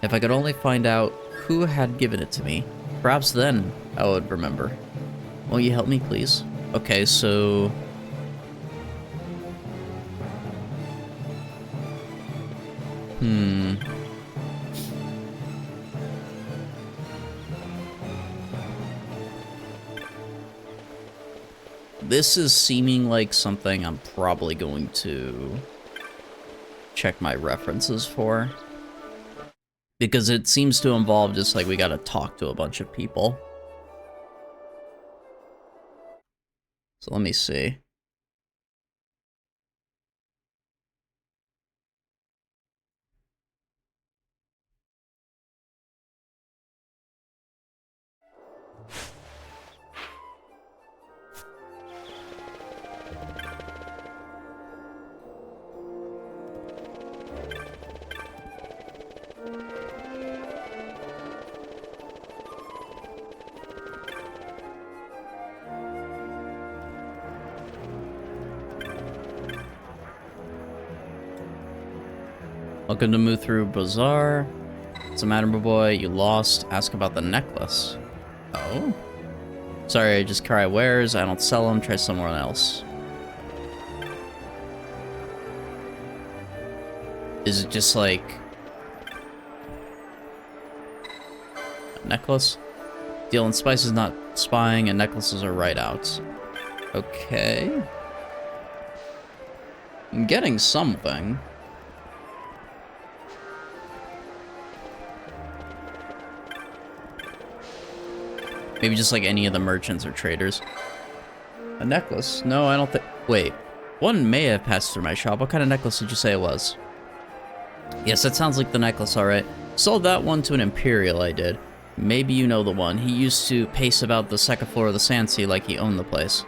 If I could only find out who had given it to me, perhaps then I would remember. Will you help me, please? Okay, so... This is seeming like something I'm probably going to check my references for. Because it seems to involve just like we gotta talk to a bunch of people. So let me see. Welcome to move through Bazaar. What's the matter, my boy? You lost. Ask about the necklace. Oh? Sorry, I just cry wares. I don't sell them. Try somewhere else. Is it just like a necklace? Deal in spices, not spying, and necklaces are right out. Okay. I'm getting something. Maybe just like any of the merchants or traders. A necklace? No, I don't think... Wait. One may have passed through my shop. What kind of necklace did you say it was? Yes, that sounds like the necklace, alright. Sold that one to an Imperial, I did. Maybe you know the one. He used to pace about the second floor of the Sandsea like he owned the place.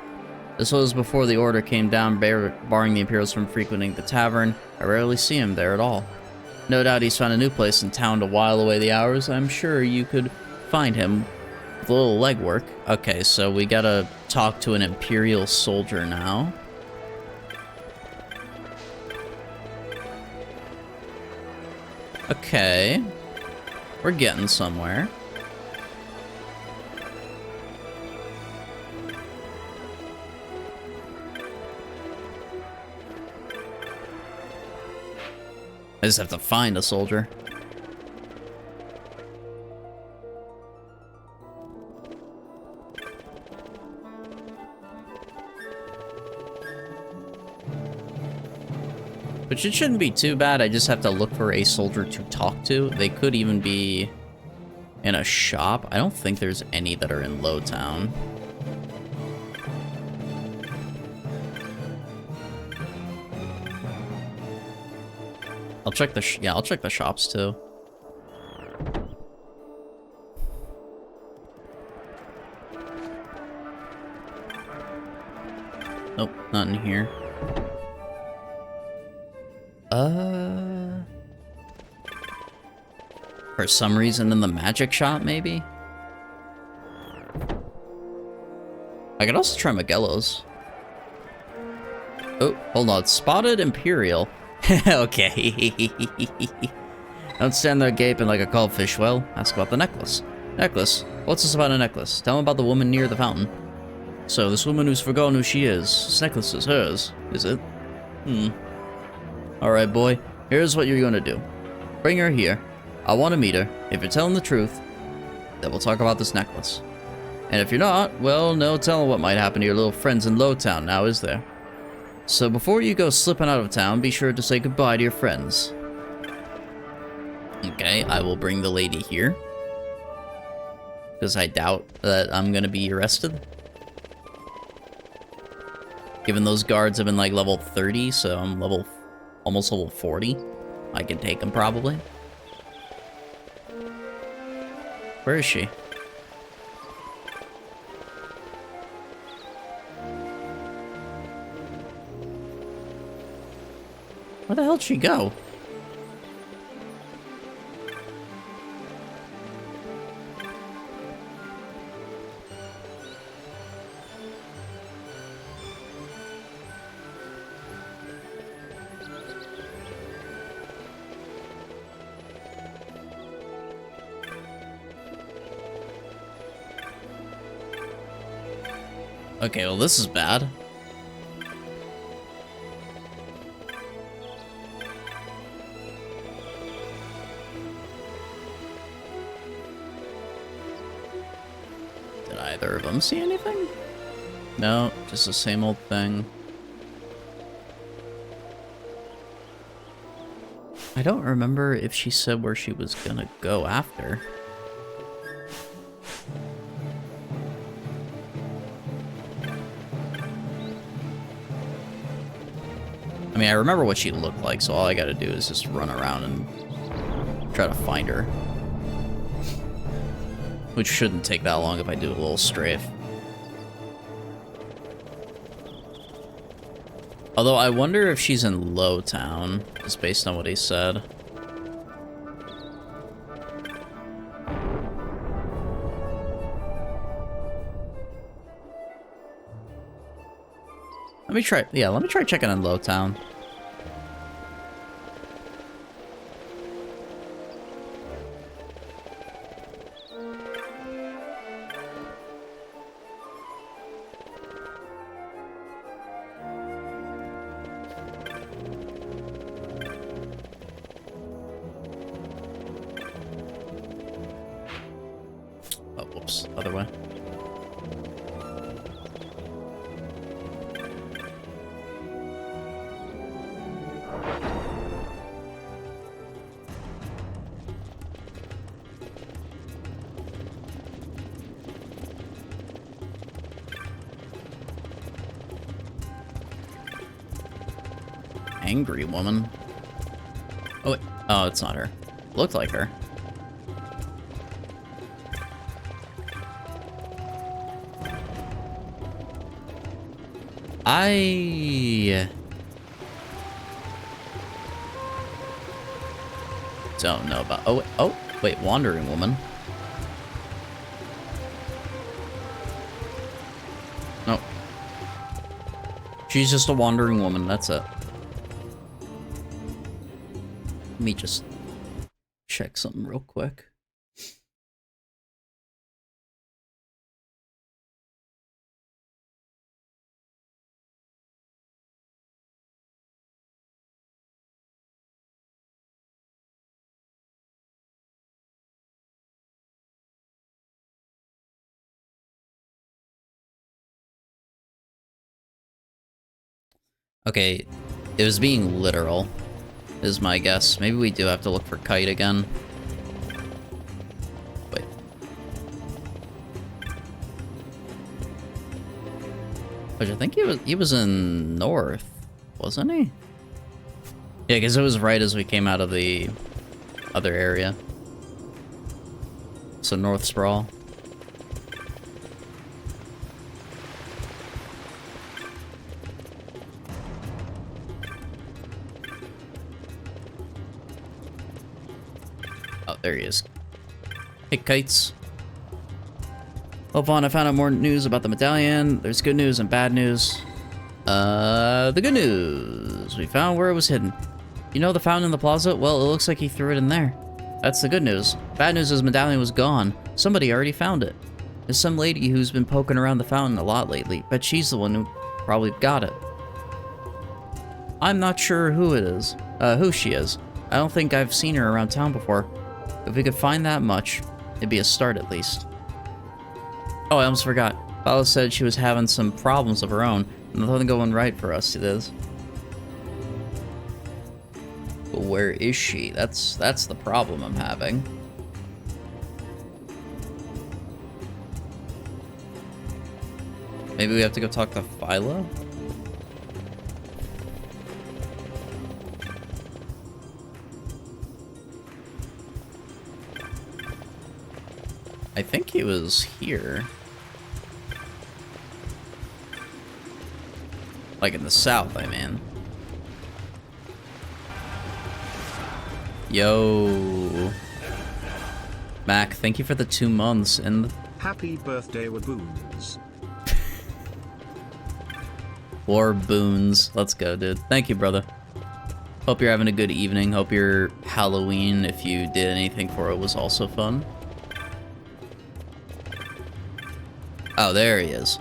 This was before the order came down, barring the Imperials from frequenting the tavern. I rarely see him there at all. No doubt he's found a new place in town to while away the hours. I'm sure you could find him with a little legwork. Okay, so we gotta talk to an Imperial soldier now. Okay. We're getting somewhere. I just have to find a soldier. Which it shouldn't be too bad, I just have to look for a soldier to talk to. They could even be in a shop. I don't think there's any that are in Lowtown. I'll check the I'll check the shops too. Nope, not in here. For some reason in the magic shop, maybe? I could also try Magello's. Oh, hold on. Spotted Imperial. Okay. Don't stand there gaping like a cold fish. Well, ask about the necklace. Necklace? What's this about a necklace? Tell him about the woman near the fountain. So, this woman who's forgotten who she is. This necklace is hers, is it? Alright, boy. Here's what you're gonna do. Bring her here. I want to meet her. If you're telling the truth, then we'll talk about this necklace. And if you're not, well, no telling what might happen to your little friends in Lowtown now, is there? So before you go slipping out of town, be sure to say goodbye to your friends. Okay, I will bring the lady here. Because I doubt that I'm gonna be arrested. Given those guards have been like level 30, so I'm almost level 40. I can take them probably. Where is she? Where the hell did she go? Okay, well this is bad. Did either of them see anything? No, just the same old thing. I don't remember if she said where she was gonna go after. I mean, I remember what she looked like, so all I gotta do is just run around and try to find her. Which shouldn't take that long if I do a little strafe. Although, I wonder if she's in Lowtown, just based on what he said. Let me try checking in Lowtown. Oh, whoops, other way. Angry woman. Oh, wait. Oh, it's not her. Looked like her. I don't know about... Oh, wait, wandering woman. No. She's just a wandering woman, that's it. Let me just check something real quick. Okay, it was being literal, is my guess. Maybe we do have to look for Kite again. Wait. Which I think he was in North, wasn't he? Yeah, because it was right as we came out of the other area. So North Sprawl. Oh, there he is. Hey, Kites. Oh, Vaughn, I found out more news about the medallion. There's good news and bad news. The good news. We found where it was hidden. You know the fountain in the plaza? Well, it looks like he threw it in there. That's the good news. Bad news is medallion was gone. Somebody already found it. There's some lady who's been poking around the fountain a lot lately. Bet she's the one who probably got it. I'm not sure who she is. I don't think I've seen her around town before. If we could find that much, it'd be a start at least. Oh, I almost forgot. Viola said she was having some problems of her own. Nothing going right for us, it is. But where is she? That's the problem I'm having. Maybe we have to go talk to Phyla? I think he was here. Like in the south, I mean. Yo. Mac, thank you for the 2 months and... Happy birthday, Worobones. Worobones. Let's go, dude. Thank you, brother. Hope you're having a good evening. Hope your Halloween, if you did anything for it, was also fun. Oh, there he is.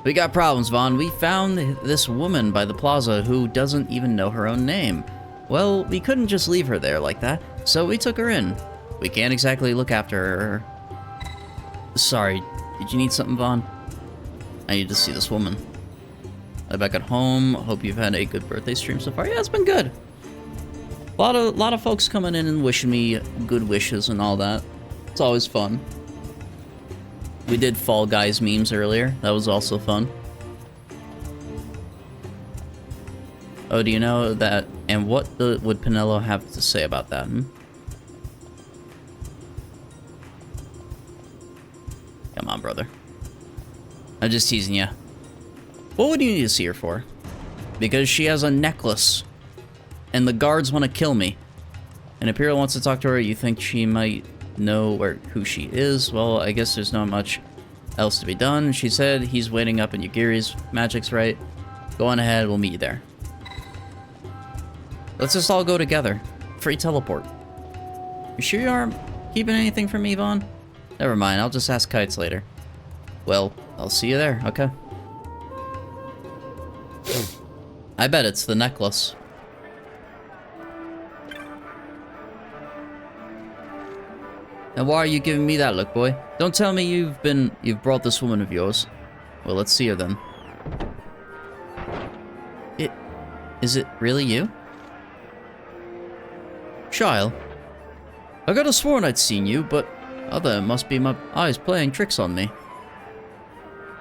We got problems, Vaughn. We found this woman by the plaza who doesn't even know her own name. Well, we couldn't just leave her there like that, so we took her in. We can't exactly look after her. Sorry, did you need something, Vaughn? I need to see this woman. I'm back at home. Hope you've had a good birthday stream so far. Yeah, it's been good. lot of folks coming in and wishing me good wishes and all that. It's always fun. We did Fall Guys memes earlier. That was also fun. Oh, do you know that? And what would Pinello have to say about that? Come on, brother. I'm just teasing you. What would you need to see her for? Because she has a necklace. And the guards want to kill me. And Imperial wants to talk to her. You think she might know who she is? Well, I guess there's not much else to be done. She said he's waiting up in Yugiri's magic's right. Go on ahead, we'll meet you there. Let's just all go together. Free teleport. You sure you aren't keeping anything from me, Vaughn? Never mind, I'll just ask Kites later. Well, I'll see you there, okay? I bet it's the necklace. And why are you giving me that look, boy? Don't tell me you've brought this woman of yours. Well, let's see her then. Is it really you? Shyle? I could have sworn I'd seen you, but other must be my eyes playing tricks on me.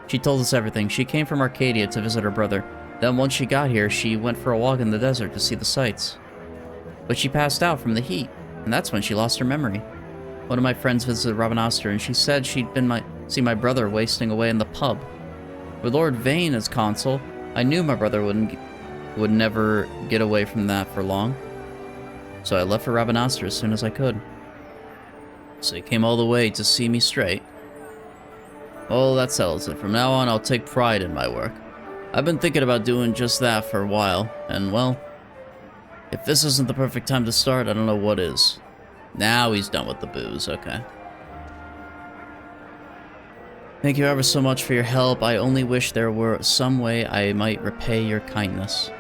She told us everything. She came from Arcadia to visit her brother. Then once she got here, she went for a walk in the desert to see the sights. But she passed out from the heat, and that's when she lost her memory. One of my friends visited Rabanastre, and she said she'd been see my brother wasting away in the pub. With Lord Vane as consul, I knew my brother would never get away from that for long. So I left for Rabanastre as soon as I could. So he came all the way to see me straight. Well, that settles it. From now on, I'll take pride in my work. I've been thinking about doing just that for a while, and well, if this isn't the perfect time to start, I don't know what is. Now he's done with the booze, okay. Thank you ever so much for your help. I only wish there were some way I might repay your kindness.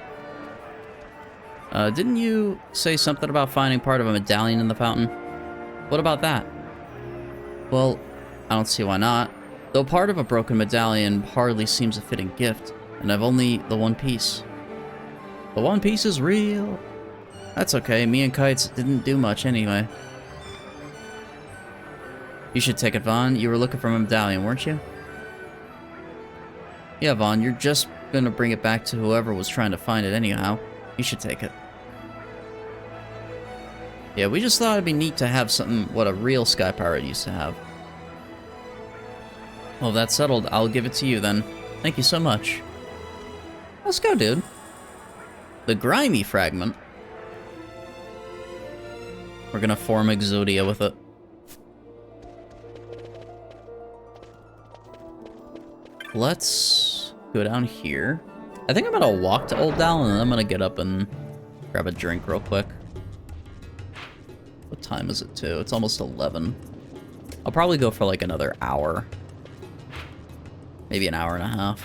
Didn't you say something about finding part of a medallion in the fountain? What about that? Well, I don't see why not. Though part of a broken medallion hardly seems a fitting gift, and I've only the one piece. The one piece is real. That's okay, me and Kites didn't do much anyway. You should take it, Vaughn. You were looking for a medallion, weren't you? Yeah, Vaughn, you're just gonna bring it back to whoever was trying to find it anyhow. You should take it. Yeah, we just thought it'd be neat to have something what a real Sky Pirate used to have. Well, that's settled. I'll give it to you then. Thank you so much. Let's go, dude. The Grimy Fragment. We're gonna form Exodia with it. Let's go down here. I think I'm gonna walk to Old Dal and then I'm gonna get up and grab a drink real quick. What time is it too? It's almost 11. I'll probably go for like another hour. Maybe an hour and a half.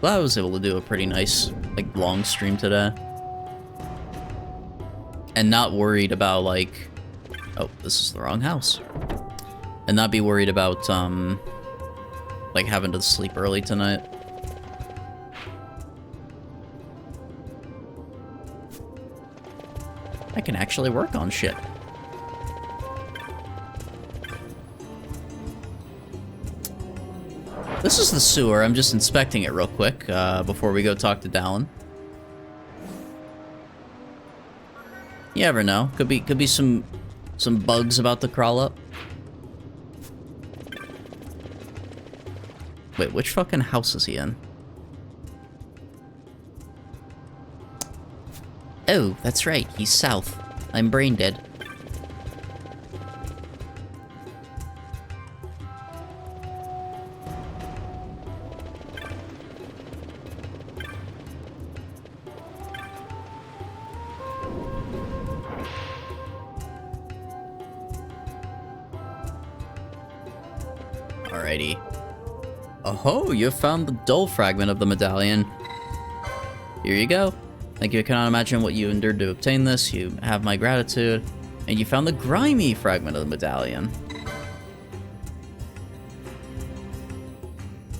Glad I was able to do a pretty nice, like, long stream today. And not worried about, like... Oh, this is the wrong house. And not be worried about, like, having to sleep early tonight. I can actually work on shit. This is the sewer. I'm just inspecting it real quick before we go talk to Dallin. You never know. Could be some bugs about to crawl up. Wait, which fucking house is he in? Oh, that's right. He's south. I'm brain dead. Alrighty. Oh, you found the dull fragment of the medallion. Here you go. Thank you. I cannot imagine what you endured to obtain this. You have my gratitude. And you found the grimy fragment of the medallion.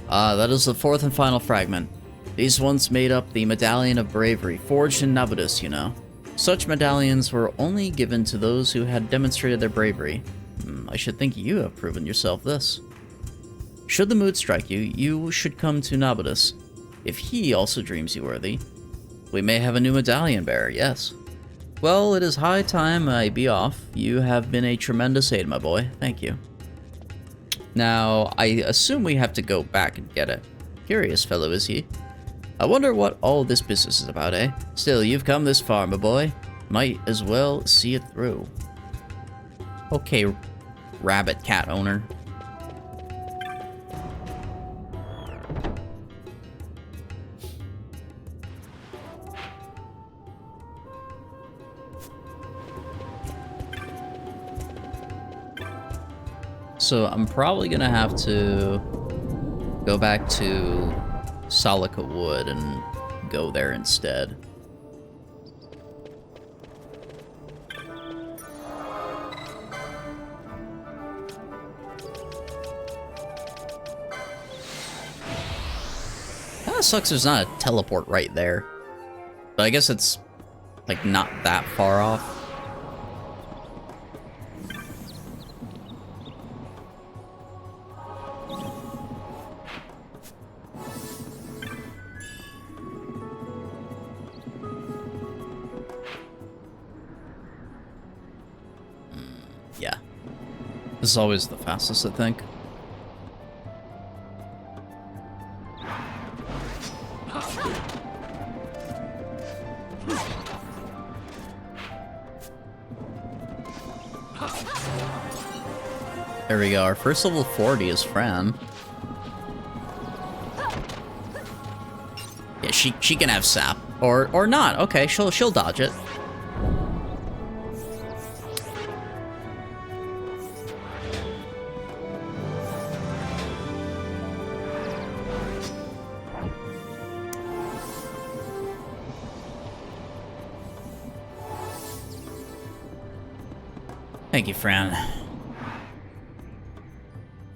Ah, that is the fourth and final fragment. These once made up the Medallion of Bravery, forged in Nabudus, you know. Such medallions were only given to those who had demonstrated their bravery. I should think you have proven yourself this. Should the mood strike you, you should come to Nabudus. If he also dreams you worthy, we may have a new medallion bearer, yes. Well, it is high time I be off. You have been a tremendous aid, my boy. Thank you. Now, I assume we have to go back and get it. Curious fellow is he. I wonder what all this business is about, eh? Still, you've come this far, my boy. Might as well see it through. Okay, rabbit cat owner. So I'm probably gonna have to go back to Salika Wood and go there instead. Kinda sucks there's not a teleport right there. But I guess it's, like, not that far off. Yeah. This is always the fastest, I think. There we go, our first level 40 is Fran. Yeah, she can have sap. Or not. Okay, she'll dodge it. Thank you, Fran.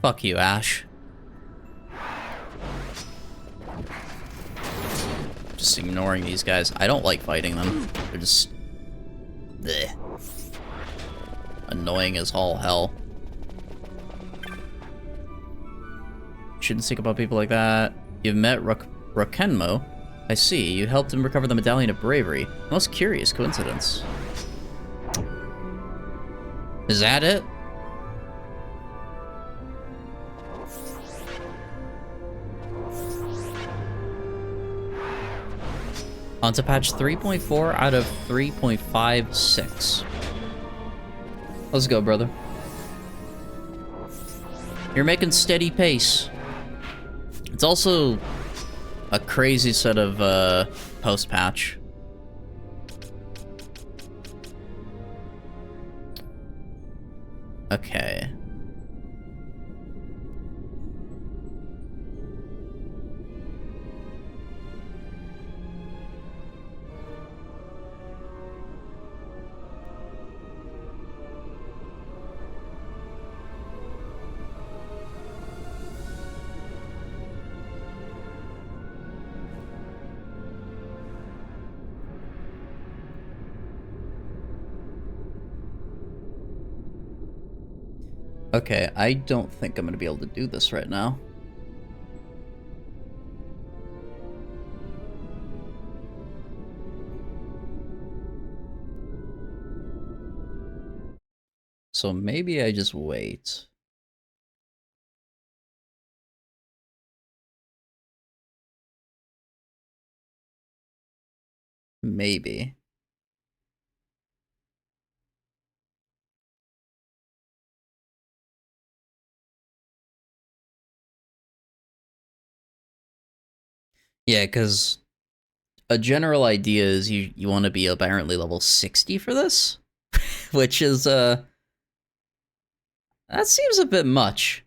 Fuck you, Ash. Just ignoring these guys. I don't like fighting them. They're just... bleh. Annoying as all hell. Shouldn't think about people like that. You've met Rakenmo. I see. You helped him recover the Medallion of Bravery. Most curious coincidence. Is that it? On to patch 3.4 out of 3.56. Let's go, brother. You're making steady pace. It's also a crazy set of post-patch. Okay. Okay, I don't think I'm gonna be able to do this right now. So maybe I just wait. Maybe. Yeah, because a general idea is you want to be apparently level 60 for this, which is that seems a bit much.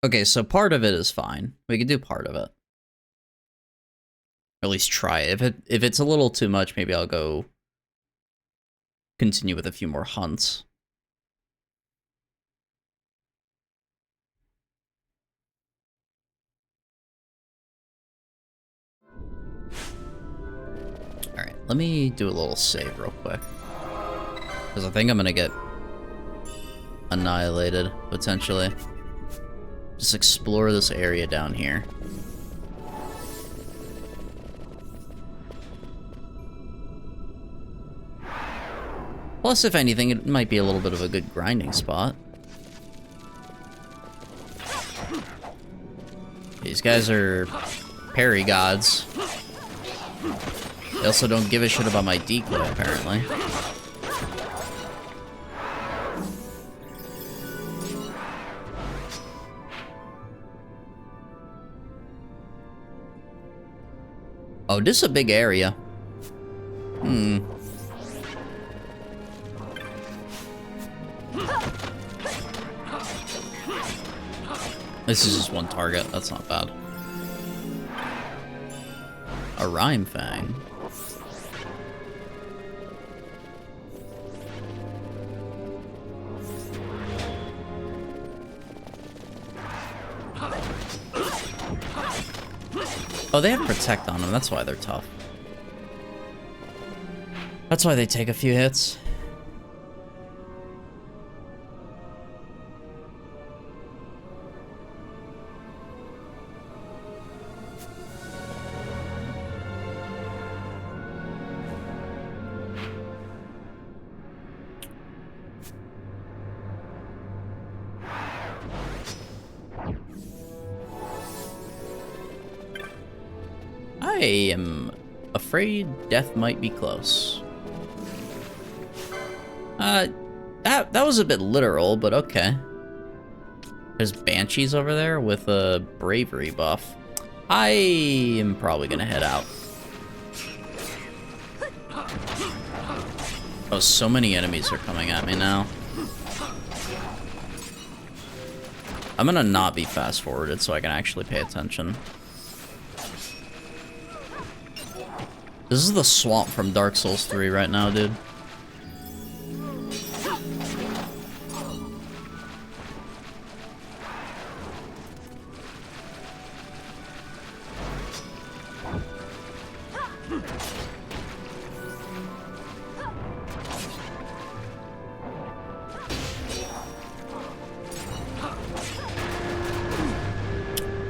Okay, so part of it is fine. We can do part of it. Or at least try it. If it's a little too much, maybe I'll go continue with a few more hunts. Alright, let me do a little save real quick. Because I think I'm gonna get annihilated, potentially. Just explore this area down here. Plus, if anything, it might be a little bit of a good grinding spot. These guys are parry gods. They also don't give a shit about my decoy, apparently. Oh, this is a big area. Hmm. This is just one target. That's not bad. A Rhyme Fang. Oh, they have Protect on them. That's why they're tough. That's why they take a few hits. I am afraid death might be close. That was a bit literal, but okay. There's banshees over there with a bravery buff. I am probably gonna head out. Oh, so many enemies are coming at me now. I'm gonna not be fast forwarded so I can actually pay attention. This is the swamp from Dark Souls 3 right now, dude.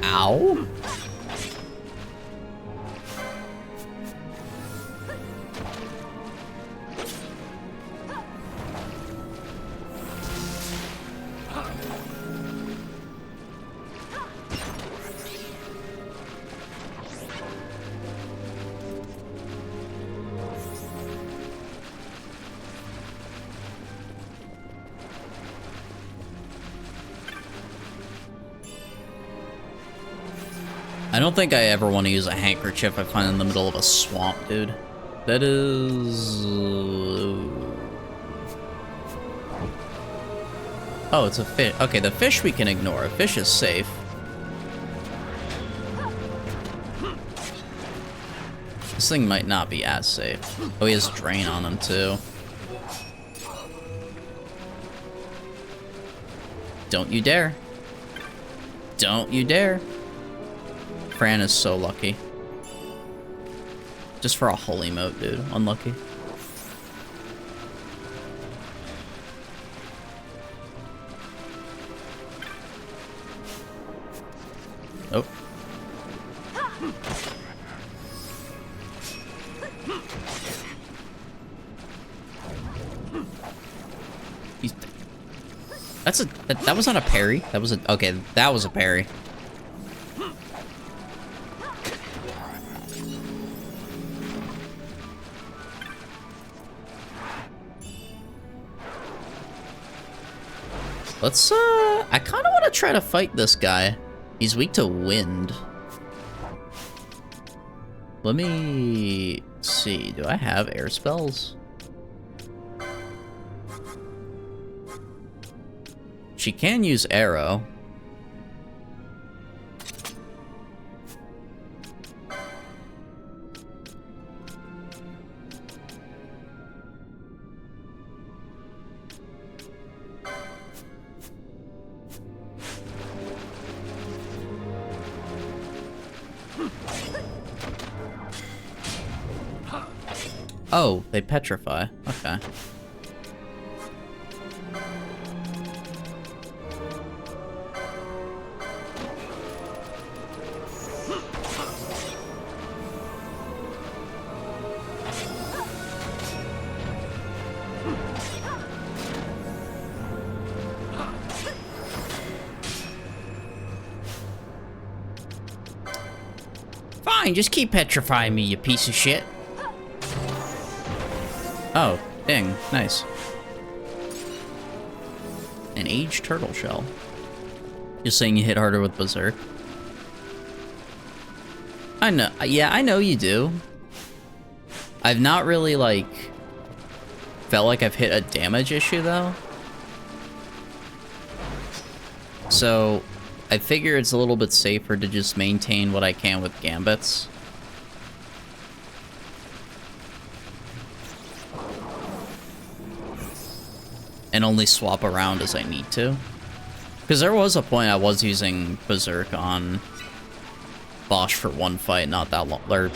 Ow. I don't think I ever want to use a handkerchief I find in the middle of a swamp, dude. That is... Oh, it's a fish. Okay, the fish we can ignore. Fish is safe. This thing might not be as safe. Oh, he has drain on him, too. Don't you dare. Don't you dare. Fran is so lucky. Just for a holy moat, dude. Unlucky. Oh. That was not a parry. That was a... Okay, that was a parry. Let's, I kind of want to try to fight this guy. He's weak to wind. Let me see. Do I have air spells? She can use arrow. Oh, they petrify. Okay. Fine, just keep petrifying me, you piece of shit. Oh, dang, nice. An aged turtle shell. You're saying you hit harder with Berserk? I know, yeah, I know you do. I've not really, like, felt like I've hit a damage issue, though. So, I figure it's a little bit safer to just maintain what I can with Gambits. And only swap around as I need to. Because there was a point I was using Berserk on Bosch for one fight not that long, or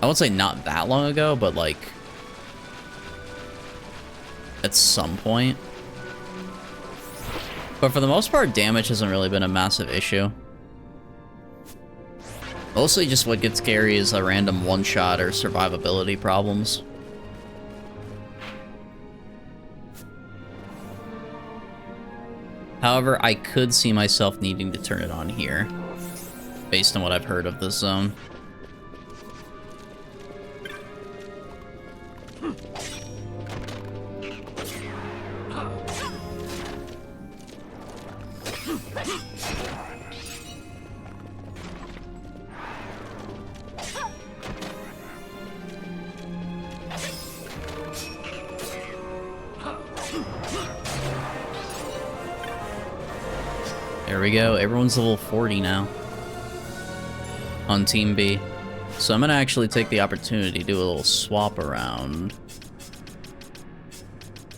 I won't say not that long ago, but like at some point. But for the most part, damage hasn't really been a massive issue. Mostly just what gets scary is a random one-shot or survivability problems. However, I could see myself needing to turn it on here, based on what I've heard of this zone. There we go, everyone's level 40 now on Team B. So I'm gonna actually take the opportunity to do a little swap around.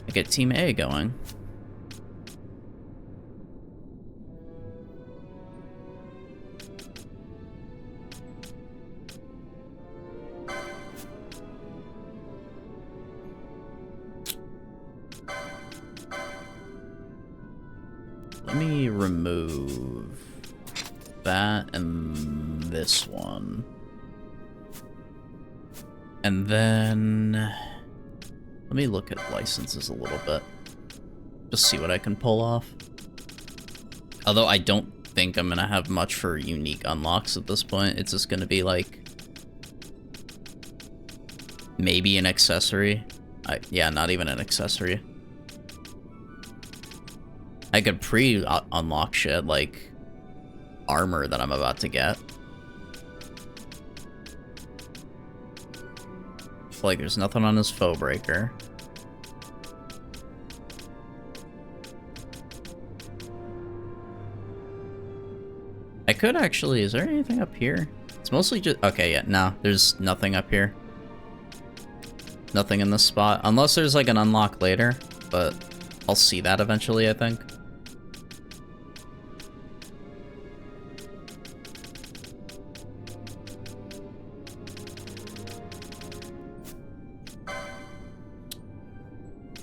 I get Team A going. Let me remove that and this one. And then let me look at licenses a little bit. Just see what I can pull off. Although I don't think I'm gonna have much for unique unlocks at this point. It's just gonna be like maybe an accessory. Yeah, not even an accessory. I could pre-unlock shit, like armor that I'm about to get. Like, there's nothing on his foe breaker. I could actually, is there anything up here? It's mostly just, okay, yeah, no, there's nothing up here. Nothing in this spot, unless there's like an unlock later, but I'll see that eventually, I think.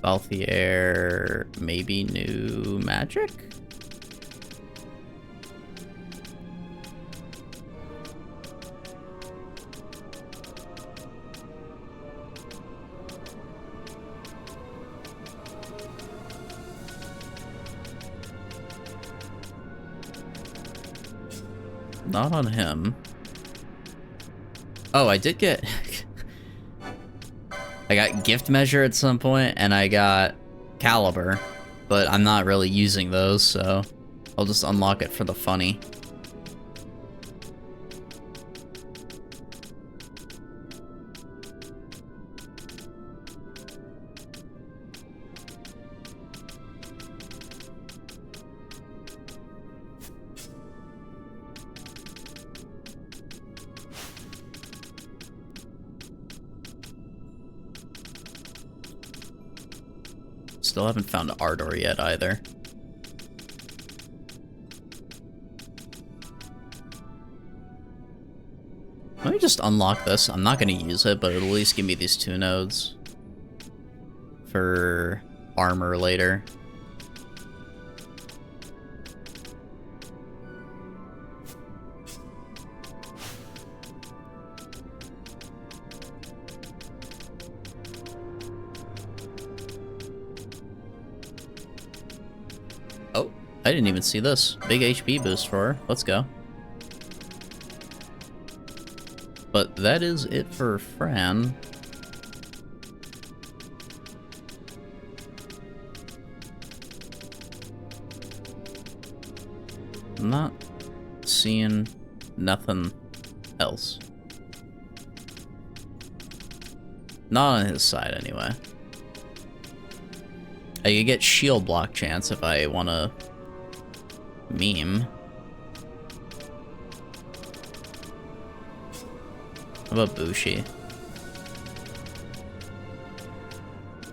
Balthier, maybe new magic? Not on him. Oh, I did get... I got gift measure at some point, and I got caliber, but I'm not really using those, so I'll just unlock it for the funny. Still haven't found Ardor yet either. Let me just unlock this. I'm not going to use it, but it'll at least give me these 2 nodes for armor later. Oh, I didn't even see this. Big HP boost for her. Let's go. But that is it for Fran. I'm not seeing nothing else. Not on his side, anyway. I could get shield block chance if I want to meme. How about Bushi?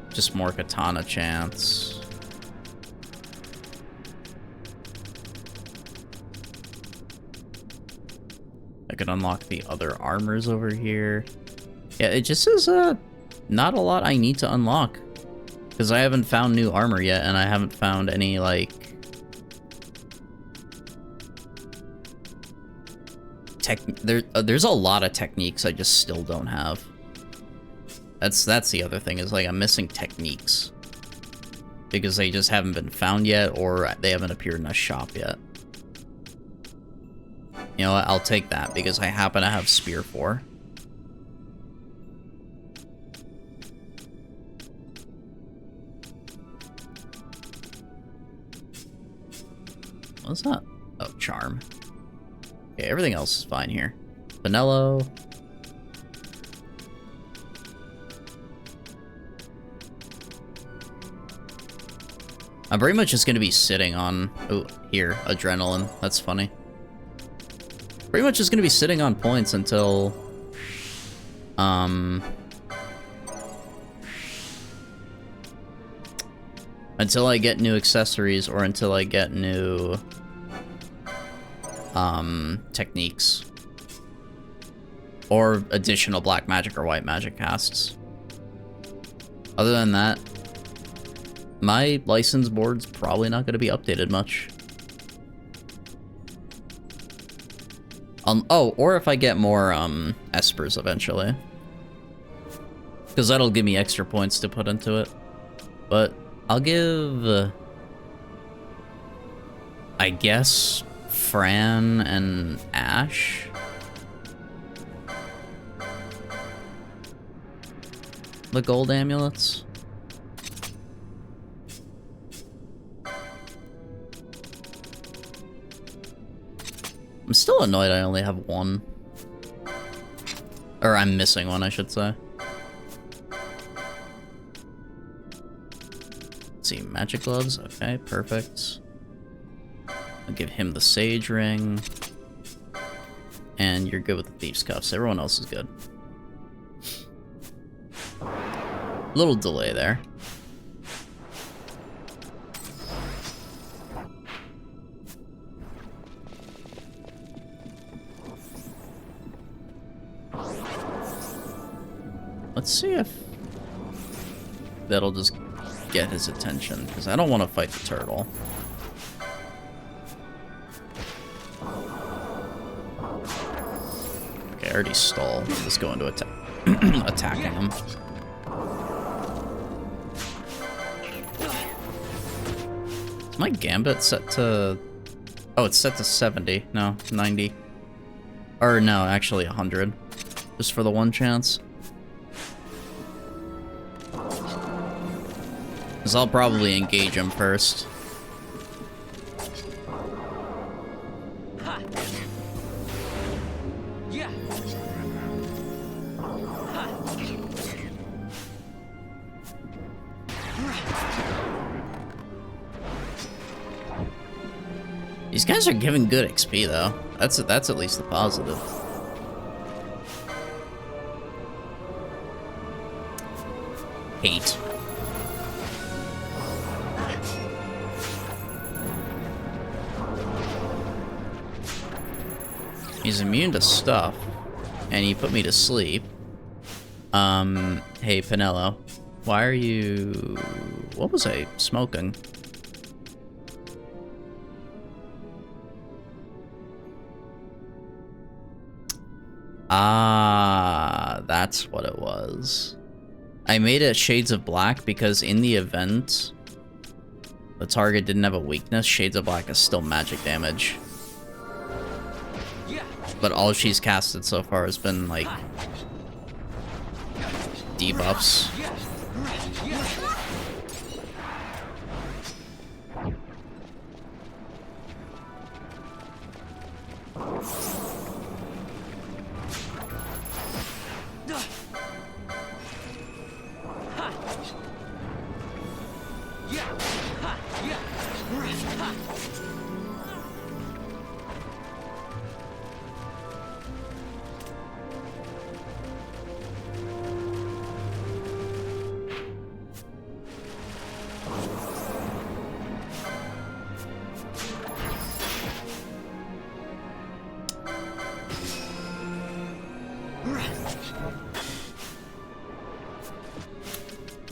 Just more katana chance. I could unlock the other armors over here. Yeah, it just is not a lot I need to unlock. Because I haven't found new armor yet, and I haven't found any, like... There's a lot of techniques I just still don't have. That's the other thing, is like I'm missing techniques. Because they just haven't been found yet, or they haven't appeared in a shop yet. You know what, I'll take that, because I happen to have Spear 4. What's that? Oh, Charm. Okay, everything else is fine here. Vanello. I'm pretty much just going to be sitting on... Oh, here, Adrenaline. That's funny. Pretty much just going to be sitting on points until... Until I get new accessories, or until I get new... techniques. Or additional black magic or white magic casts. Other than that, my license board's probably not going to be updated much. Oh, or if I get more, espers eventually. Because that'll give me extra points to put into it. But I'll give... I guess... Fran and Ash. The gold amulets. I'm still annoyed I only have one. Or I'm missing one, I should say. Let's see, magic gloves. Okay, perfect. I'll give him the Sage Ring. And you're good with the Thieves' Cuffs. Everyone else is good. Little delay there. Let's see if that'll just get his attention, because I don't want to fight the turtle. Okay, I already stole. Let's go into attacking him. Is my gambit set to... Oh, it's set to 70. No, 90. Or no, actually 100. Just for the one chance. Because I'll probably engage him first. These guys are giving good XP though. That's at least the positive. Hate. He's immune to stuff. and you put me to sleep. Hey, Pinello, why are you... What was I smoking? Ah, that's what it was. I made it Shades of Black because in the event the target didn't have a weakness, Shades of Black is still magic damage. But all she's casted so far has been, like, debuffs.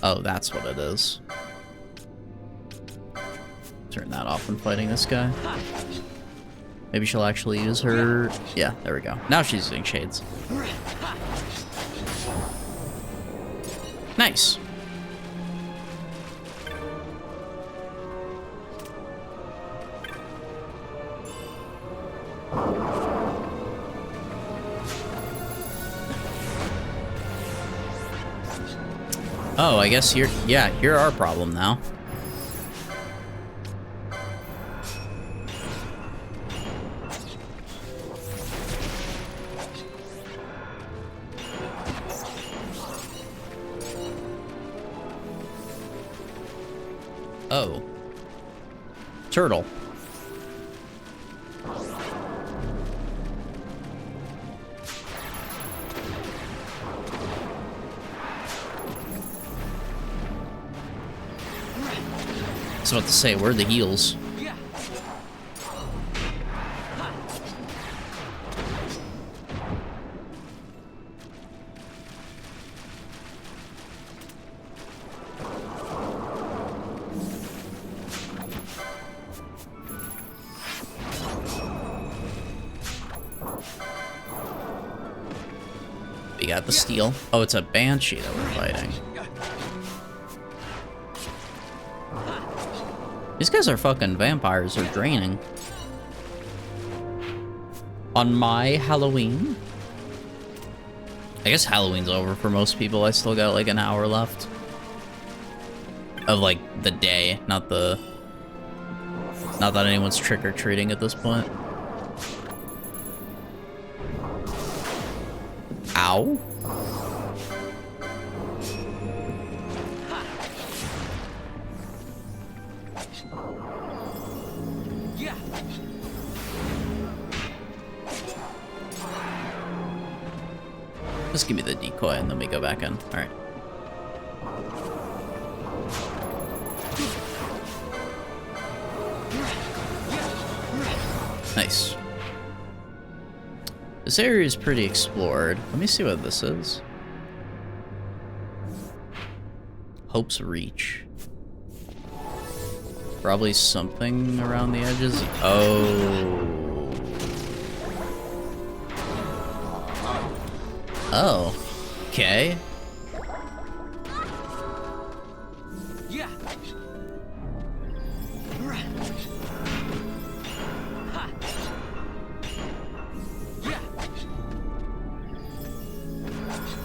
Oh, that's what it is. Turn that off when fighting this guy. Maybe she'll actually use her... Yeah, there we go. Now she's using Shades. Nice. Oh, I guess you're... Yeah, you're our problem now. Oh. Turtle. I was about to say, where are the heals? We got the steel. Oh, it's a banshee that we're fighting. These guys are fucking vampires. They're draining. On my Halloween. I guess Halloween's over for most people. I still got like an hour left. Of like the day, not that anyone's trick-or-treating at this point. Ow. Just give me the decoy and then we go back in. Alright. Nice. This area is pretty explored. Let me see what this is. Hope's Reach. Probably something around the edges. Oh. Oh. Okay. Yeah.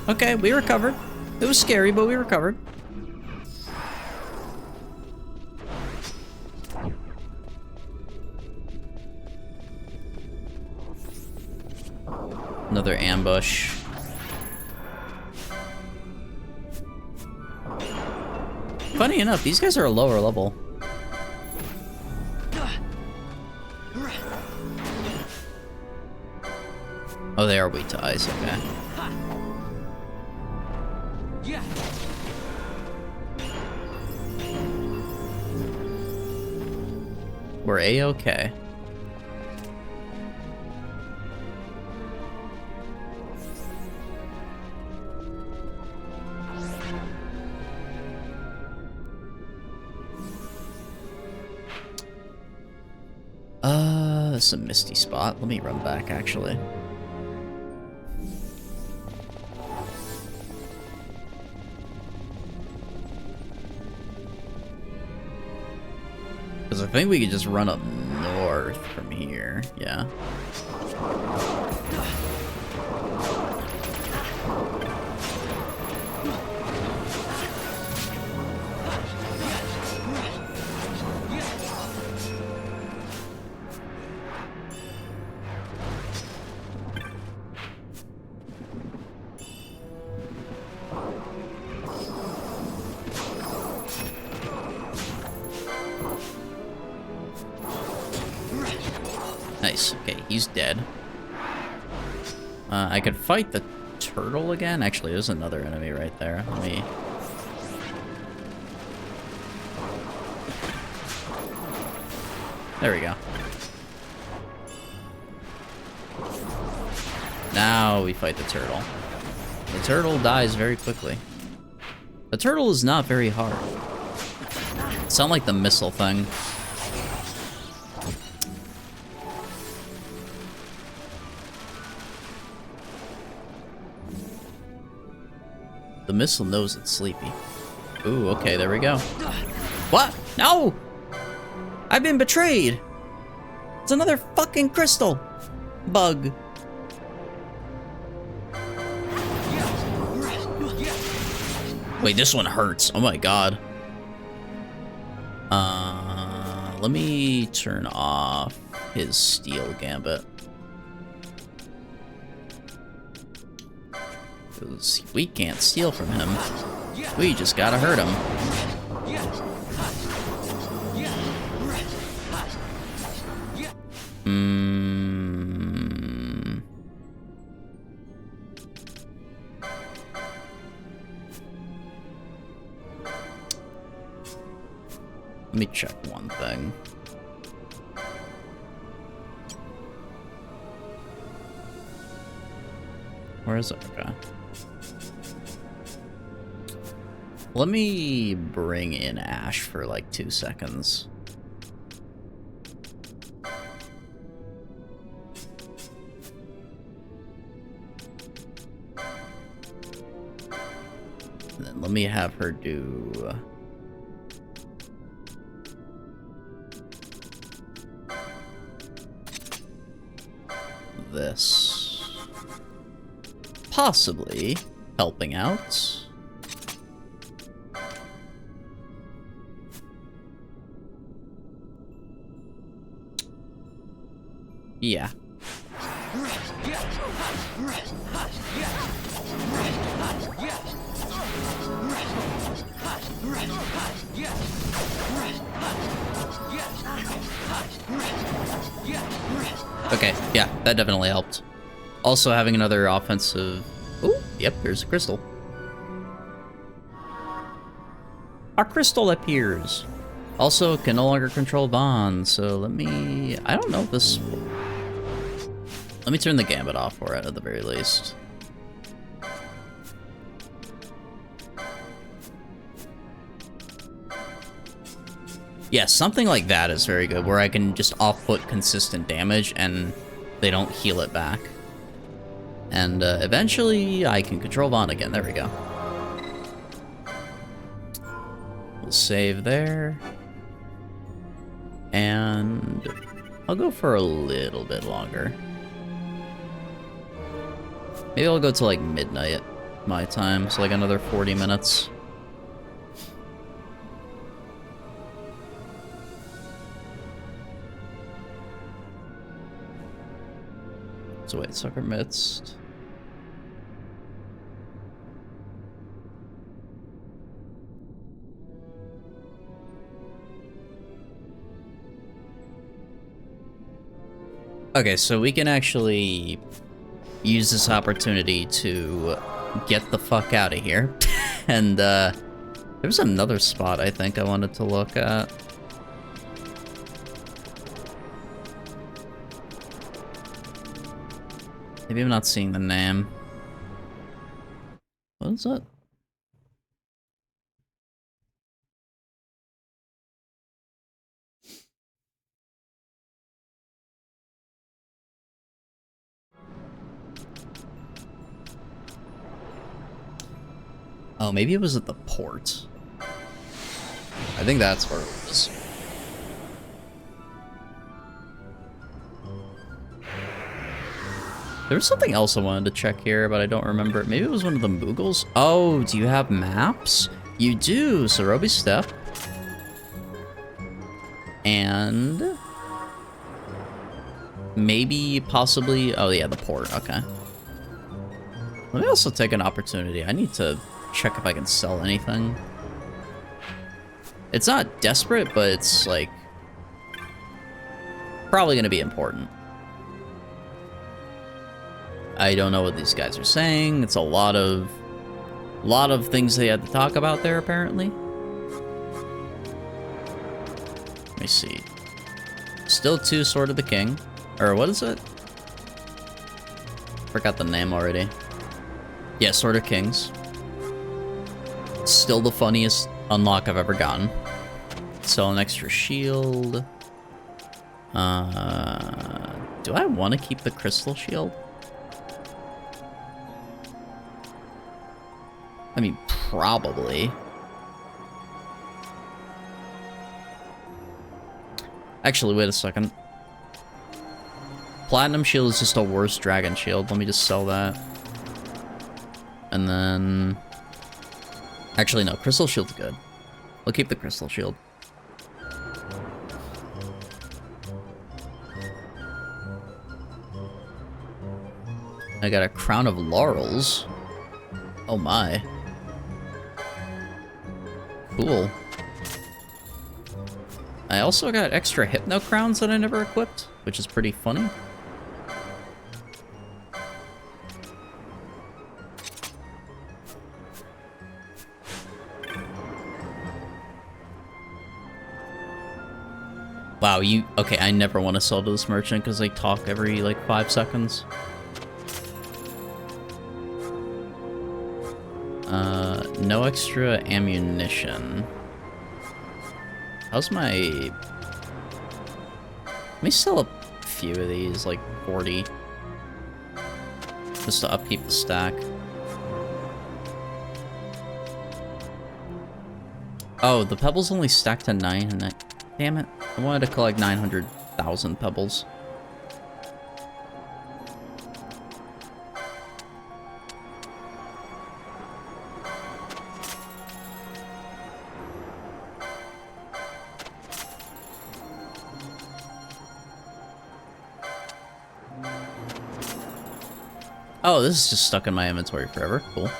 Okay, we recovered. It was scary, but we recovered. Another ambush. Funny enough, these guys are a lower level. Oh, they are weak to ice, okay. We're A-okay. this a misty spot? Let me run back, actually. Because I think we could just run up north from here. Yeah. Nice. Okay, he's dead. I could fight the turtle again. Actually, there's another enemy right there. Let me... There we go. Now we fight the turtle. The turtle dies very quickly. The turtle is not very hard. Sound like the missile thing. The missile knows it's sleepy. Ooh, okay, there we go. What? No! I've been betrayed! It's another fucking crystal! Bug. Wait, this one hurts. Oh my god. Let me turn off his steel gambit. Because we can't steal from him. We just gotta hurt him. Let me check one thing. Where is it? Okay. Let me bring in Ash for like 2 seconds. And then let me have her do... this. Possibly helping out. Yeah. Okay, yeah, that definitely helped. Also having another offensive... Ooh, yep, there's a crystal. A crystal appears. Also, can no longer control bonds, so let me... I don't know if this... Let me turn the gambit off for it, at the very least. Yeah, something like that is very good, where I can just off-put consistent damage, and they don't heal it back. And eventually, I can control bond again. There we go. We'll save there. And I'll go for a little bit longer. Maybe I'll go to like midnight my time, so like another 40 minutes. So wait, Sucker Midst. Okay, so we can actually use this opportunity to get the fuck out of here. And there's another spot I think I wanted to look at. Maybe I'm not seeing the name. What is it? Oh, maybe it was at the port. I think that's where it was. There was something else I wanted to check here, but I don't remember. Maybe it was one of the Moogles? Oh, do you have maps? You do, Sorobi Steppe. And... maybe, possibly... oh yeah, the port, okay. Let me also take an opportunity. I need to check if I can sell anything. It's not desperate, but it's, like... probably gonna be important. I don't know what these guys are saying. It's a lot of things they had to talk about there, apparently. Let me see. Still 2 Sword of the King. Or what is it? Forgot the name already. Yeah, Sword of Kings. Still the funniest unlock I've ever gotten. Sell an extra shield. Do I want to keep the crystal shield? I mean, probably. Actually, wait a second. Platinum shield is just a worse dragon shield. Let me just sell that. And then... actually, no. Crystal shield's good. We'll keep the crystal shield. I got a crown of laurels. Oh my. Cool. I also got extra hypno crowns that I never equipped, which is pretty funny. Wow, okay, I never want to sell to this merchant because they talk every, like, 5 seconds. No extra ammunition. How's my... let me sell a few of these, like 40. Just to upkeep the stack. Oh, the pebbles only stack to 9. Damn it. I wanted to collect 900,000 pebbles. Oh, this is just stuck in my inventory forever. Cool.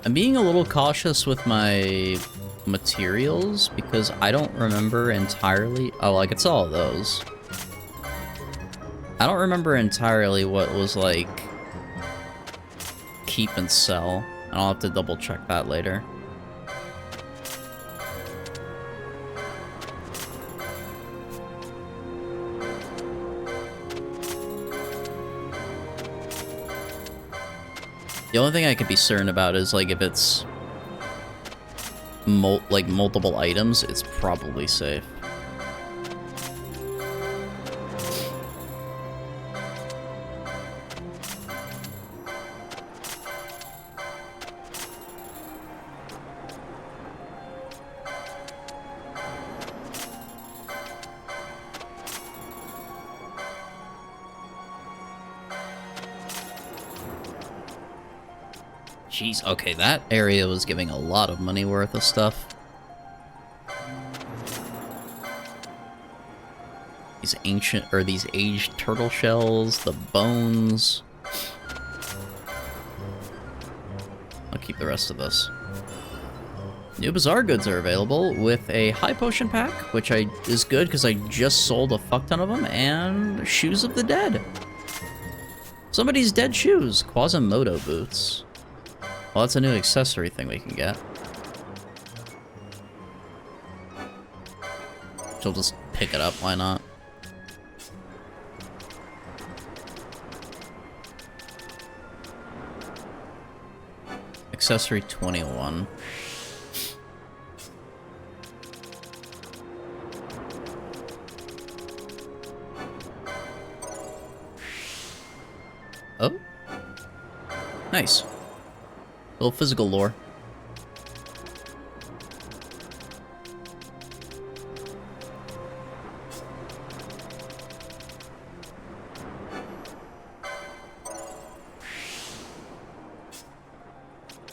I'm being a little cautious with my materials because I don't remember entirely. Oh, I could sell all those. I don't remember entirely what was like keep and sell. And I'll have to double check that later. The only thing I could be certain about is like if it's multiple items, it's probably safe. Jeez, okay, that area was giving a lot of money worth of stuff. These ancient, or these aged turtle shells, the bones. I'll keep the rest of this. New Bazaar goods are available with a high potion pack, which is good because I just sold a fuck ton of them, and Shoes of the Dead. Somebody's dead shoes. Quasimodo boots. Well, that's a new accessory thing we can get. She'll just pick it up, why not? Accessory 21. Oh. Nice. Little physical lore.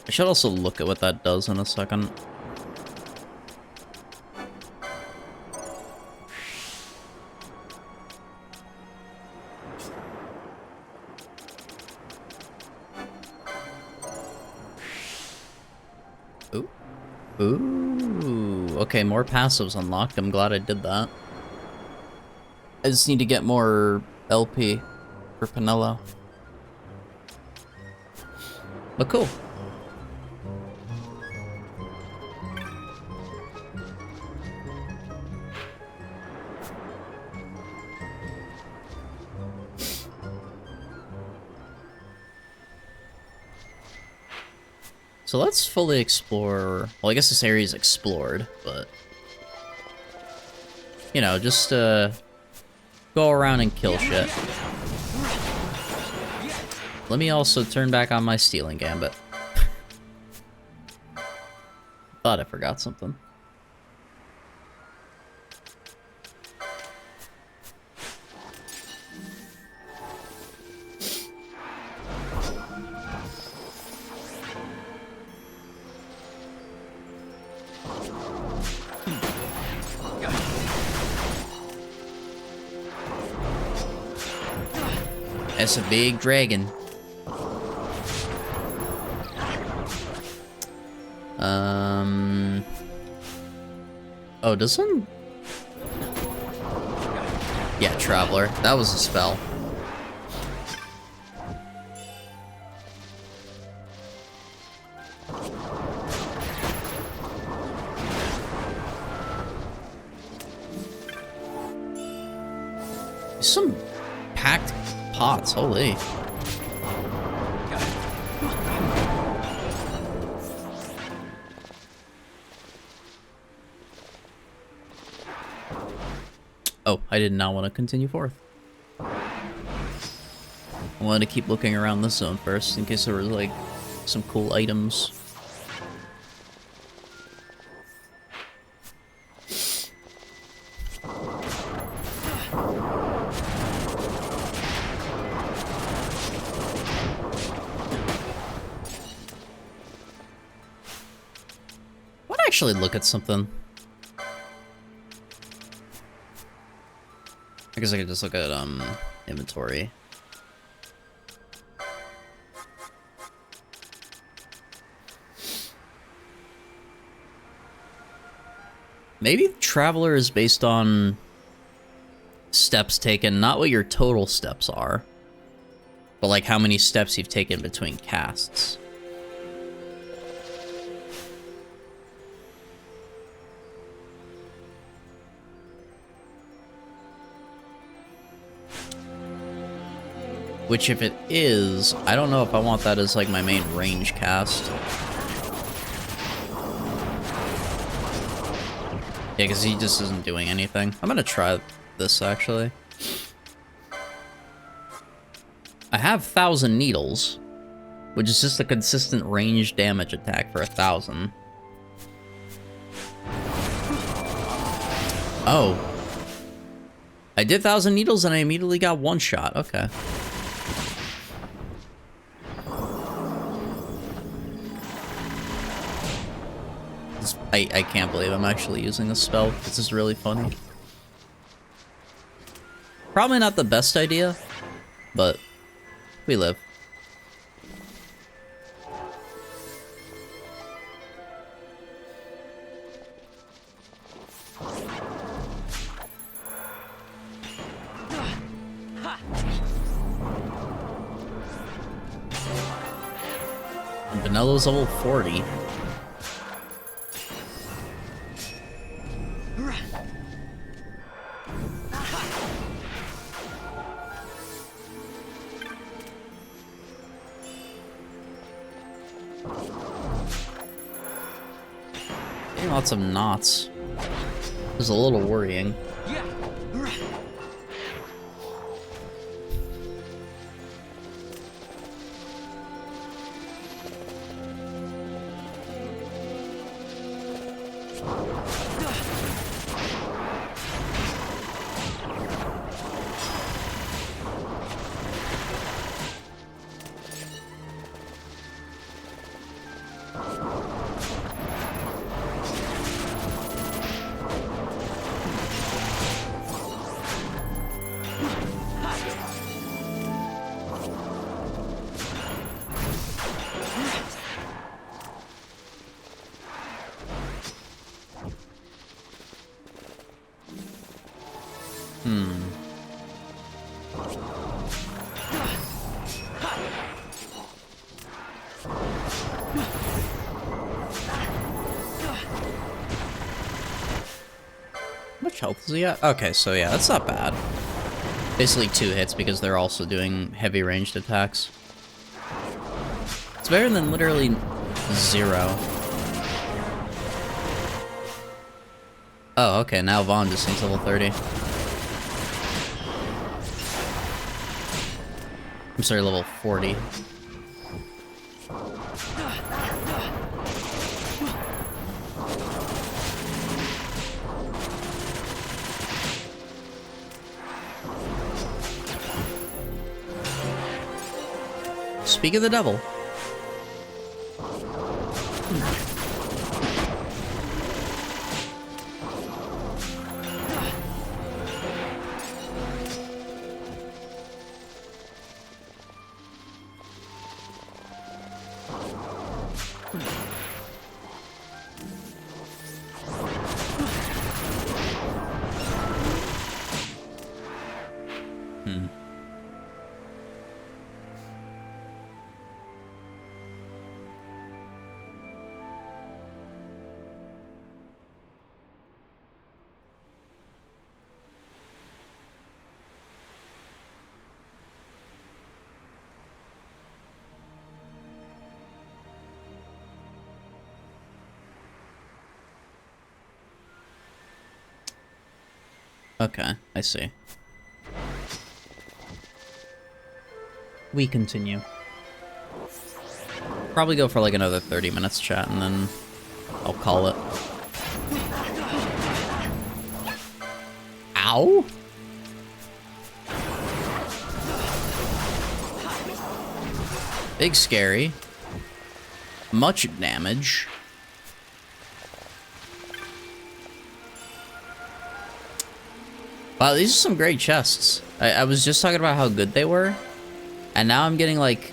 I should also look at what that does in a second. Ooh. Ooh. Okay, more passives unlocked. I'm glad I did that. I just need to get more LP for Pinello. But cool. So let's fully explore... Well, I guess this area is explored, but... You know, just, go around and kill shit. Let me also turn back on my stealing gambit. Thought I forgot something. That's a big dragon. Oh, doesn't... Yeah, Traveler. That was a spell. Some packed pots, holy. Oh, I did not want to continue forth. I wanted to keep looking around this zone first, in case there was, like, some cool items. Actually look at something. I guess I could just look at inventory. Maybe Traveler is based on steps taken, not what your total steps are, but like how many steps you've taken between casts. Which, if it is, I don't know if I want that as, like, my main range cast. Yeah, because he just isn't doing anything. I'm gonna try this, actually. I have 1,000 Needles, which is just a consistent range damage attack for 1,000. Oh. I did 1,000 Needles and I immediately got one shot. Okay. I can't believe I'm actually using this spell. This is really funny. Probably not the best idea, but we live. And Vanello's level 40. getting lots of knots. This is a little worrying. How much health is he at? Okay, so yeah, that's not bad. Basically 2 hits because they're also doing heavy ranged attacks. It's better than literally 0. Oh, okay, now Vaughn just sinks level 30. I'm sorry, level 40. Speak of the devil. Okay, I see. We continue. Probably go for like another 30 minutes chat and then I'll call it. Ow! Big scary. Much damage. Wow, these are some great chests. I was just talking about how good they were, and now I'm getting like...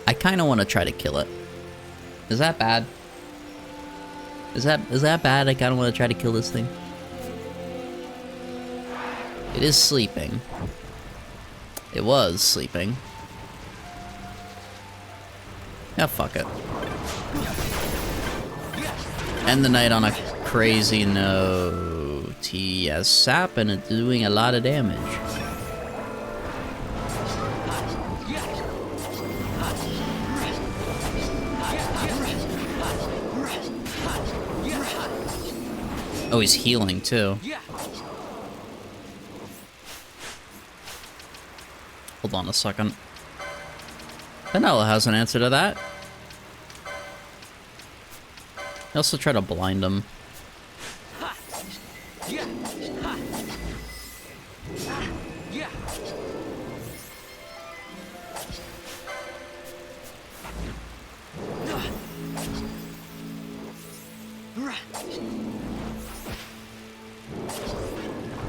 I kind of want to try to kill it. Is that bad? Is that bad? I kind of want to try to kill this thing. It is sleeping. It was sleeping. Yeah, fuck it. End the night on a crazy note. He has sap and it's doing a lot of damage. Oh, he's healing too. Hold on a second. Vanilla has an answer to that. I also try to blind him.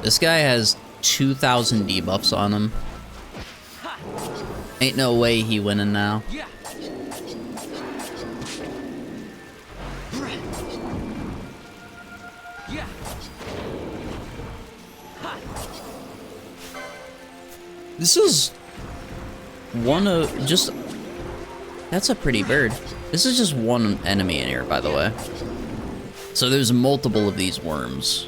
This guy has 2,000 debuffs on him. Ain't no way he winning now. This is one of just... That's a pretty bird. This is just one enemy in here, by the way. So there's multiple of these worms.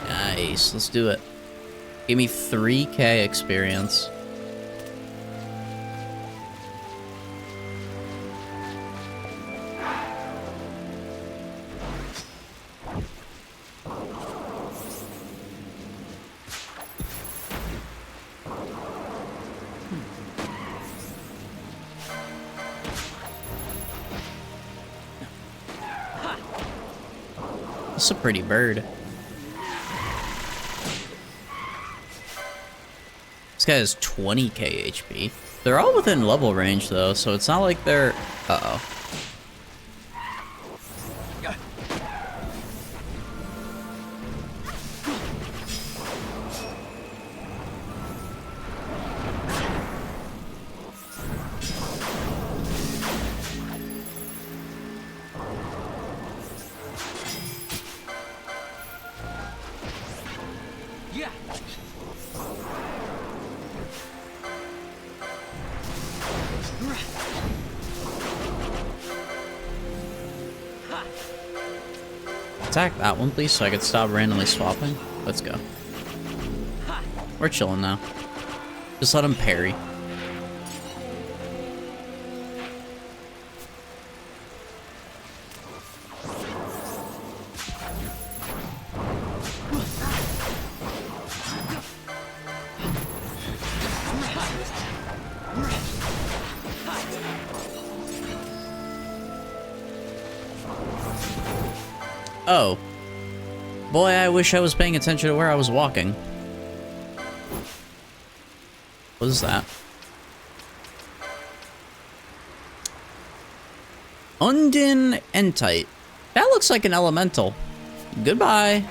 Nice, let's do it. Give me 3k experience. That's a pretty bird. This guy has 20k HP. They're all within level range though, so it's not like they're... Uh-oh. Attack that one, please, so I could stop randomly swapping. Let's go. We're chilling now. Just let him parry. Oh. Boy, I wish I was paying attention to where I was walking. What is that? Undin Entite. That looks like an elemental. Goodbye.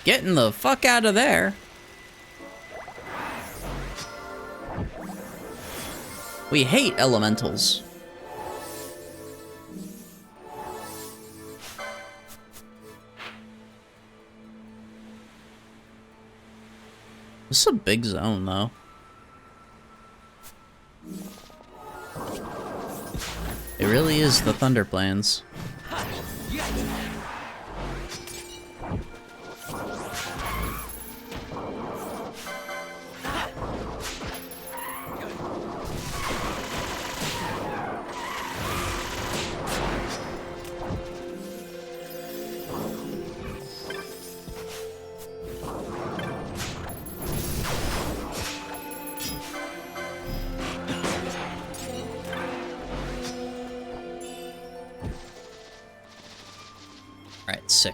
Getting the fuck out of there. We hate elementals. This is a big zone, though. It really is the Thunderplains. Alright, sick.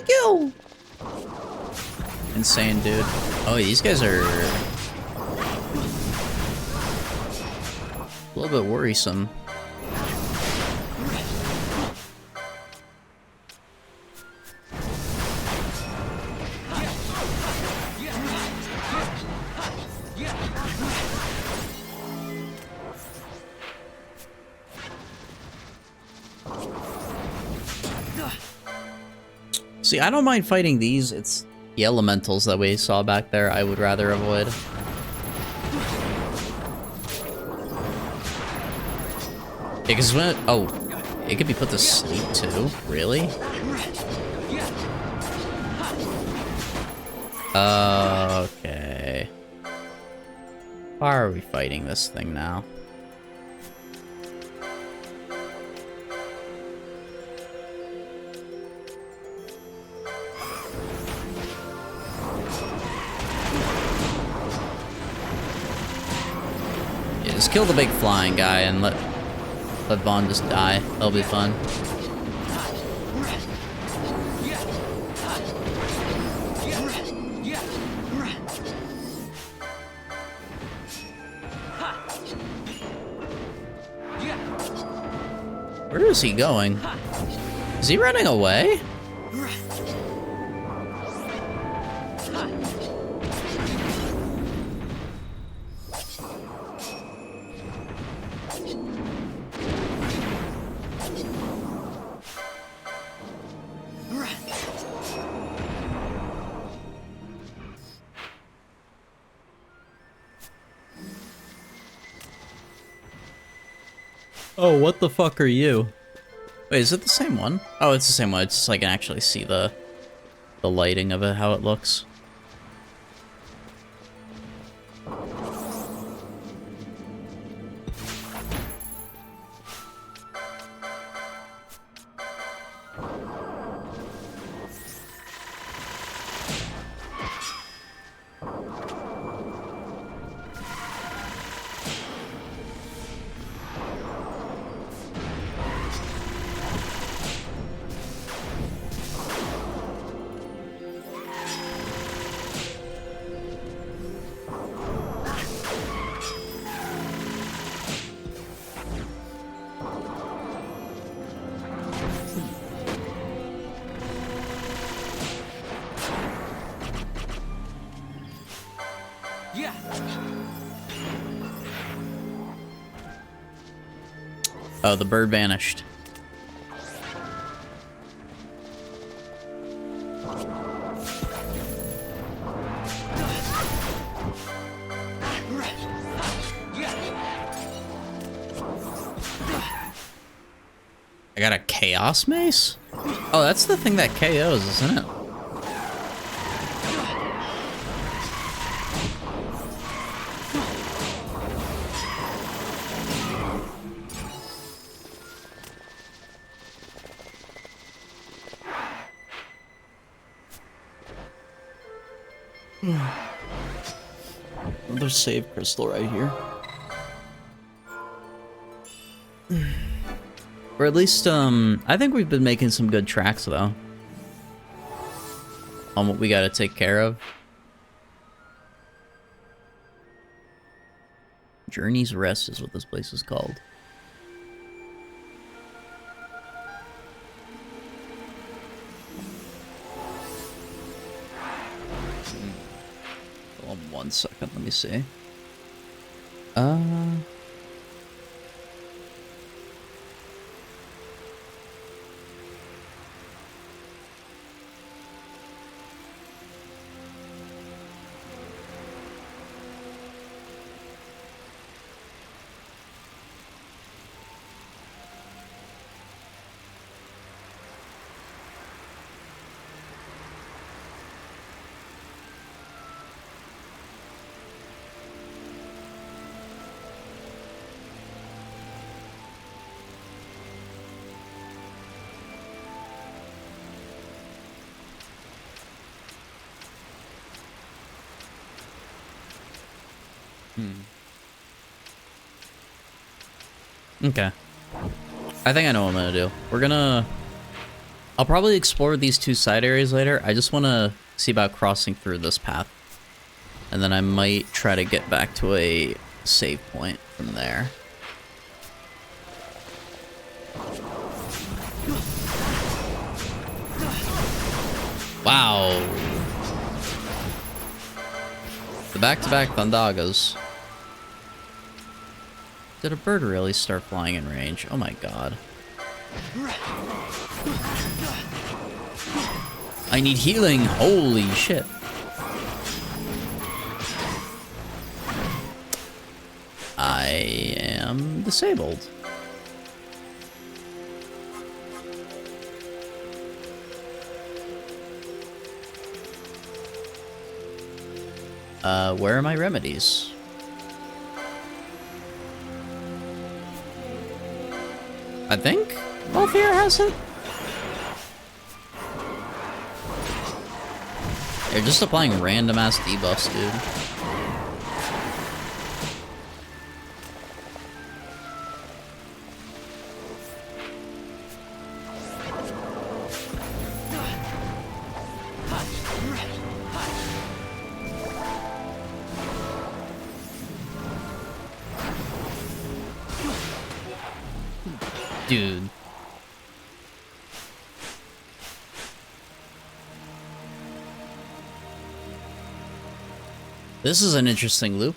Kill. Insane, dude. Oh, these guys are a little bit worrisome. See, I don't mind fighting these. It's the elementals that we saw back there I would rather avoid. Yeah, because when... Oh, it could be put to sleep too? Really? Okay. Why are we fighting this thing now? Just kill the big flying guy and let Vaughn just die. That'll be fun. Where is he going? Is he running away? Oh, what the fuck are you? Wait, is it the same one? Oh, it's the same one. It's just like I can actually see the lighting of it, how it looks. Oh, the bird vanished. I got a chaos mace? Oh, that's the thing that KOs, isn't it? Another save crystal right here. Or at least, I think we've been making some good tracks, though. On what we gotta take care of. Journey's Rest is what this place is called. Hold on 1 second, let me see. Okay. I think I know what I'm gonna do. I'll probably explore these two side areas later. I just want to see about crossing through this path. And then I might try to get back to a save point from there. Wow. The back-to-back Thundagas. Did a bird really start flying in range? Oh my god. I need healing! Holy shit. I am disabled. Where are my remedies? I think Balthier has it. They're just applying random ass debuffs, dude. Dude. This is an interesting loop.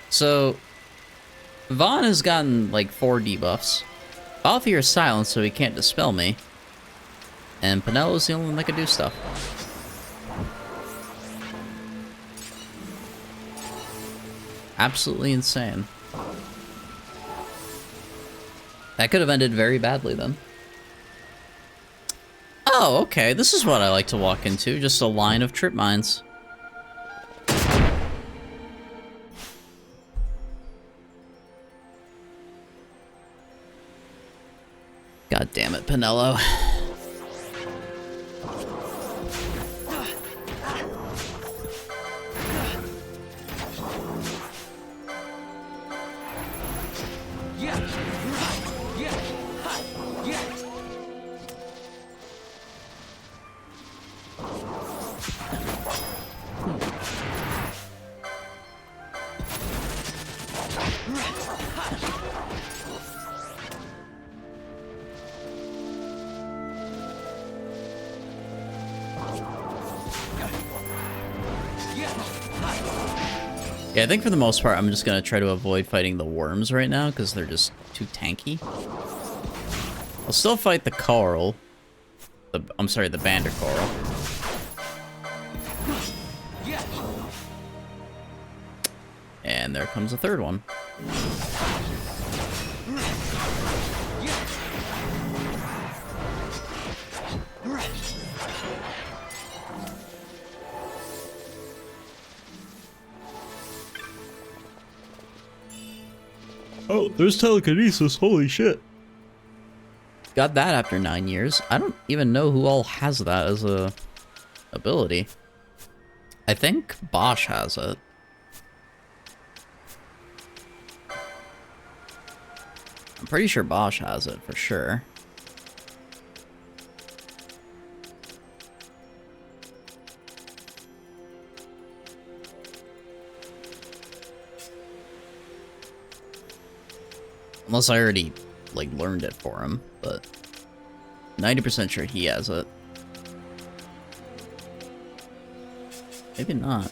So, Vaughn has gotten like 4 debuffs. Balthier is silenced, so he can't dispel me. And Penelo's the only one that can do stuff. Absolutely insane. That could have ended very badly then. Oh, okay. This is what I like to walk into. Just a line of trip mines. God damn it, Penelo. Yeah, I think for the most part, I'm just gonna try to avoid fighting the worms right now, because they're just too tanky. I'll still fight the coral. I'm sorry, the Bander coral. And there comes a third one. Oh, there's telekinesis, holy shit. Got that after 9 years. I don't even know who all has that as a ability. I think Bosch has it. I'm pretty sure Bosch has it for sure. Unless I already, like, learned it for him, but 90% sure he has it. Maybe not.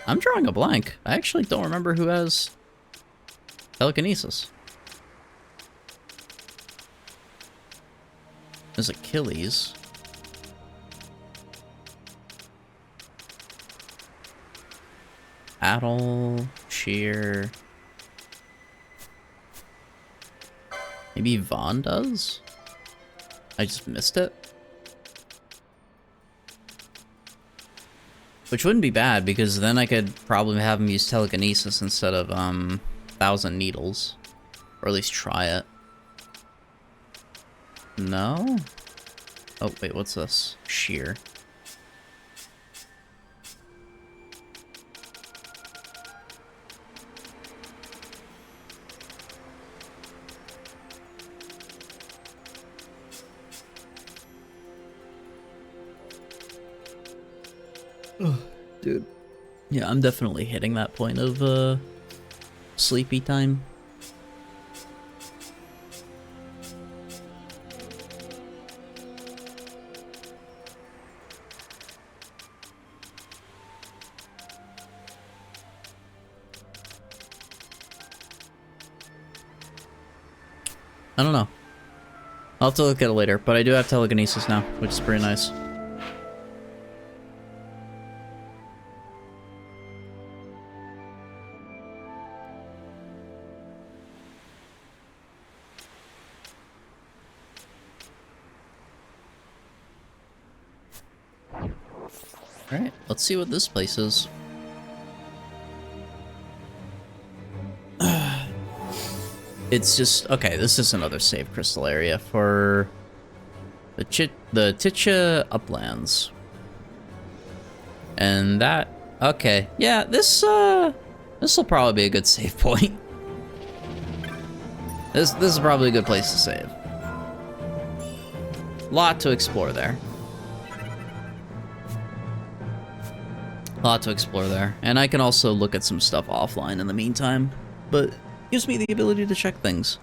I'm drawing a blank. I actually don't remember who has telekinesis. There's Achilles. Adel, Sheer. Maybe Vaughn does? I just missed it. Which wouldn't be bad, because then I could probably have him use telekinesis instead of, 1,000 needles. Or at least try it. No? Oh, wait, what's this? Sheer. Dude. Yeah, I'm definitely hitting that point of, sleepy time. I don't know. I'll have to look at it later, but I do have telekinesis now, which is pretty nice. Alright, let's see what this place is. It's just... okay, this is another save crystal area for the Ticha Uplands. And that... okay, yeah, this This will probably be a good save point. This is probably a good place to save. Lot to explore there. Lot to explore there. And I can also look at some stuff offline in the meantime, but gives me the ability to check things.